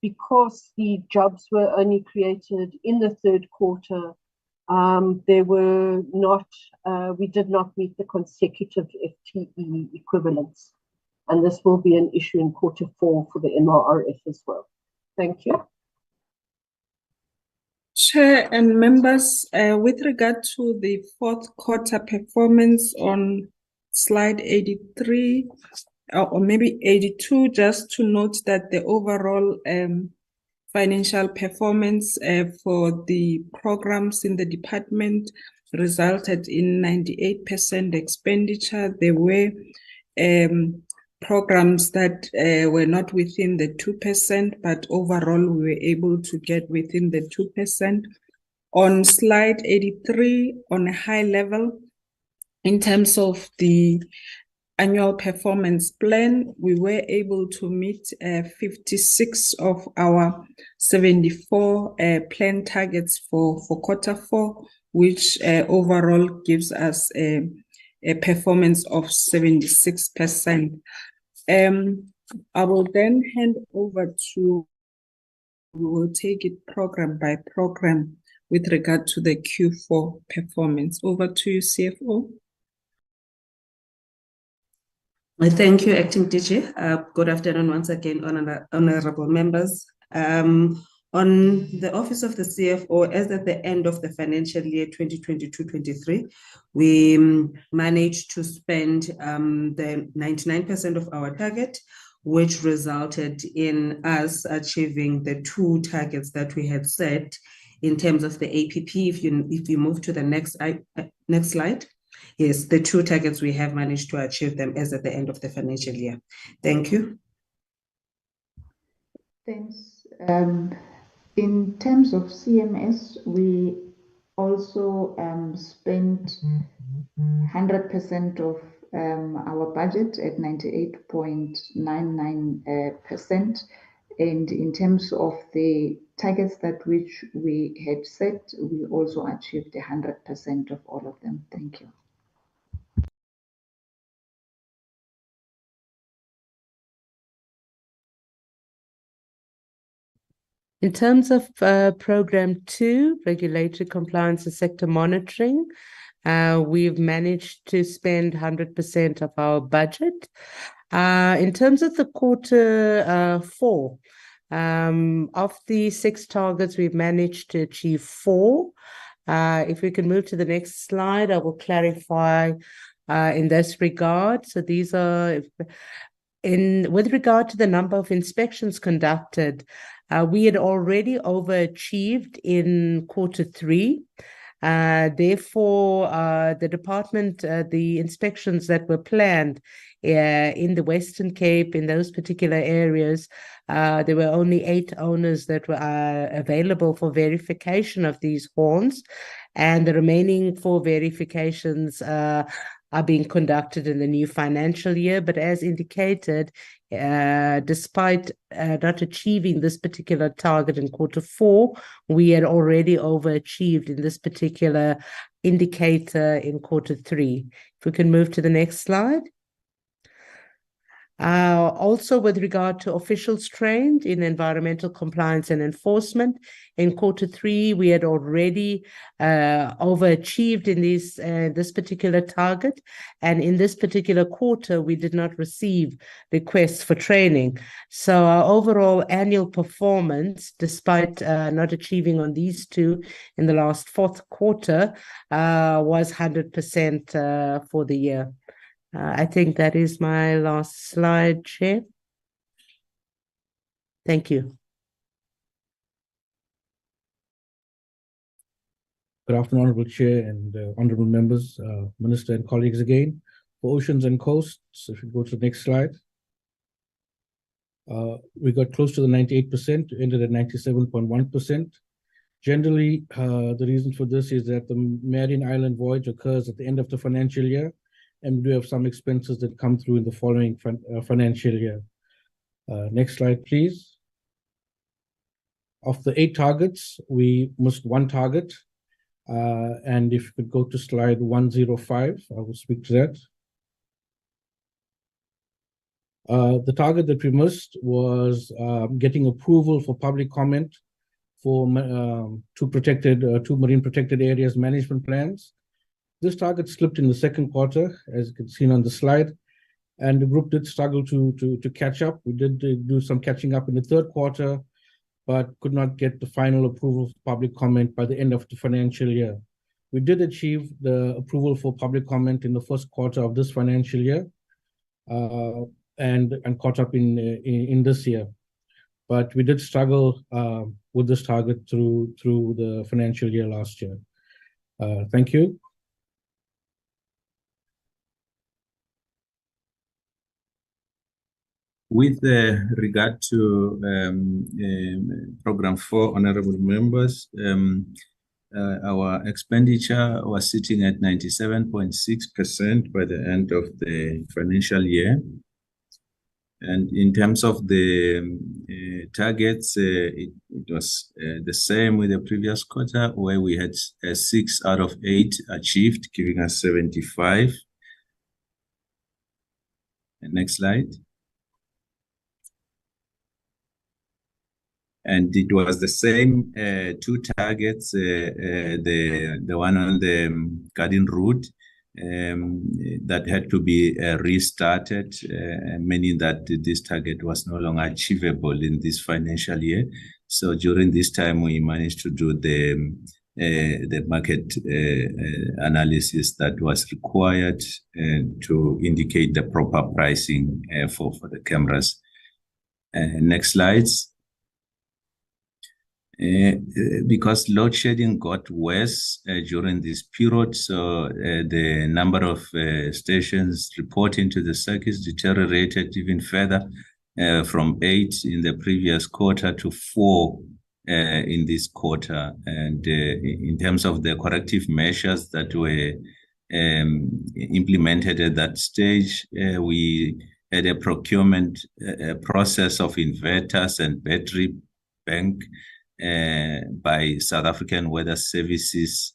because the jobs were only created in the 3rd quarter, there were not, we did not meet the consecutive FTE equivalents. And this will be an issue in Q4 for the NRRF as well. Thank you. Chair and members, with regard to the fourth quarter performance on slide 83 or maybe 82, just to note that the overall financial performance for the programs in the department resulted in 98% expenditure. There were programs that were not within the 2%, but overall we were able to get within the 2%. On slide 83, on a high level, in terms of the annual performance plan, we were able to meet 56 of our 74 plan targets for Q4, which overall gives us a performance of 76%. I will then hand over to, we will take it program by program with regard to the Q4 performance. Over to you, CFO. Thank you, Acting DG. Good afternoon once again, honorable members. On the Office of the CFO, as at the end of the financial year 2022-23, we managed to spend the 99% of our target, which resulted in us achieving the 2 targets that we had set in terms of the APP. If you move to the next slide. Yes, the 2 targets we have managed to achieve them as at the end of the financial year. Thank you. Thanks. In terms of CMS, we also spent 100% of our budget at 98.99%. And in terms of the targets that which we had set, we also achieved 100% of all of them. Thank you. In terms of Program 2, Regulatory Compliance and Sector Monitoring, we've managed to spend 100% of our budget. In terms of the Q4, of the 6 targets, we've managed to achieve 4. If we can move to the next slide, I will clarify in this regard. So these are, with regard to the number of inspections conducted, we had already overachieved in Q3. Therefore, the department, the inspections that were planned in the Western Cape, in those particular areas, there were only 8 owners that were available for verification of these horns, and the remaining 4 verifications are being conducted in the new financial year. But as indicated, despite not achieving this particular target in Q4, we had already overachieved in this particular indicator in Q3. If we can move to the next slide. Also, with regard to officials trained in environmental compliance and enforcement, in Q3 we had already overachieved in this particular target, and in this particular quarter we did not receive requests for training. So our overall annual performance, despite not achieving on these 2 in the last 4th quarter, was 100% for the year. I think that is my last slide, Chair. Thank you. Good afternoon, Honourable Chair and Honourable Members, Minister and colleagues again. For Oceans and Coasts, if you go to the next slide. We got close to the 98%, ended at 97.1%. Generally, the reason for this is that the Marion Island voyage occurs at the end of the financial year, and we do have some expenses that come through in the following financial year. Next slide, please. Of the 8 targets, we missed 1 target. And if you could go to slide 105, I will speak to that. The target that we missed was getting approval for public comment for two marine protected areas management plans. This target slipped in the second quarter, as you can see on the slide, and the group did struggle to catch up. We did do some catching up in the third quarter, but could not get the final approval for public comment by the end of the financial year. We did achieve the approval for public comment in the first quarter of this financial year, and caught up in this year. But we did struggle with this target through the financial year last year. Thank you. With regard to Program 4, honorable members, our expenditure was sitting at 97.6% by the end of the financial year. And in terms of the targets, it was the same with the previous quarter, where we had 6 out of 8 achieved, giving us 75. Next slide. And it was the same 2 targets, the one on the garden route that had to be restarted, meaning that this target was no longer achievable in this financial year. So during this time, we managed to do the market analysis that was required to indicate the proper pricing for the cameras. Next slides. Because load shedding got worse during this period, so the number of stations reporting to the circuits deteriorated even further, from 8 in the previous quarter to 4 in this quarter. And in terms of the corrective measures that were implemented at that stage, we had a procurement process of inverters and battery bank by South African Weather Services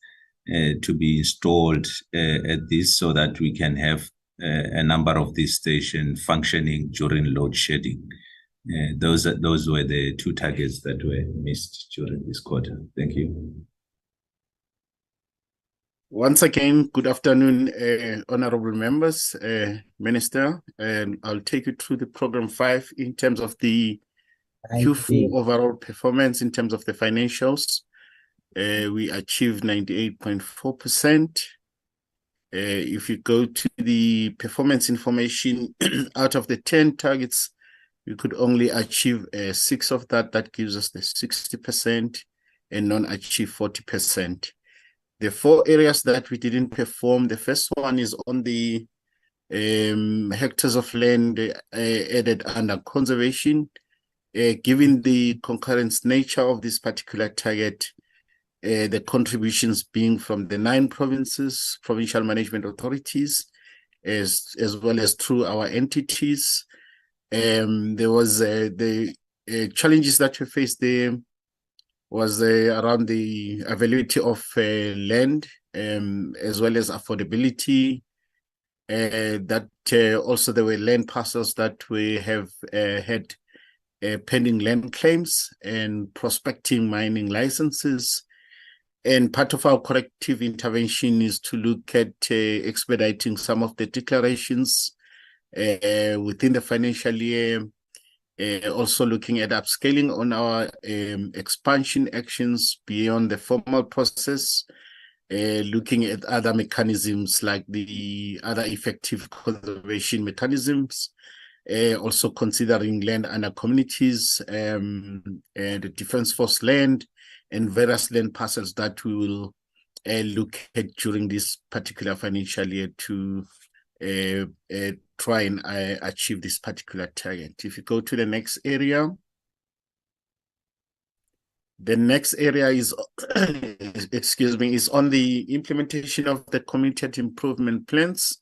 to be installed at this, so that we can have a number of these stations functioning during load shedding. Those were the 2 targets that were missed during this quarter. Thank you. Once again, good afternoon, honorable members, Minister, and I'll take you through the Program 5 in terms of the Q4 overall performance. In terms of the financials, we achieved 98.4%. If you go to the performance information, out of the 10 targets, we could only achieve 6 of that. That gives us the 60%, and non-achieve 40%. The 4 areas that we didn't perform, the first one is on the hectares of land added under conservation. Given the concurrent nature of this particular target, the contributions being from the 9 provinces, provincial management authorities, as well as through our entities, there was the challenges that we faced there was around the availability of land, as well as affordability. That also there were land parcels that we have had pending land claims and prospecting mining licenses. And part of our corrective intervention is to look at expediting some of the declarations within the financial year, also looking at upscaling on our expansion actions beyond the formal process, looking at other mechanisms like the other effective conservation mechanisms, also considering land under communities, the Defence Force land, and various land parcels that we will look at during this particular financial year to try and achieve this particular target. If you go to the next area, the next area is, excuse me, is on the implementation of the community improvement plans.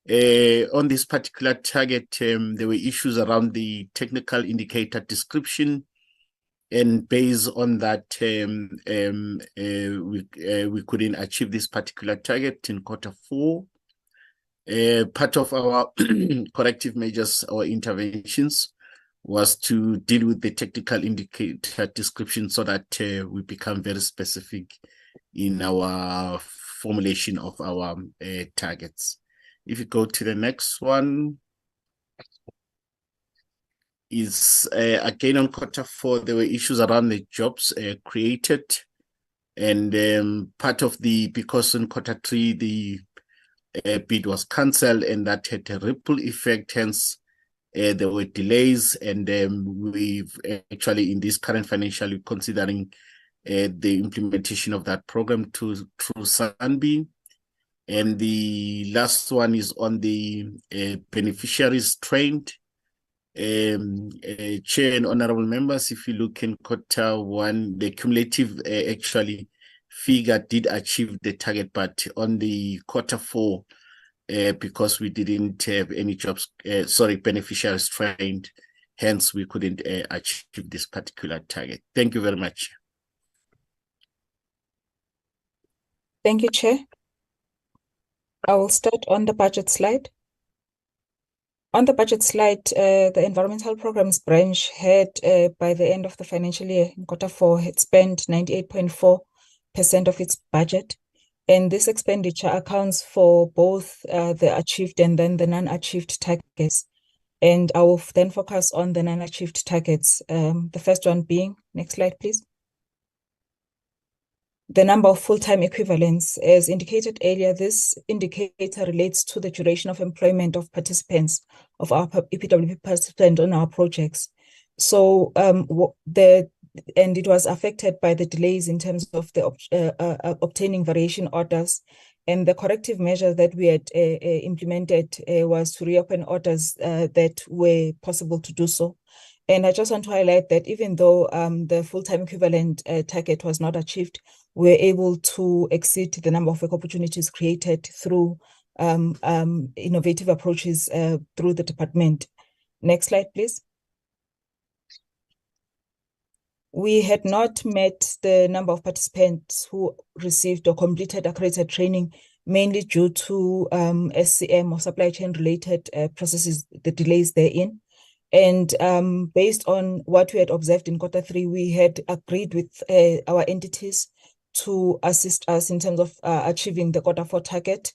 On this particular target, there were issues around the technical indicator description, and based on that, we couldn't achieve this particular target in Q4. Part of our corrective measures or interventions was to deal with the technical indicator description so that we become very specific in our formulation of our targets. If you go to the next one, is again on Q4, there were issues around the jobs created, and part of because in Q3 the bid was cancelled, and that had a ripple effect. Hence, there were delays, and we've actually in this current financial year considering the implementation of that program through SANBI. And the last one is on the beneficiaries trained. Chair and honorable members, if you look in Q1, the cumulative actually figure did achieve the target, but on the Q4, because we didn't have any beneficiaries trained, hence we couldn't achieve this particular target. Thank you very much. Thank you, Chair. I will start on the budget slide. On the budget slide, the environmental programs branch had, by the end of the financial year in Q4, had spent 98.4% of its budget. And this expenditure accounts for both the achieved and then the non-achieved targets. And I will then focus on the non-achieved targets. The first one being, next slide, please. The number of full-time equivalents. As indicated earlier, this indicator relates to the duration of employment of participants, of our EPWP participants on our projects. So and it was affected by the delays in terms of the obtaining variation orders. And the corrective measure that we had implemented was to reopen orders that were possible to do so. And I just want to highlight that even though the full-time equivalent target was not achieved, we were able to exceed the number of work opportunities created through innovative approaches through the department. Next slide, please. We had not met the number of participants who received or completed accredited training, mainly due to SCM or supply chain related processes, the delays therein. And based on what we had observed in Q3, we had agreed with our entities to assist us in terms of achieving the Q4 target.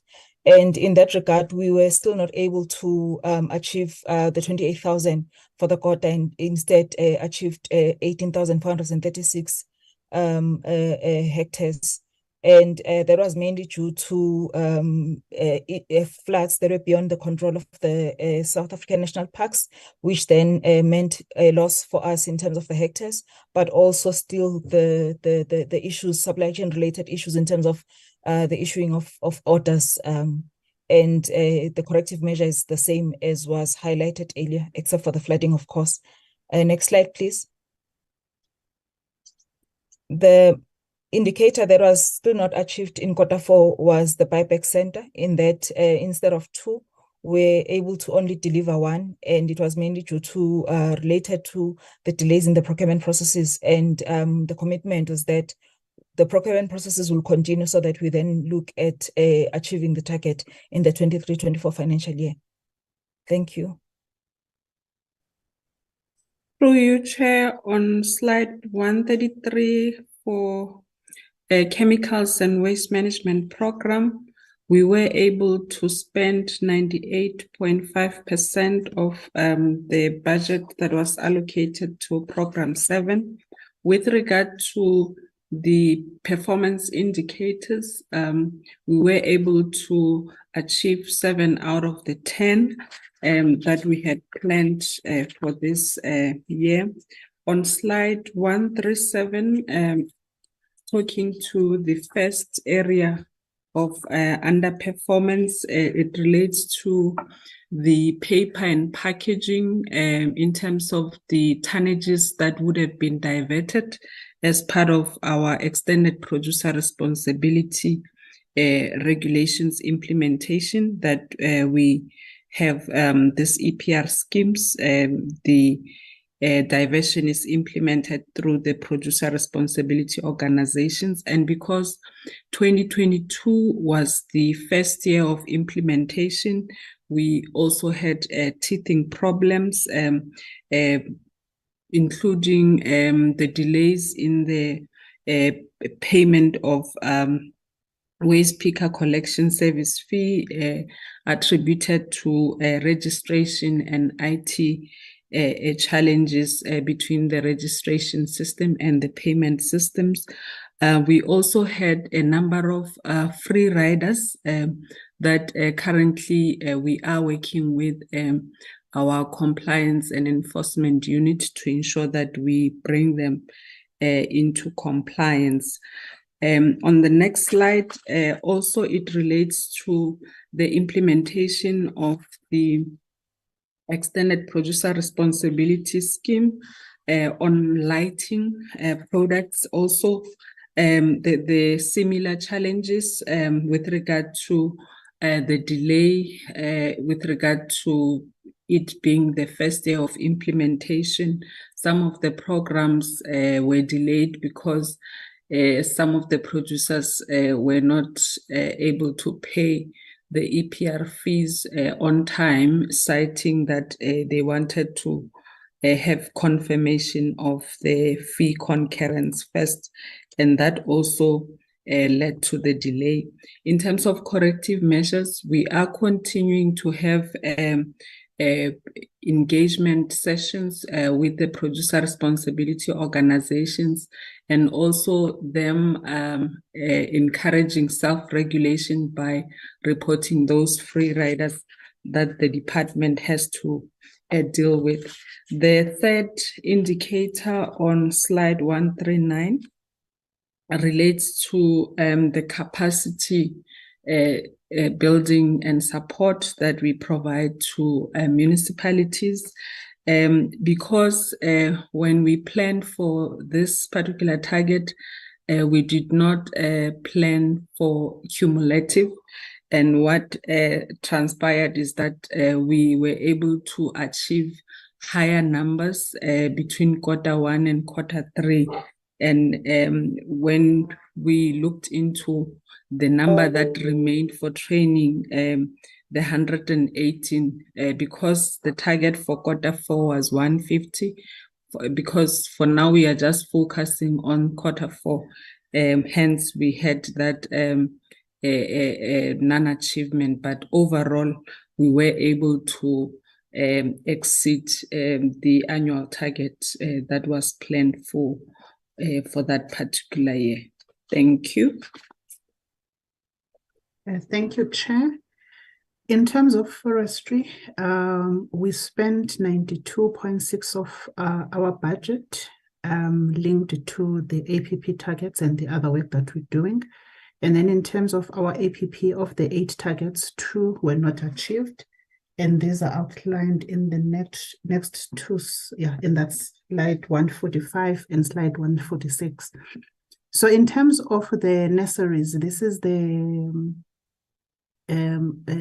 And in that regard, we were still not able to achieve the 28,000 for the quarter, and instead achieved 18,436 hectares. And that was mainly due to floods that were beyond the control of the South African national parks, which then meant a loss for us in terms of the hectares, but also still the issues, supply chain related issues in terms of the issuing of orders. And the corrective measure is the same as was highlighted earlier, except for the flooding, of course. Next slide, please. The indicator that was still not achieved in Q4 was the buyback center, in that instead of 2, we're able to only deliver 1, and it was mainly due to related to the delays in the procurement processes. And the commitment was that the procurement processes will continue so that we then look at achieving the target in the 23-24 financial year. Thank you. Through you, Chair, on slide 133 for chemicals and waste management program, we were able to spend 98.5% of the budget that was allocated to program 7. With regard to the performance indicators, we were able to achieve 7 out of the 10 that we had planned for this year. On slide 137, talking to the first area of underperformance, it relates to the paper and packaging in terms of the tonnages that would have been diverted as part of our extended producer responsibility regulations implementation that we have this EPR schemes. The diversion is implemented through the producer responsibility organizations. And because 2022 was the first year of implementation, we also had teething problems, including the delays in the payment of waste picker collection service fee attributed to registration and IT challenges between the registration system and the payment systems. We also had a number of free riders that currently we are working with our compliance and enforcement unit to ensure that we bring them into compliance. On the next slide, also it relates to the implementation of the extended producer responsibility scheme on lighting products. Also, the similar challenges with regard to the delay with regard to it being the first day of implementation. Some of the programs were delayed because some of the producers were not able to pay the EPR fees on time, citing that they wanted to have confirmation of the fee concurrence first, and that also led to the delay. In terms of corrective measures, we are continuing to have engagement sessions with the producer responsibility organizations, and also them encouraging self-regulation by reporting those free riders that the department has to deal with. The third indicator on slide 139 relates to the capacity building and support that we provide to municipalities, because when we planned for this particular target, we did not plan for cumulative, and what transpired is that we were able to achieve higher numbers between Q1 and Q3. And when we looked into the number that remained for training, the 118, because the target for Q4 was 150, because for now we are just focusing on Q4. Hence, we had that non-achievement, but overall, we were able to exceed the annual target that was planned for that particular year. Thank you. Thank you, Chair. In terms of forestry, we spent 92.6 of our budget linked to the APP targets and the other work that we're doing. And then in terms of our APP, of the 8 targets, 2 were not achieved. And these are outlined in the next two, in that slide 145 and slide 146. So in terms of the nurseries, this is the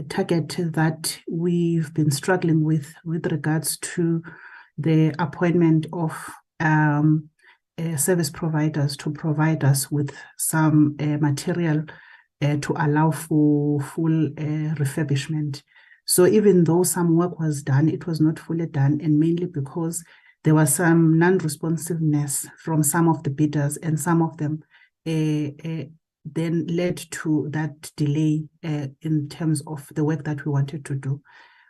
target that we've been struggling with regards to the appointment of service providers to provide us with some material to allow for full refurbishment. So even though some work was done, it was not fully done, and mainly because there was some non-responsiveness from some of the bidders, and some of them then led to that delay in terms of the work that we wanted to do.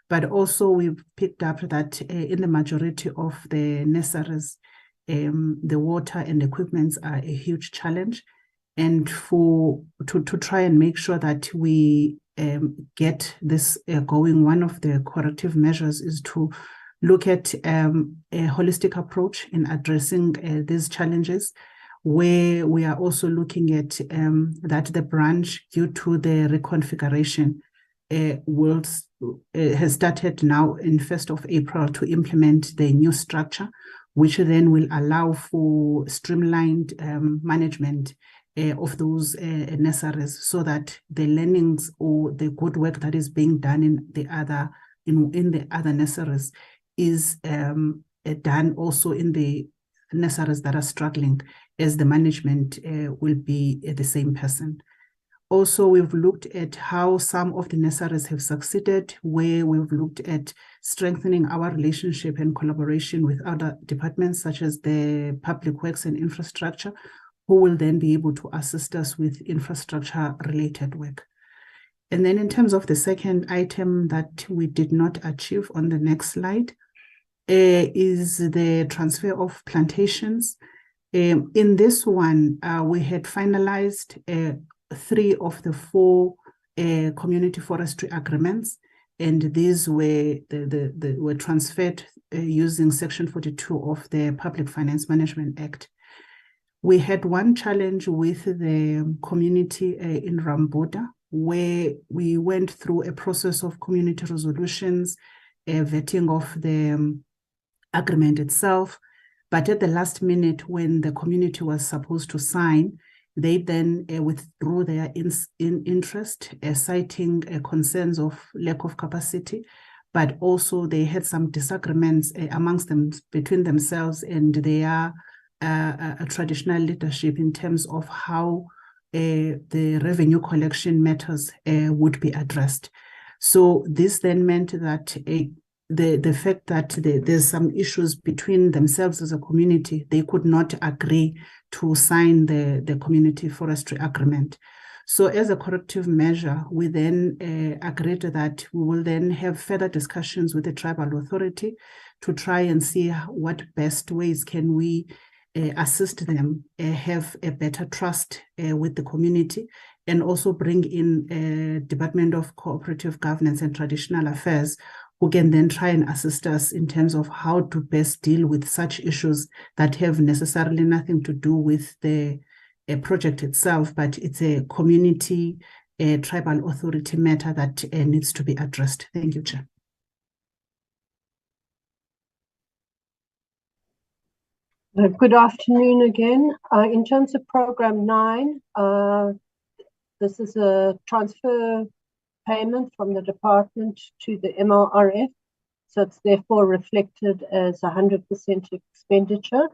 But also we've picked up that in the majority of the nurseries, the water and equipments are a huge challenge. And to try and make sure that we get this going, one of the corrective measures is to look at a holistic approach in addressing these challenges, where we are also looking at that the branch, due to the reconfiguration, has started now in 1st of April to implement the new structure, which then will allow for streamlined management of those nurseries, so that the learnings or the good work that is being done in the other nurseries is done also in the nurseries that are struggling, as the management will be the same person. Also, we've looked at how some of the nurseries have succeeded, where we've looked at strengthening our relationship and collaboration with other departments, such as the Public Works and Infrastructure, who will then be able to assist us with infrastructure-related work. And then in terms of the second item that we did not achieve on the next slide, is the transfer of plantations. In this one, we had finalized 3 of the 4 community forestry agreements, and these were were transferred using Section 42 of the Public Finance Management Act. We had one challenge with the community in Ramboda, where we went through a process of community resolutions, vetting of the agreement itself, but at the last minute when the community was supposed to sign, they then withdrew their interest, citing concerns of lack of capacity, but also they had some disagreements amongst them, between themselves and their traditional leadership in terms of how the revenue collection matters would be addressed. So this then meant that the fact that there's some issues between themselves as a community, they could not agree to sign the community forestry agreement. So as a corrective measure, we then agreed that we will then have further discussions with the tribal authority to try and see what best ways can we assist them have a better trust with the community, and also bring in Department of Cooperative Governance and Traditional Affairs, who can then try and assist us in terms of how to best deal with such issues that have necessarily nothing to do with the project itself, but it's a community tribal authority matter that needs to be addressed. Thank you, Chair. Good afternoon again. In terms of Program 9, this is a transfer payment from the department to the MLRF, so it's therefore reflected as 100% expenditure.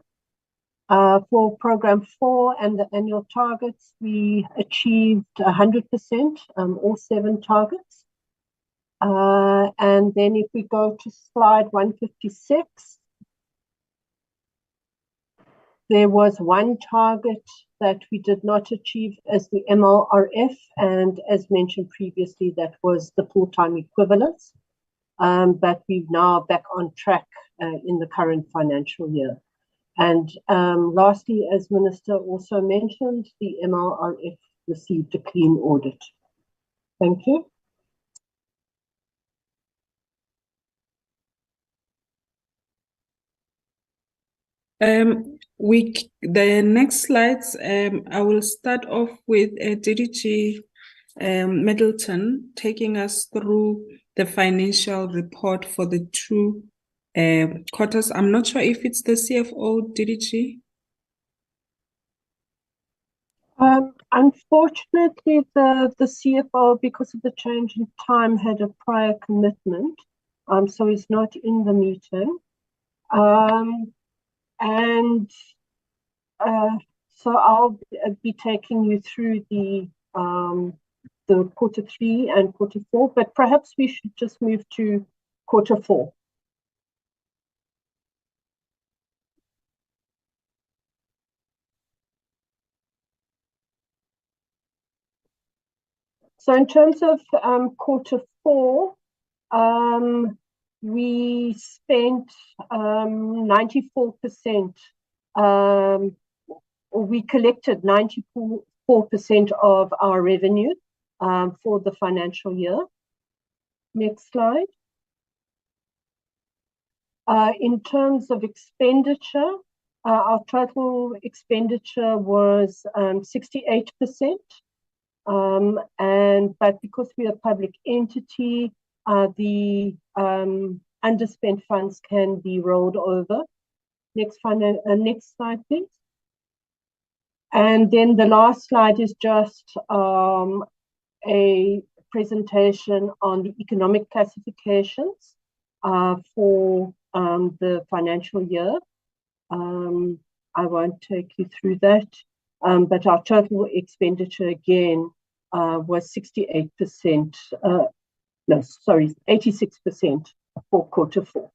For Program 4 and the annual targets, we achieved 100%, all 7 targets. And then if we go to slide 156, there was one target that we did not achieve as the MLRF, and as mentioned previously, that was the full-time equivalents. But we're now back on track in the current financial year. And lastly, as Minister also mentioned, the MLRF received a clean audit. Thank you. The next slides, I will start off with DDG Middleton taking us through the financial report for the 2 quarters. I'm not sure if it's the CFO, DDG. Unfortunately, the CFO, because of the change in time, had a prior commitment, so he's not in the meeting. So I'll be taking you through the quarter 3 and quarter 4, but perhaps we should just move to quarter 4. So in terms of quarter 4, we spent 94%, we collected 94% of our revenue for the financial year. Next slide. In terms of expenditure, our total expenditure was 68%. But because we are a public entity, the underspent funds can be rolled over. Next slide, please. And then the last slide is just a presentation on the economic classifications for the financial year. I won't take you through that, but our total expenditure again was 68%, no, sorry, 86% for Q4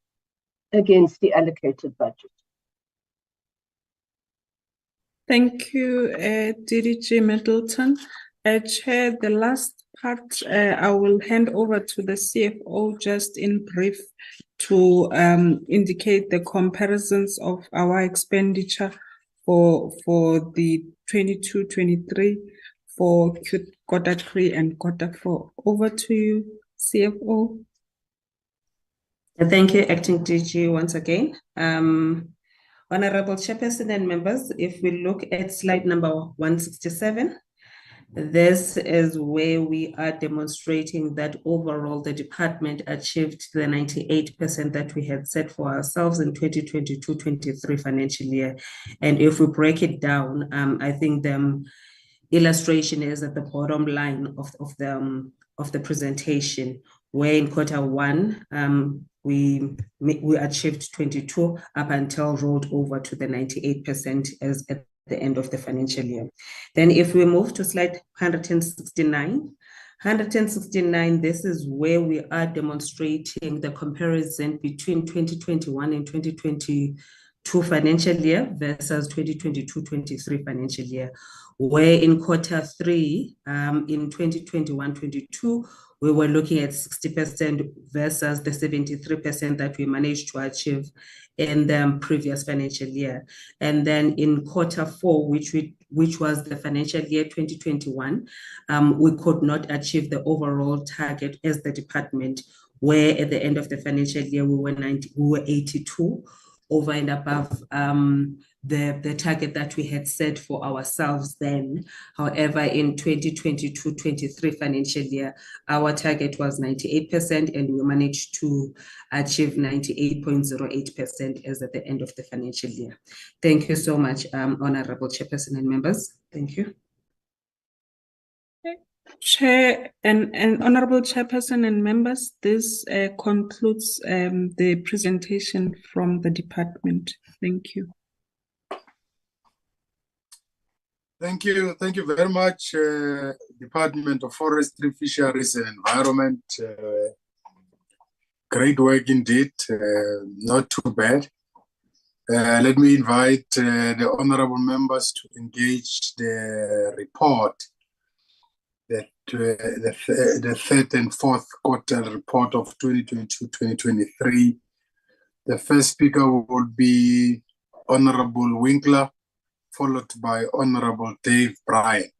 against the allocated budget. Thank you, DDG Middleton. Chair, the last part I will hand over to the CFO just in brief to indicate the comparisons of our expenditure for the 22-23 for Q3 and Q4. Over to you, CFO. Thank you, Acting DG, once again. Honorable Chairperson and members, if we look at slide number 167, this is where we are demonstrating that overall the department achieved the 98% that we had set for ourselves in 2022-23 financial year. And if we break it down, I think the illustration is at the bottom line of the presentation, where in Q1 we achieved 22 up until rolled over to the 98% as at the end of the financial year. Then if we move to slide 169, this is where we are demonstrating the comparison between 2021 and 2022 financial year versus 2022-23 financial year, where in Q3 in 2021-22 we were looking at 60% versus the 73% that we managed to achieve in the previous financial year. And then in Q4, which was the financial year 2021, we could not achieve the overall target as the department, where at the end of the financial year we were 82 over and above the target that we had set for ourselves then. However, in 2022-23 financial year, our target was 98% and we managed to achieve 98.08% as at the end of the financial year. Thank you so much, Honorable Chairperson and members. Thank you. Chair and Honorable Chairperson and members, this concludes the presentation from the department. Thank you. Thank you very much, Department of Forestry, Fisheries and Environment. Great work indeed, not too bad. Let me invite the honorable members to engage the report, the third and fourth quarter report of 2022-2023. The first speaker will be Honorable Winkler, followed by Honorable Dave Bryant.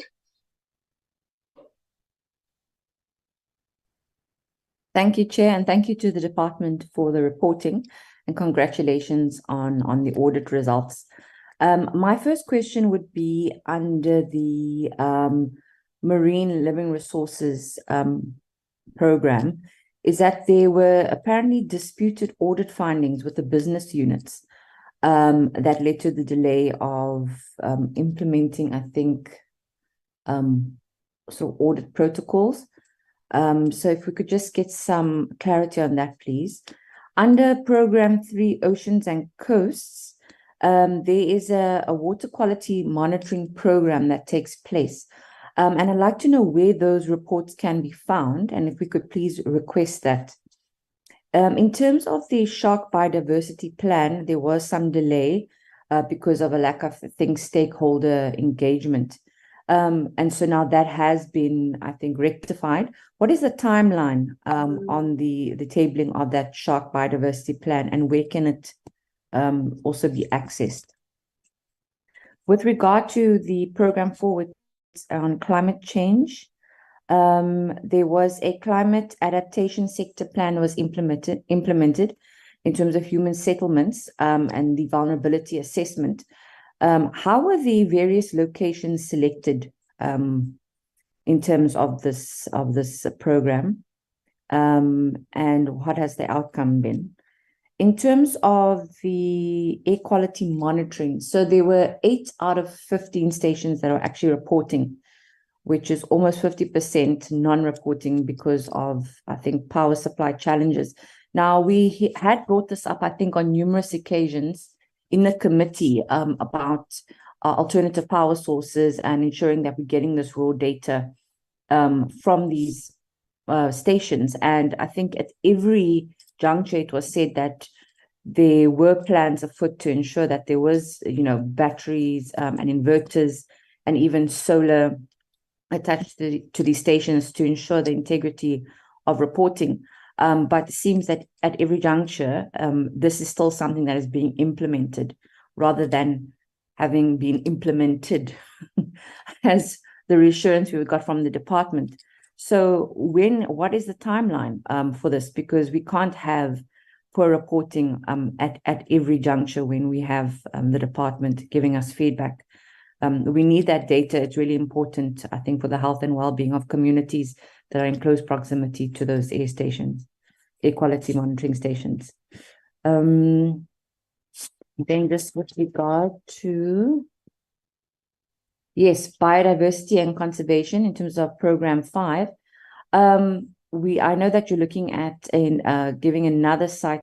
Thank you, Chair, and thank you to the department for the reporting, and congratulations on the audit results. My first question would be under the Marine Living Resources program, is that there were apparently disputed audit findings with the business units that led to the delay of implementing, I think, so audit protocols. So if we could just get some clarity on that, please. Under Program 3, Oceans and Coasts, there is a water quality monitoring program that takes place. And I'd like to know where those reports can be found, and if we could please request that. In terms of the shark biodiversity plan, there was some delay because of a lack of, I think, stakeholder engagement. And so now that has been, I think, rectified. What is the timeline on the tabling of that shark biodiversity plan, and where can it also be accessed? With regard to the Program 4 on climate change, there was a climate adaptation sector plan was implemented in terms of human settlements and the vulnerability assessment. How were the various locations selected in terms of this program, and what has the outcome been? In terms of the air quality monitoring, so there were 8 out of 15 stations that are actually reporting, which is almost 50% non-reporting because of, I think, power supply challenges. Now, we had brought this up, I think, on numerous occasions in the committee about alternative power sources and ensuring that we're getting this raw data from these stations. And I think at every juncture it was said that there were plans afoot to ensure that there was, batteries and inverters and even solar attached to these stations to ensure the integrity of reporting. But it seems that at every juncture, this is still something that is being implemented rather than having been implemented as the reassurance we got from the department. So what is the timeline for this? Because we can't have poor reporting at every juncture when we have the department giving us feedback. We need that data. It's really important, I think, for the health and well-being of communities that are in close proximity to those air quality monitoring stations. Then just with regard to, yes, biodiversity and conservation in terms of Program 5, I know that you're looking at giving another site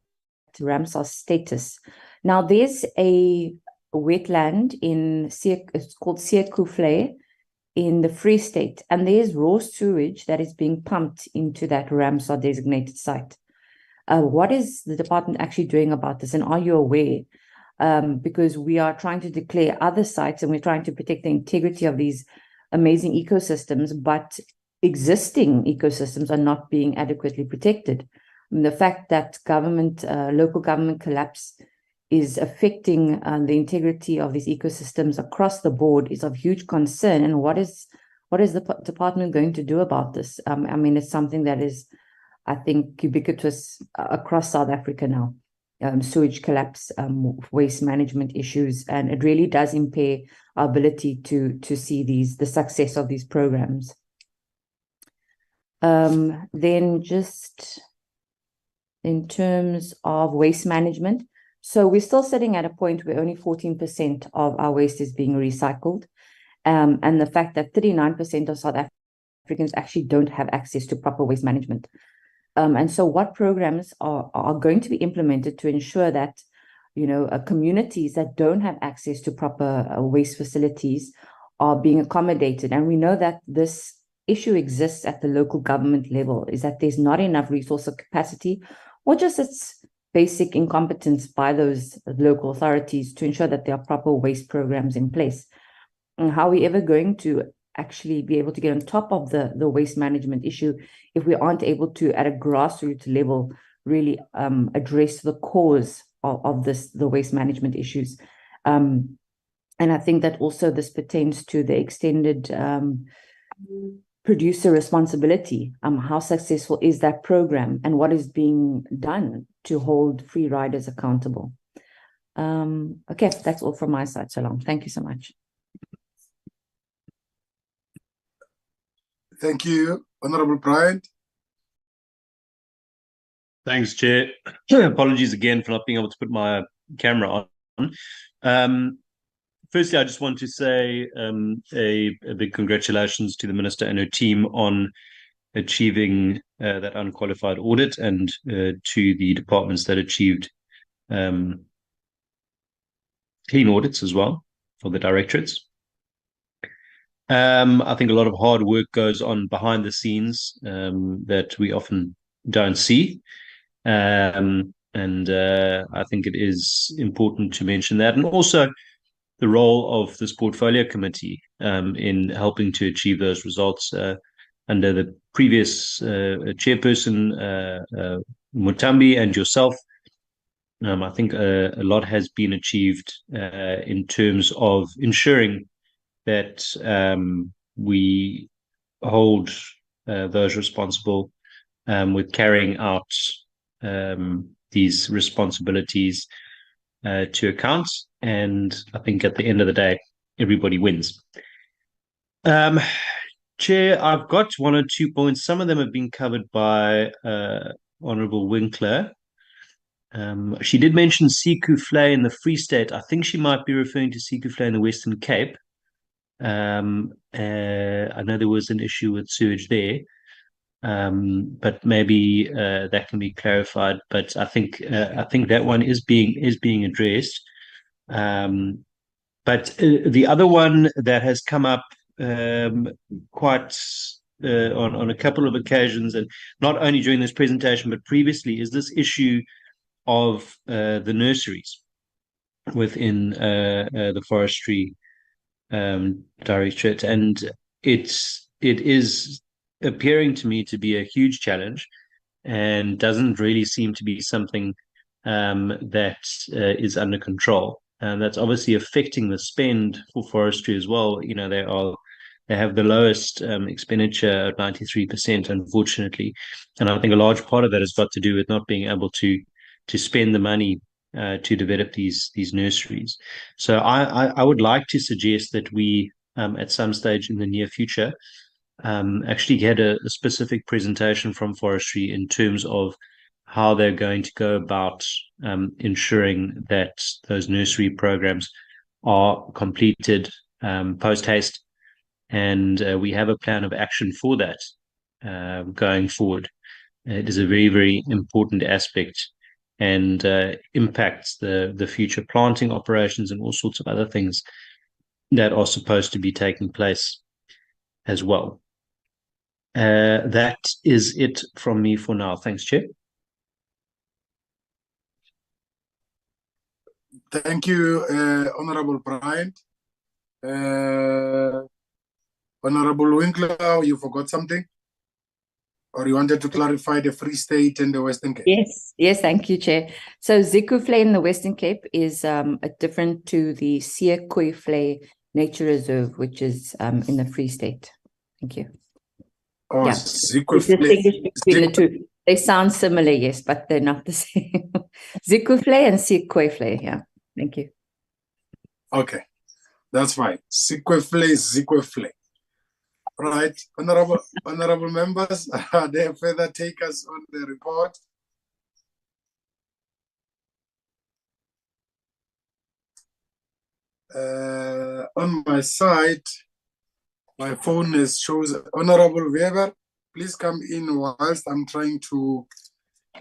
to Ramsar status. Now, there's a wetland it's called Seekufle in the Free State, and there's raw sewage that is being pumped into that Ramsar designated site. What is the department actually doing about this, and are you aware? Because we are trying to declare other sites and we're trying to protect the integrity of these amazing ecosystems, but existing ecosystems are not being adequately protected. And the fact that local government collapse is affecting the integrity of these ecosystems across the board is of huge concern. And what is the department going to do about this? It's something that is, I think, ubiquitous across South Africa now. Sewage collapse, waste management issues, and it really does impair our ability to see the success of these programs. Then just in terms of waste management, so we're still sitting at a point where only 14% of our waste is being recycled, and the fact that 39% of South Africans actually don't have access to proper waste management. And so what programs are going to be implemented to ensure that, communities that don't have access to proper waste facilities are being accommodated? And we know that this issue exists at the local government level, is that there's not enough resource or capacity, or just its basic incompetence by those local authorities to ensure that there are proper waste programs in place. And how are we ever going to actually be able to get on top of the waste management issue if we aren't able to, at a grassroots level, really address the cause of the waste management issues? And I think that also this pertains to the extended producer responsibility. How successful is that program, and what is being done to hold free riders accountable? Okay, that's all from my side. So long. Thank you so much. Thank you, Honorable Bryant. Thanks, Chair. Apologies again for not being able to put my camera on. Firstly, I just want to say a big congratulations to the Minister and her team on achieving that unqualified audit, and to the departments that achieved clean audits as well for the directorates. I think a lot of hard work goes on behind the scenes that we often don't see. And I think it is important to mention that. And also the role of this portfolio committee in helping to achieve those results under the previous chairperson, Mutambi, and yourself. I think a lot has been achieved in terms of ensuring that we hold those responsible with carrying out these responsibilities to account. And I think at the end of the day, everybody wins. Chair, I've got 1 or 2 points. Some of them have been covered by Honourable Winkler. She did mention Seekufle in the Free State. I think she might be referring to Seekufle in the Western Cape. I know there was an issue with sewage there, but maybe that can be clarified. But I think that one is being addressed. But the other one that has come up quite on a couple of occasions, and not only during this presentation but previously, is this issue of the nurseries within the forestry directorate, and it is appearing to me to be a huge challenge, and doesn't really seem to be something that is under control. And that's obviously affecting the spend for forestry as well. You know, they have the lowest expenditure at 93%, unfortunately. And I think a large part of that has got to do with not being able to spend the money to develop these nurseries. So I would like to suggest that we, at some stage in the near future, actually get a specific presentation from Forestry in terms of how they're going to go about ensuring that those nursery programs are completed post haste, and we have a plan of action for that going forward. It is a very, very important aspect, and impacts the future planting operations and all sorts of other things that are supposed to be taking place as well. That is it from me for now. Thanks, Chair. Thank you, Honorable Bryant. Honorable Winkler, you forgot something? Or you wanted to clarify the Free State and the Western Cape? Yes, thank you, Chair. So Zikufle in the Western Cape is different to the Siekweefle Nature Reserve, which is in the Free State. Thank you. Oh, Yeah. Zikufle. Distinguish between the two. They sound similar, yes, but they're not the same. Zikufle and Siekweefle, yeah. Thank you. Okay, that's fine. Zikufle. Right, honorable members, are there further takers on the report? On my side, my phone shows Honorable Weber. Please come in whilst I'm trying to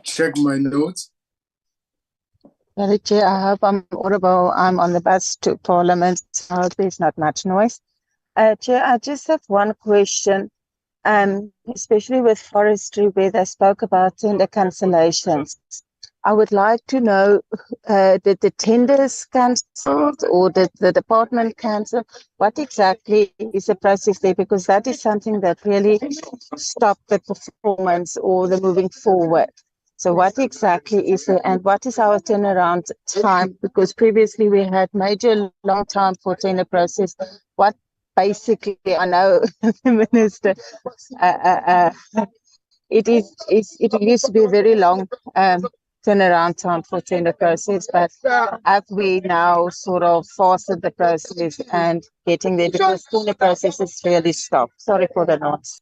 check my notes. Well, Chair, I hope I'm audible. I'm on the bus to Parliament, so I hope there's not much noise. Chair, I just have one question, especially with forestry, where they spoke about tender cancellations. I would like to know, did the tenders cancelled or did the department cancel? What exactly is the process there? Because that is something that really stopped the performance or the moving forward. So what exactly is it, and what is our turnaround time? Because previously we had major long time for tender process. What basically, I know the minister, it used to be a very long turnaround time for tender process, but have we now sort of fastened the process and getting there, because tender process is really stopped? Sorry for the noise.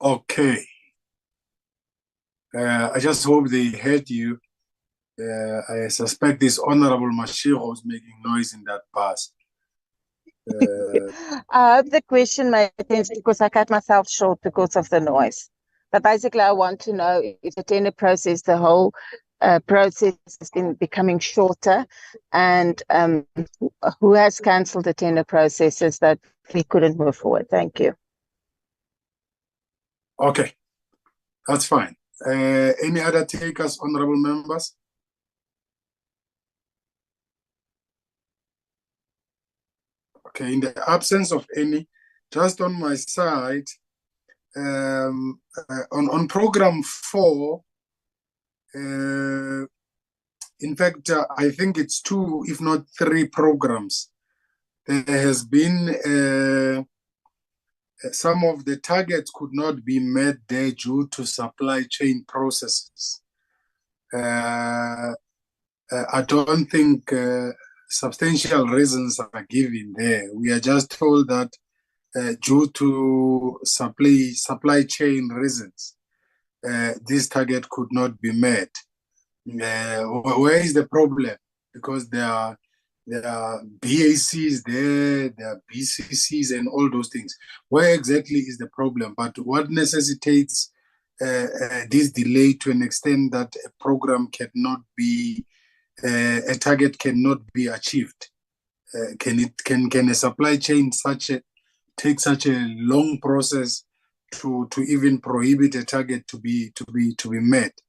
Okay. I just hope they heard you. I suspect this Honorable Mashiro is making noise in that bus. I hope the question made sense, because I cut myself short because of the noise. But basically, I want to know if the tender process, the whole process has been becoming shorter, and who has cancelled the tender processes that we couldn't move forward. Thank you. Okay, that's fine. Any other takers, honorable members? Okay, in the absence of any, just on my side, on program 4, in fact, I think it's 2, if not 3 programs. There has been some of the targets could not be met there due to supply chain processes. I don't think substantial reasons are given there. We are just told that due to supply chain reasons, this target could not be met. Where is the problem? Because there are BACs there are BCCs and all those things. Where exactly is the problem? But what necessitates this delay to an extent that a program cannot be, a target cannot be achieved? can a supply chain take such a long process to even prohibit a target to be met?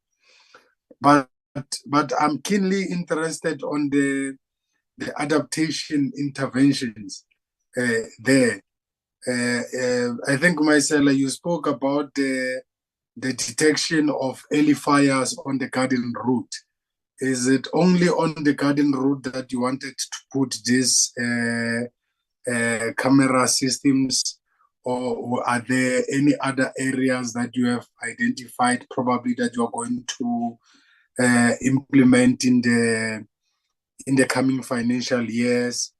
But I'm keenly interested on the adaptation interventions there. I think, Marcella, you spoke about the detection of early fires on the garden route. Is it only on the garden route that you wanted to put these camera systems, or are there any other areas that you have identified probably that you are going to implement in the coming financial years,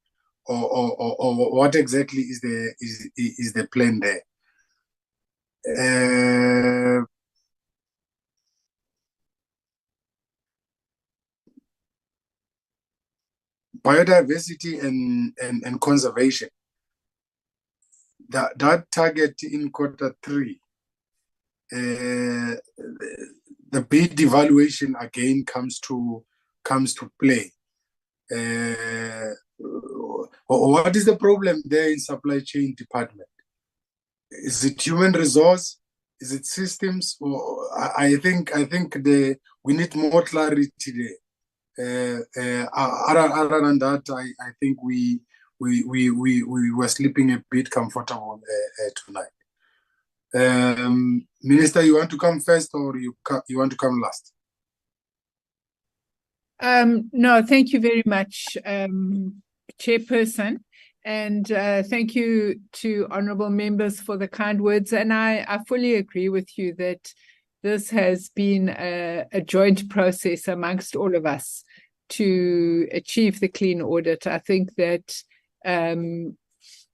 or what exactly is the plan there? Biodiversity and conservation. That target in Q3, the bid evaluation again comes to play. What is the problem there in supply chain department? Is it human resource? Is it systems? Or I think we need more clarity there. Other than that, I think we were sleeping a bit comfortable tonight. Minister, you want to come first, or you want to come last? No, thank you very much, Chairperson, and thank you to honourable members for the kind words. And I fully agree with you that this has been a joint process amongst all of us to achieve the clean audit. I think that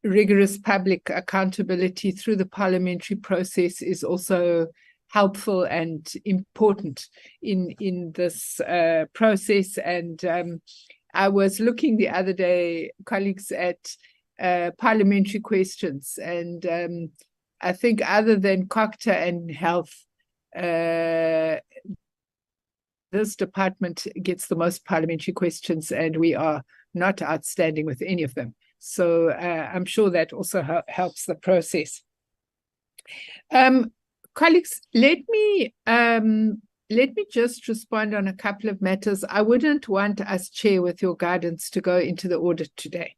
rigorous public accountability through the parliamentary process is also helpful and important in this process. And I was looking the other day, colleagues, at parliamentary questions, and I think other than COCTA and health, this department gets the most parliamentary questions, and we are not outstanding with any of them. So I'm sure that also helps the process. Colleagues, let me just respond on a couple of matters. I wouldn't want us, Chair, with your guidance, to go into the audit today.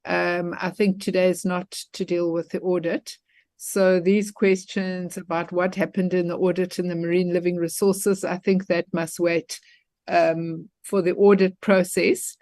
I think today is not to deal with the audit. So these questions about what happened in the audit in the marine living resources, I think that must wait for the audit process.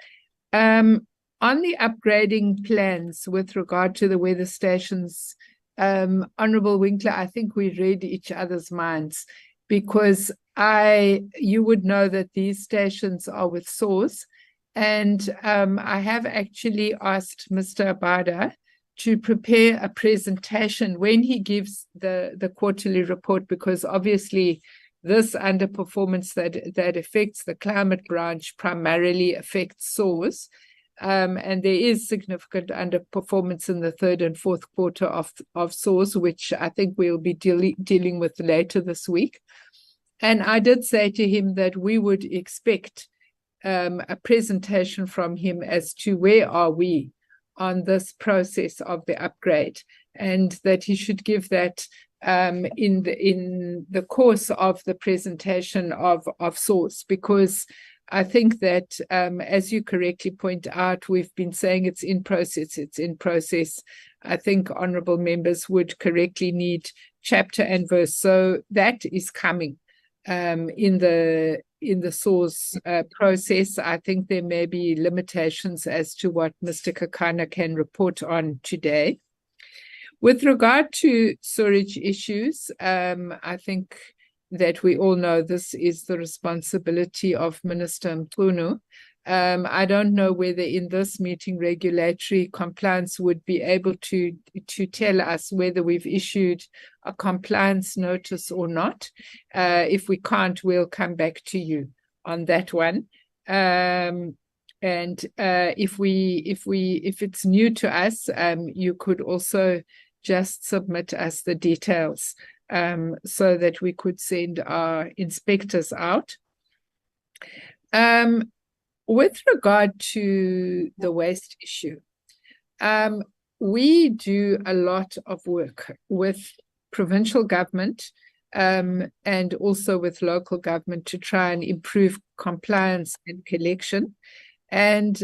On the upgrading plans with regard to the weather stations, Honourable Winkler, I think we read each other's minds, because you would know that these stations are with SAWS, and I have actually asked Mr. Abada to prepare a presentation when he gives the quarterly report, because obviously this underperformance that affects the climate branch primarily affects SAWS. And there is significant underperformance in the third and fourth quarter of SAWS, which I think we'll be dealing with later this week. And I did say to him that we would expect a presentation from him as to where are we on this process of the upgrade, and that he should give that in the course of the presentation of SAWS, because I think that, as you correctly point out, we've been saying it's in process. I think honourable members would correctly need chapter and verse. So that is coming in the SAWS process. I think there may be limitations as to what Mr. Kakana can report on today. With regard to storage issues, I think that we all know this is the responsibility of Minister Mchunu. I don't know whether in this meeting regulatory compliance would be able to tell us whether we've issued a compliance notice or not. If we can't, we'll come back to you on that one. And if it's new to us, you could also just submit us the details so that we could send our inspectors out. with regard to the waste issue, we do a lot of work with provincial government and also with local government to try and improve compliance and collection. And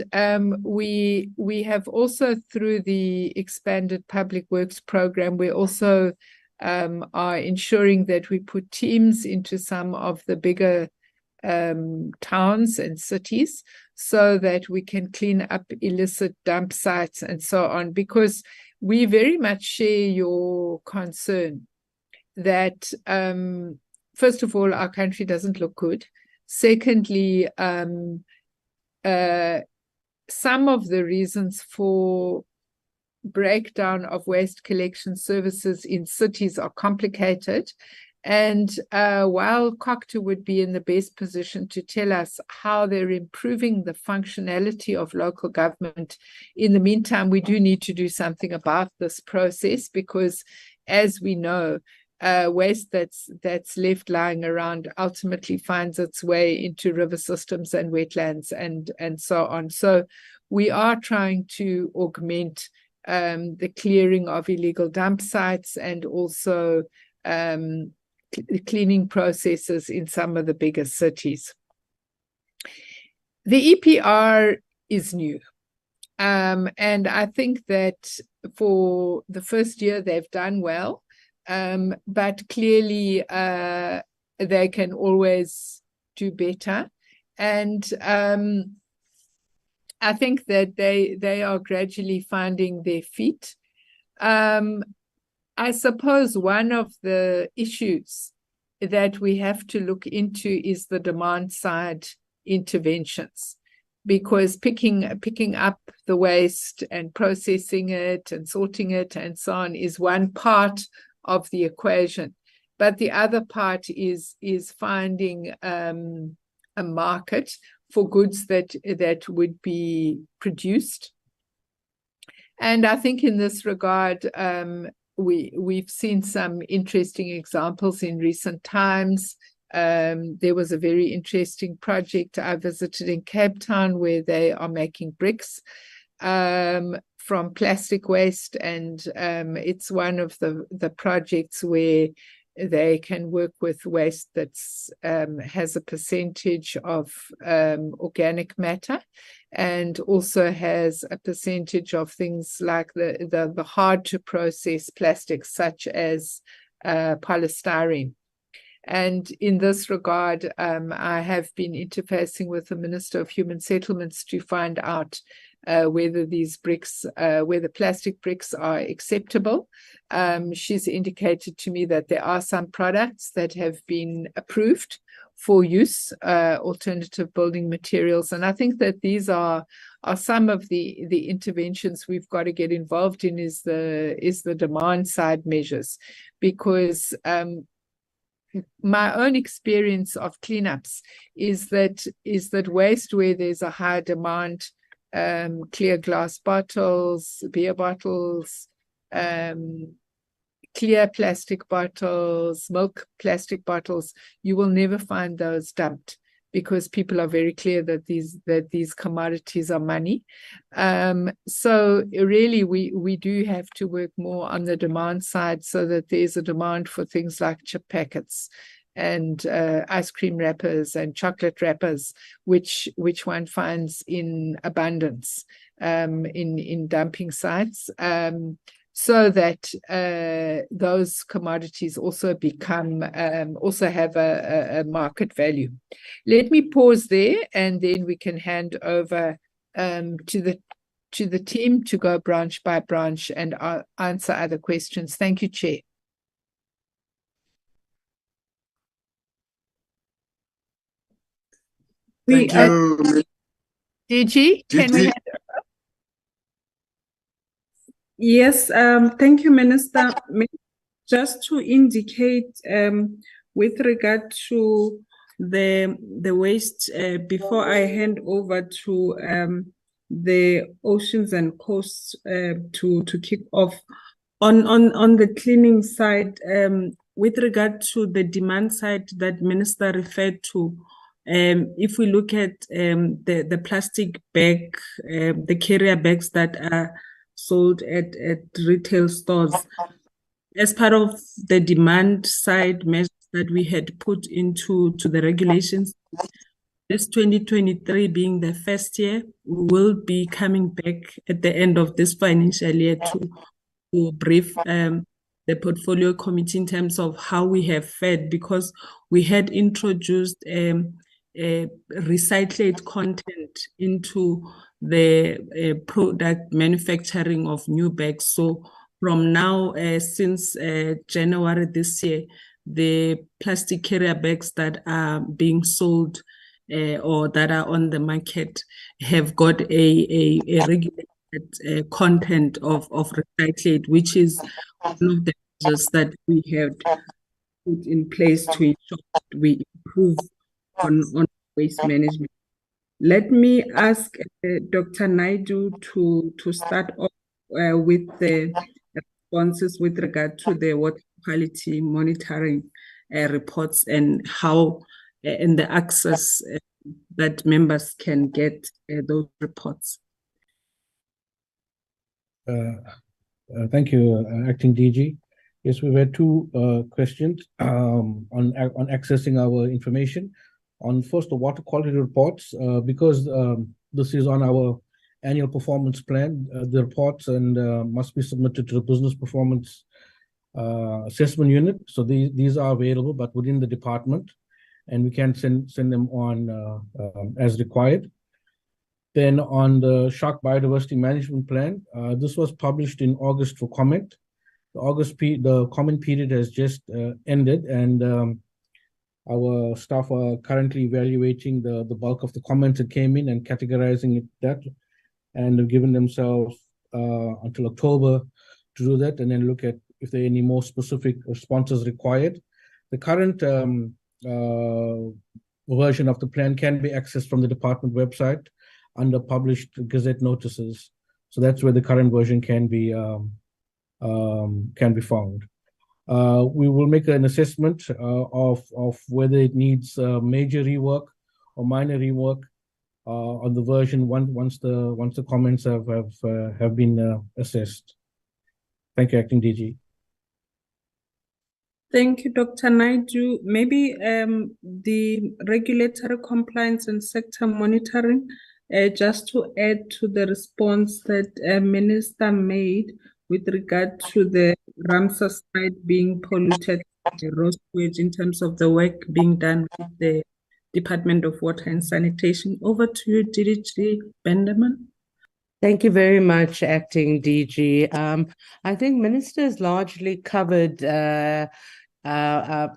we have also, through the expanded public works program, we also are ensuring that we put teams into some of the bigger towns and cities so that we can clean up illicit dump sites and so on, because we very much share your concern that first of all, our country doesn't look good. Secondly, some of the reasons for breakdown of waste collection services in cities are complicated. And while COCTA would be in the best position to tell us how they're improving the functionality of local government, in the meantime, we do need to do something about this process, because as we know, waste that's left lying around ultimately finds its way into river systems and wetlands and so on. So we are trying to augment the clearing of illegal dump sites and also cleaning processes in some of the bigger cities. The EPR is new. And I think that for the first year, they've done well. But clearly, they can always do better. And I think that they are gradually finding their feet. I suppose one of the issues that we have to look into is the demand side interventions, because picking up the waste and processing it and sorting it and so on is one part of the equation. But the other part is finding a market for goods that would be produced. And I think in this regard, we've seen some interesting examples in recent times. There was a very interesting project I visited in Cape Town where they are making bricks from plastic waste, and it's one of the projects where they can work with waste that's has a percentage of organic matter, and also has a percentage of things like the hard to process plastics such as polystyrene. And in this regard, I have been interfacing with the Minister of Human Settlements to find out whether these bricks, whether plastic bricks are acceptable. She's indicated to me that there are some products that have been approved for use, alternative building materials. And I think that these are some of the interventions we've got to get involved in is the demand side measures, because my own experience of cleanups is that waste where there's a high demand, clear glass bottles, beer bottles, clear plastic bottles, milk plastic bottles, you will never find those dumped, because people are very clear that these commodities are money. So really we do have to work more on the demand side so that there's a demand for things like chip packets and ice cream wrappers and chocolate wrappers, which one finds in abundance in dumping sites, so that those commodities also become also have a market value. Let me pause there, and then we can hand over to the team to go branch by branch and answer other questions. Thank you, Chair. Thank you. DG, can we have... Yes, thank you, Minister. Just to indicate with regard to the waste, before I hand over to the oceans and coasts to kick off, on the cleaning side, with regard to the demand side that Minister referred to, If we look at the plastic bag, the carrier bags that are sold at retail stores, as part of the demand side measures that we had put into the regulations, this 2023 being the first year, we will be coming back at the end of this financial year to brief the portfolio committee in terms of how we have fared, because we had introduced recycled content into the product manufacturing of new bags. So from now, since January this year, the plastic carrier bags that are being sold or that are on the market have got a regulated content of recycled, which is one of the measures that we have put in place to ensure that we improve on waste management. Let me ask Dr. Naidu to start off with the responses with regard to the water quality monitoring reports and how and the access that members can get those reports. Thank you, Acting DG. Yes, we've had two questions on accessing our information. On first, the water quality reports, because this is on our annual performance plan, the reports and must be submitted to the business performance assessment unit. So these are available, but within the department, and we can send them on as required. Then on the Shark Biodiversity Management Plan, this was published in August for comment. The comment period has just ended, and our staff are currently evaluating the bulk of the comments that came in and categorizing that, and have given themselves until October to do that, and then look at if there are any more specific responses required. The current version of the plan can be accessed from the department website under published Gazette notices. So that's where the current version can be found. We will make an assessment of whether it needs major rework or minor rework on the version once the comments have been assessed. Thank you, Acting DG. Thank you, Dr. Naidu. Maybe the regulatory compliance and sector monitoring, just to add to the response that Minister made with regard to the Ramsar site being polluted, Rosewedge, in terms of the work being done with the Department of Water and Sanitation. Over to you, DDG Benderman. Thank you very much, Acting DG. I think Minister has largely covered our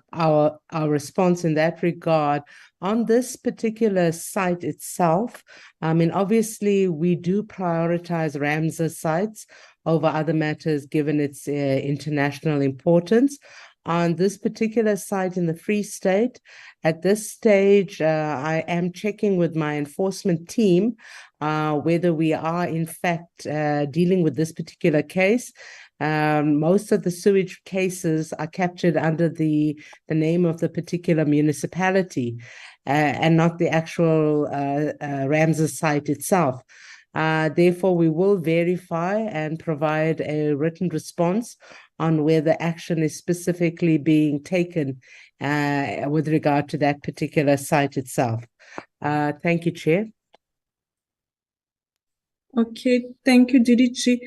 response in that regard. On this particular site itself, I mean, obviously we do prioritize Ramsar sites over other matters given its international importance. On this particular site in the Free State, at this stage, I am checking with my enforcement team whether we are in fact dealing with this particular case. Most of the sewage cases are captured under the name of the particular municipality and not the actual Ramsar site itself. Therefore, we will verify and provide a written response on where the action is specifically being taken with regard to that particular site itself. Thank you, Chair. Okay, thank you, DDG.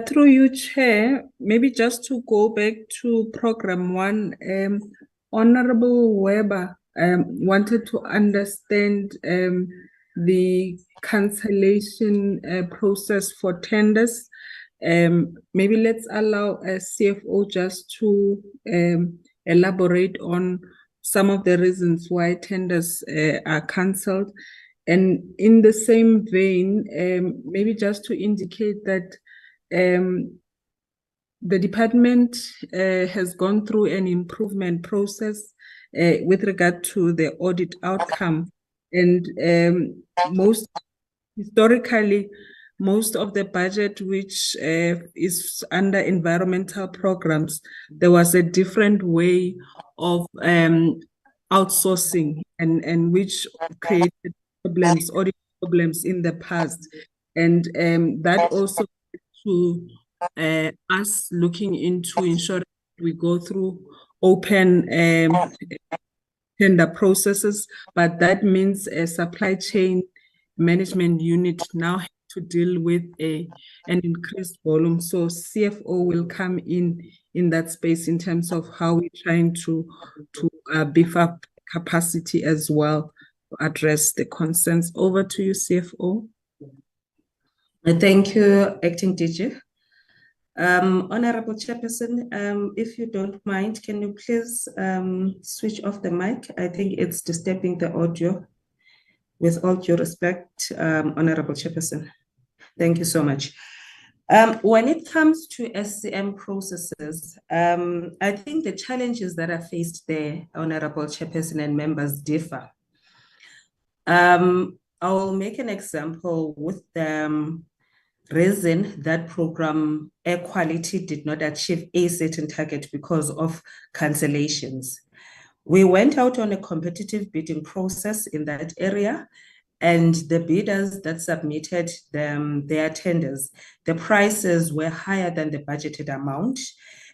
Through you, Chair, maybe just to go back to Program 1, Honorable Weber wanted to understand the cancellation process for tenders. Maybe let's allow a CFO just to elaborate on some of the reasons why tenders are cancelled. And in the same vein, maybe just to indicate that the department has gone through an improvement process with regard to the audit outcome. And historically, most of the budget which is under environmental programs, there was a different way of outsourcing and which created problems, audit problems in the past. And that also to us looking into ensuring we go through open tender processes, but that means a supply chain management unit now has to deal with an increased volume. So CFO will come in that space in terms of how we're trying to beef up capacity as well to address the concerns. Over to you, CFO. Thank you, Acting DG. Honorable Chairperson, if you don't mind, can you please switch off the mic? I think it's disturbing the audio. With all due respect, Honorable Chairperson. Thank you so much. When it comes to SCM processes, I think the challenges that are faced there, Honorable Chairperson and members, differ. I will make an example with the reason that program air quality did not achieve a certain target because of cancellations. We went out on a competitive bidding process in that area, and the bidders that submitted their tenders, the prices were higher than the budgeted amount.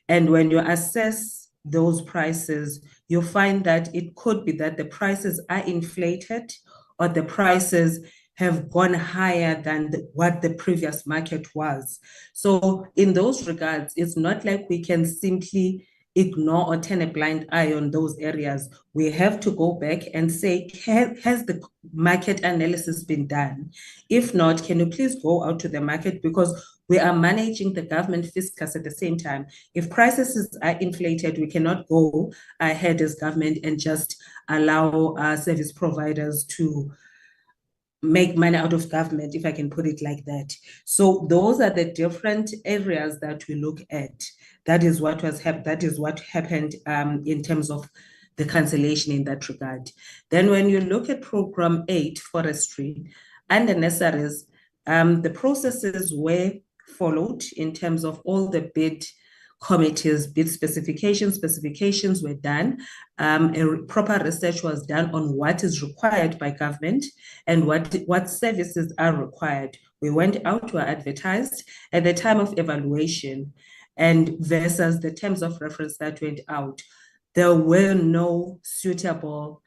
And when you assess those prices, you find that it could be that the prices are inflated or the prices have gone higher than what the previous market was. So in those regards, it's not like we can simply ignore or turn a blind eye on those areas. We have to go back and say, has the market analysis been done? If not, can you please go out to the market, because we are managing the government fiscus at the same time. If prices are inflated, we cannot go ahead as government and just allow our service providers to make money out of government, if I can put it like that. So those are the different areas that we look at. That is what happened in terms of the cancellation in that regard. Then when you look at Program 8, Forestry, and the nurseries, the processes were followed in terms of all the bid committees, bid specifications were done. A proper research was done on what is required by government and what services are required. We went out to advertised at the time of evaluation, and versus the terms of reference that went out, there were no suitable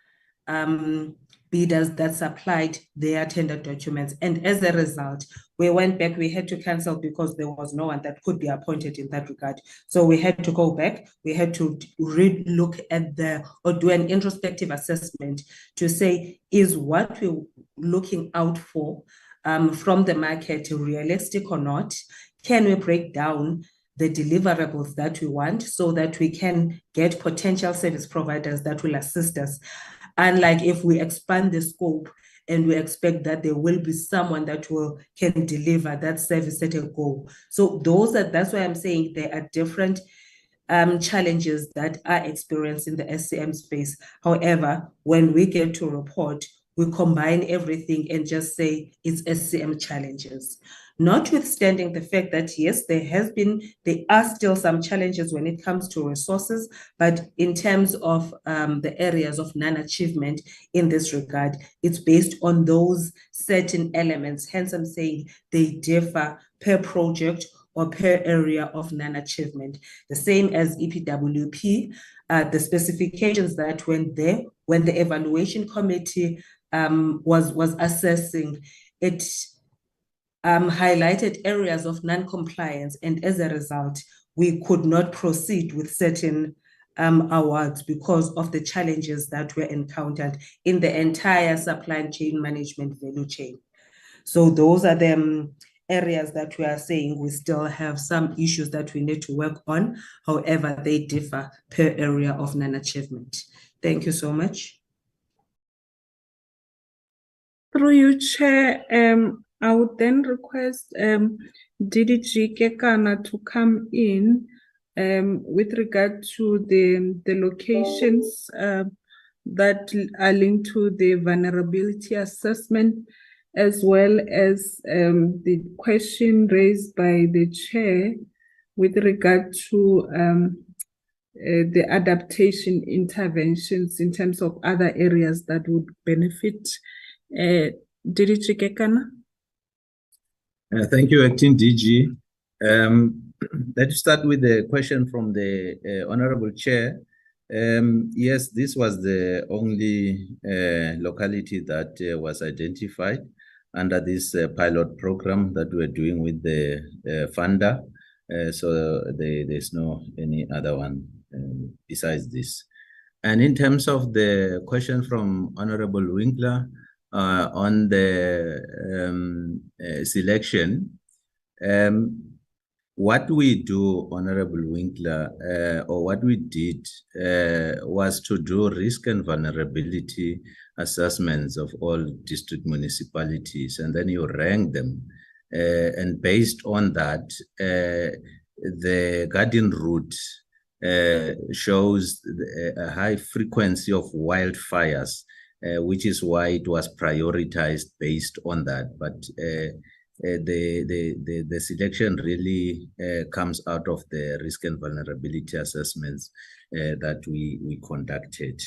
bidders that supplied their tender documents. And as a result, we went back, we had to cancel because there was no one that could be appointed in that regard. So we had to go back, we had to look at or do an introspective assessment to say, is what we're looking out for from the market realistic or not? Can we break down the deliverables that we want so that we can get potential service providers that will assist us? Unlike if we expand the scope and we expect that there will be someone that can deliver that service at a go. So that's why I'm saying there are different challenges that are experienced in the SCM space. However, when we get to report, we combine everything and just say it's SCM challenges. Notwithstanding the fact that, yes, there are still some challenges when it comes to resources, but in terms of the areas of non-achievement in this regard, it's based on those certain elements. Hence, I'm saying they differ per project or per area of non-achievement. The same as EPWP, the specifications that went there when the evaluation committee was assessing it, highlighted areas of non-compliance, and as a result, we could not proceed with certain awards because of the challenges that were encountered in the entire supply chain management value chain. So those are the areas that we are saying we still have some issues that we need to work on. However, they differ per area of non-achievement. Thank you so much. Through you, Chair, I would then request DDG Kekana to come in with regard to the locations that are linked to the vulnerability assessment, as well as the question raised by the Chair with regard to the adaptation interventions in terms of other areas that would benefit. DDG Kekana? Thank you, Acting DG. Let's start with the question from the Honorable Chair. Yes, this was the only locality that was identified under this pilot program that we're doing with the funder. So there's no any other one besides this. And in terms of the question from Honorable Winkler on the selection, what we do, Honorable Winkler, or what we did was to do risk and vulnerability assessments of all district municipalities, and then you rank them. And based on that, the Guardian route shows a high frequency of wildfires, which is why it was prioritized based on that. But the selection really comes out of the risk and vulnerability assessments that we conducted.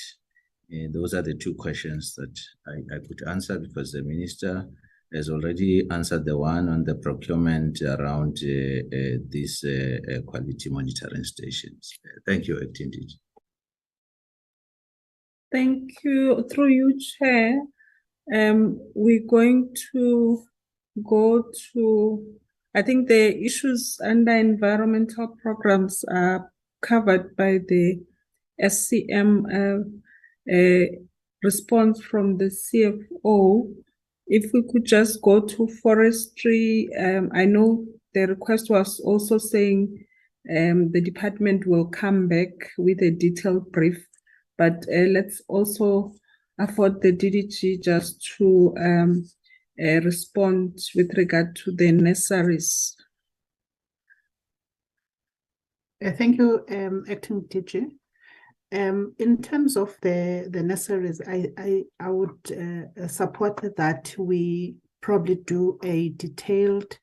Those are the two questions that I could answer, because the Minister has already answered the one on the procurement around these quality monitoring stations. Thank you, Acting DG. Thank you. Through you, Chair, we're going to go to, I think the issues under environmental programs are covered by the SCM response from the CFO. If we could just go to forestry, I know the request was also saying the department will come back with a detailed brief, but let's also afford the DDG just to respond with regard to the nurseries. Thank you, Acting DG. In terms of the nurseries, I would support that we probably do a detailed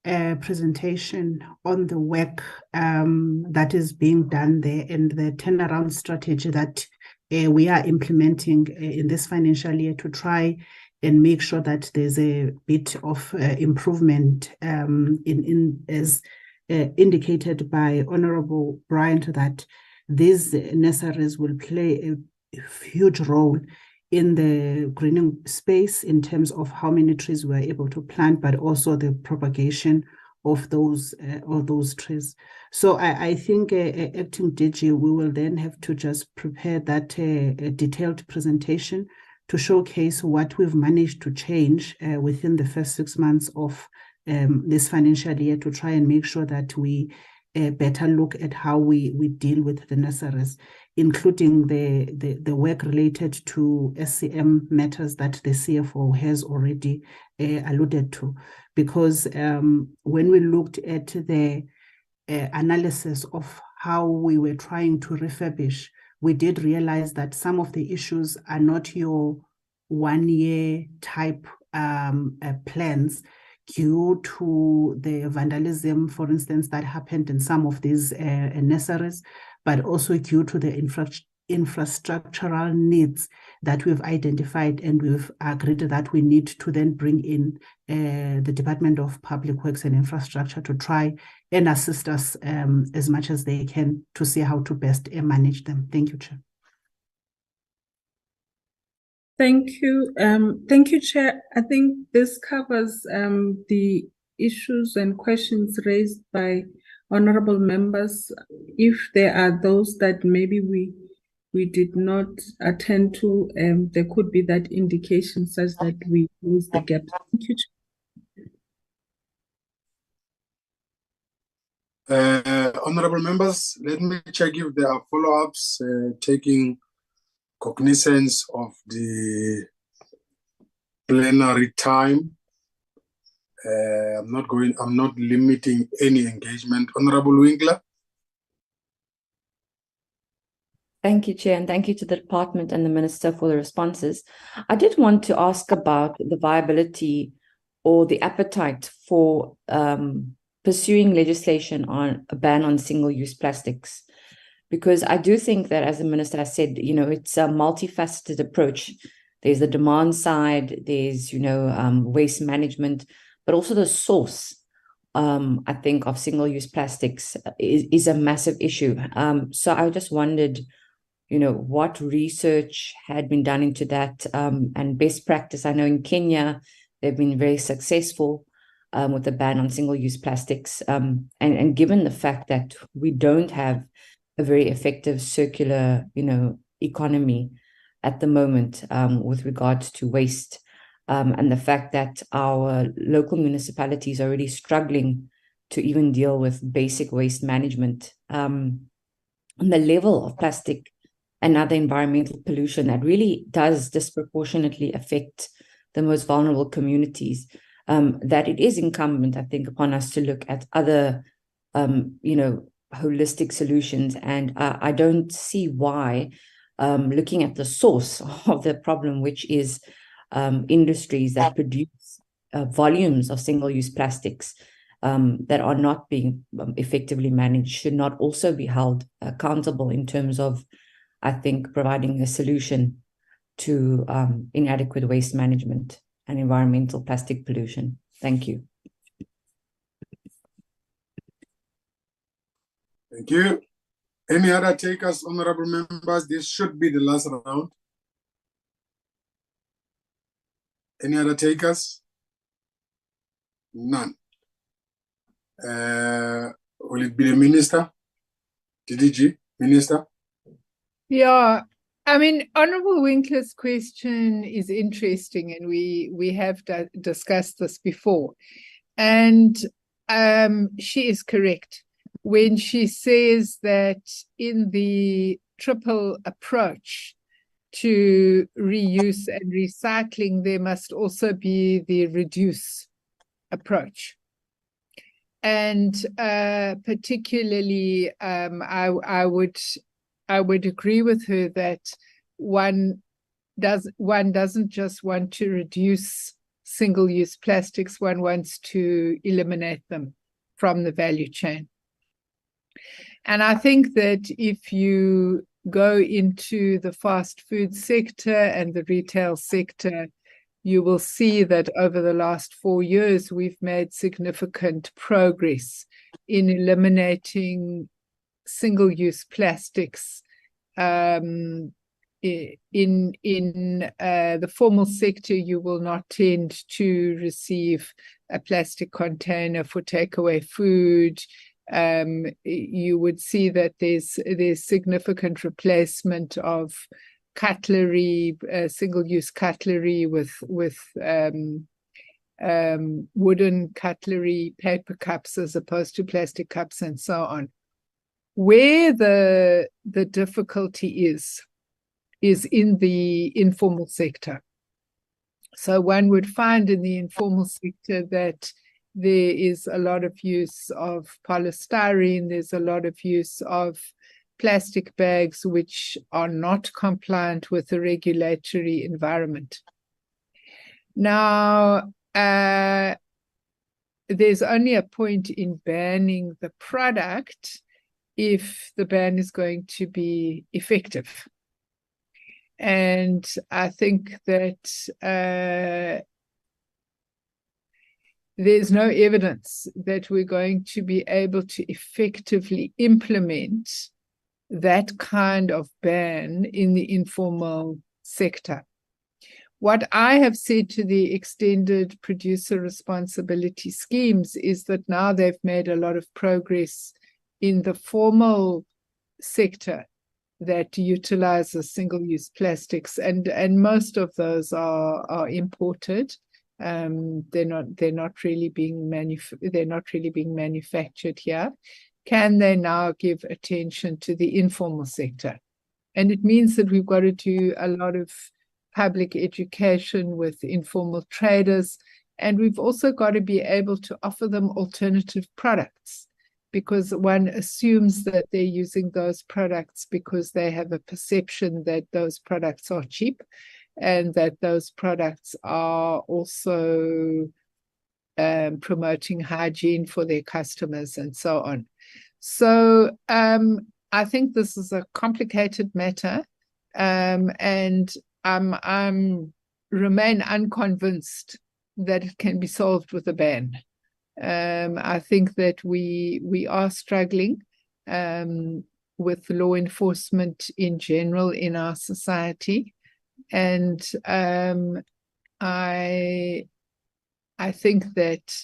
presentation on the work that is being done there and the turnaround strategy that we are implementing in this financial year to try and make sure that there's a bit of improvement in as indicated by Honorable Bryant, that these nurseries will play a huge role in the greening space in terms of how many trees we're able to plant, but also the propagation of those trees. So I think Acting DG, we will then have to just prepare that detailed presentation to showcase what we've managed to change within the first 6 months of this financial year, to try and make sure that we better look at how we deal with the nurseries, including the work related to SCM matters that the CFO has already alluded to. Because when we looked at the analysis of how we were trying to refurbish, we did realize that some of the issues are not your 1 year type plans, due to the vandalism, for instance, that happened in some of these nurseries, but also due to the infrastructural needs that we've identified, and we've agreed that we need to then bring in the Department of Public Works and Infrastructure to try and assist us as much as they can to see how to best manage them. Thank you, Chair. Thank you. Thank you, Chair. I think this covers the issues and questions raised by honorable members. If there are those that maybe we did not attend to, there could be that indication such that we close the gap. Thank you, Chair. Honorable members, let me check if there are follow-ups taking cognizance of the plenary time. I'm not limiting any engagement. Honorable Winkler. Thank you, Chair, and thank you to the department and the Minister for the responses. I did want to ask about the viability or the appetite for pursuing legislation on a ban on single-use plastics, Because I do think that, as the Minister has said, it's a multifaceted approach. There's the demand side, there's, waste management, but also the source, I think, of single-use plastics is a massive issue. So I just wondered, what research had been done into that, and best practice. I know in Kenya, they've been very successful with the ban on single-use plastics. And given the fact that we don't have a very effective circular, economy at the moment with regards to waste, and the fact that our local municipalities are already struggling to even deal with basic waste management, and the level of plastic and other environmental pollution that really does disproportionately affect the most vulnerable communities, that it is incumbent, I think, upon us to look at other, holistic solutions. And I don't see why, looking at the source of the problem, which is industries that produce volumes of single-use plastics that are not being effectively managed, should not also be held accountable in terms of, I think, providing a solution to inadequate waste management and environmental plastic pollution. Thank you. Thank you. Any other takers, honorable members? This should be the last round. Any other takers? None. Will it be the Minister? DDG, Minister? Yeah, I mean, Honorable Winkler's question is interesting, and we have discussed this before. And she is correct when she says that in the triple approach to reuse and recycling, there must also be the reduce approach. And particularly, I would agree with her that one doesn't just want to reduce single-use plastics, one wants to eliminate them from the value chain. And I think that if you go into the fast food sector and the retail sector, you will see that over the last 4 years, we've made significant progress in eliminating single-use plastics. In the formal sector, you will not tend to receive a plastic container for takeaway food. You would see that there's significant replacement of cutlery, single-use cutlery with wooden cutlery, paper cups as opposed to plastic cups, and so on. Where the difficulty is in the informal sector. So one would find in the informal sector that there is a lot of use of polystyrene, there's a lot of use of plastic bags which are not compliant with the regulatory environment. Now, there's only a point in banning the product if the ban is going to be effective. And I think that there's no evidence that we're going to be able to effectively implement that kind of ban in the informal sector. What I have said to the extended producer responsibility schemes is that now they've made a lot of progress in the formal sector that utilizes single-use plastics, and most of those are imported. They're not really being manufactured here. Can they now give attention to the informal sector? And it means that we've got to do a lot of public education with informal traders, and we've also got to be able to offer them alternative products, because one assumes that they're using those products because they have a perception that those products are cheap and that those products are also promoting hygiene for their customers and so on. So I think this is a complicated matter, and I'm remain unconvinced that it can be solved with a ban. I think that we are struggling with law enforcement in general in our society, and I think that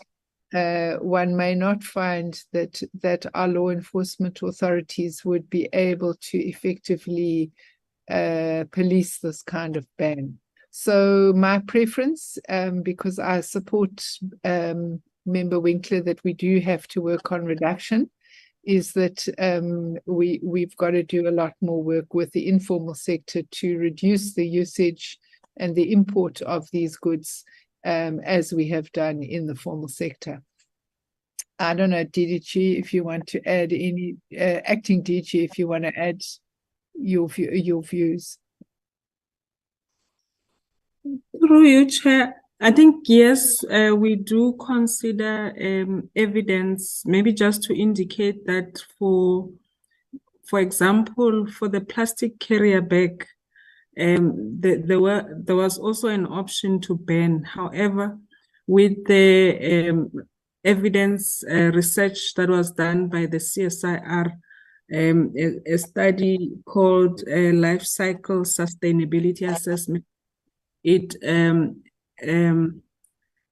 one may not find that our law enforcement authorities would be able to effectively police this kind of ban. So my preference, because I support Member Winkler that we do have to work on reduction, is that we've got to do a lot more work with the informal sector to reduce the usage and the import of these goods, as we have done in the formal sector. I don't know, DDG, if you want to add any, acting DG, if you want to add your views. Through you, Chair, I think, yes, we do consider evidence, maybe just to indicate that for example, for the plastic carrier bag, there was also an option to ban. However, with the evidence research that was done by the CSIR, a study called Life Cycle Sustainability Assessment, it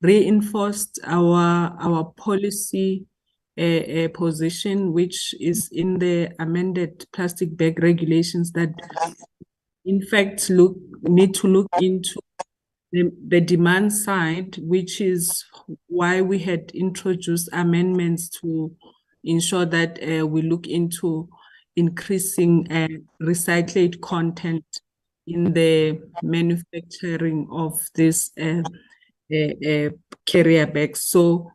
reinforced our policy position, which is in the amended plastic bag regulations, that in fact need to look into the demand side, which is why we had introduced amendments to ensure that we look into increasing recycled content in the manufacturing of this carrier bags. So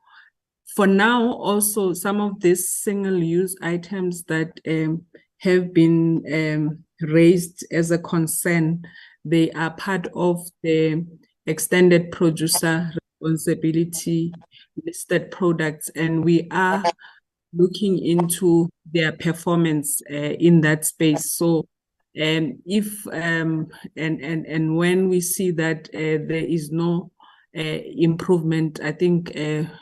for now, also some of these single-use items that have been raised as a concern, they are part of the extended producer responsibility listed products, and we are looking into their performance in that space. So if and when we see that there is no improvement, I think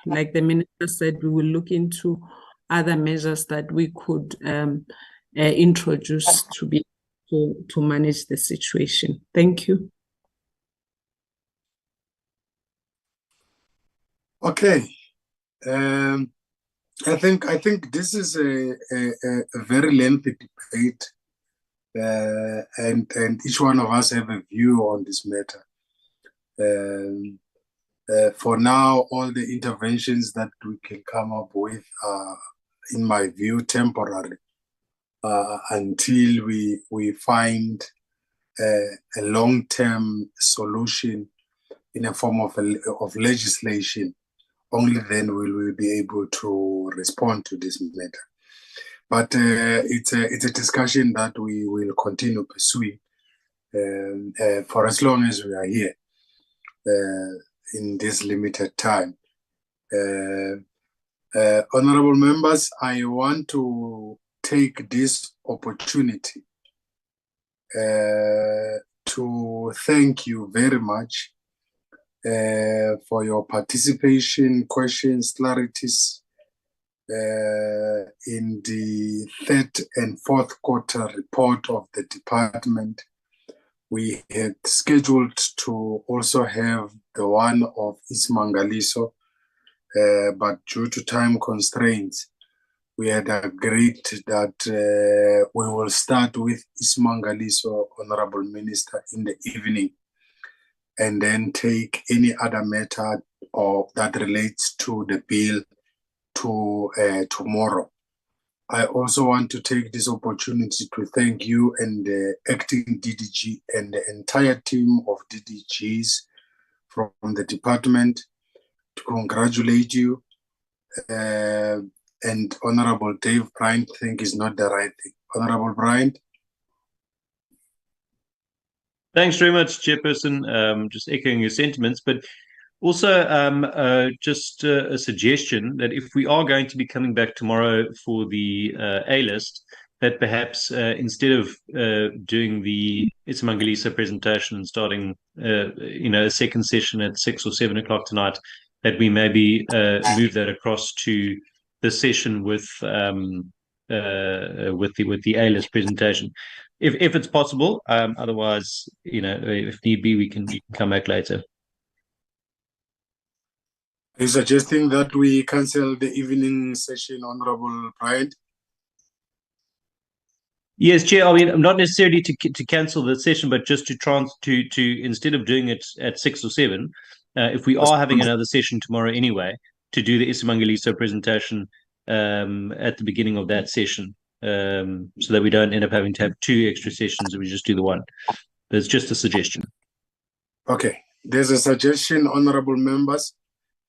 like the minister said, we will look into other measures that we could introduce to be to manage the situation. Thank you. Okay. I think this is a very lengthy debate, and each one of us have a view on this matter. For now, all the interventions that we can come up with are, in my view, temporary, until we find a long-term solution in a form of legislation. Only then will we be able to respond to this matter. But it's a discussion that we will continue pursuing for as long as we are here in this limited time. Honorable members, I want to take this opportunity to thank you very much for your participation, questions, clarities in the third and fourth quarter report of the department. We had scheduled to also have the one of Ismangaliso, but due to time constraints, we had agreed that we will start with Ismangaliso, Honorable Minister, in the evening, and then take any other matter or that relates to the bill to tomorrow. I also want to take this opportunity to thank you and the acting DDG and the entire team of DDGs from the department, to congratulate you. And Honorable Dave Bryant, think is not the right thing. Honorable Bryant. Thanks very much, Chairperson. Just echoing your sentiments, but also just a suggestion that if we are going to be coming back tomorrow for the A list, that perhaps instead of doing the Isimangalisa presentation and starting a second session at 6 or 7 o'clock tonight, that we maybe move that across to the session with the A-list presentation, if it's possible. Otherwise, if need be, we can come back later. Are you suggesting that we cancel the evening session, Honorable Bryant? Yes, Chair. I mean, not necessarily to cancel the session, but just to instead of doing it at 6 or 7, if we are having another session tomorrow anyway, to do the Isimangalisa presentation at the beginning of that session, so that we don't end up having to have 2 extra sessions, and we just do the one. There's just a suggestion. Okay, there's a suggestion, honorable members,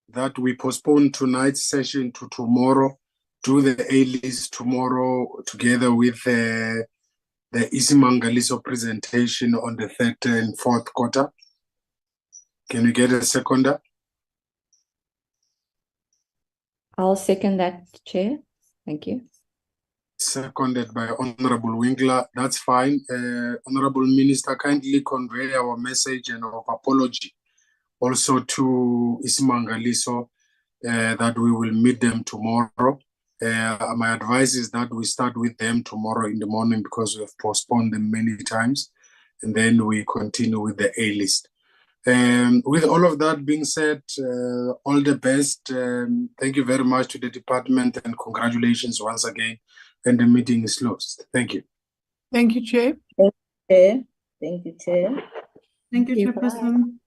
that we postpone tonight's session to tomorrow. Do the A-list tomorrow together with the Isimangalisa presentation on the 3rd and 4th quarter. Can we get a seconder? I'll second that, Chair. Thank you. Seconded by Honorable Winkler. That's fine. Honorable Minister, kindly convey our message and of apology also to Isimangalisa that we will meet them tomorrow. My advice is that we start with them tomorrow in the morning, because we have postponed them many times, and then we continue with the A-list. With all of that being said, all the best. Thank you very much to the department, and congratulations once again. And the meeting is closed. Thank you. Thank you, Chair. Thank you, Chair. Thank you, Chair. Thank you, Chairperson.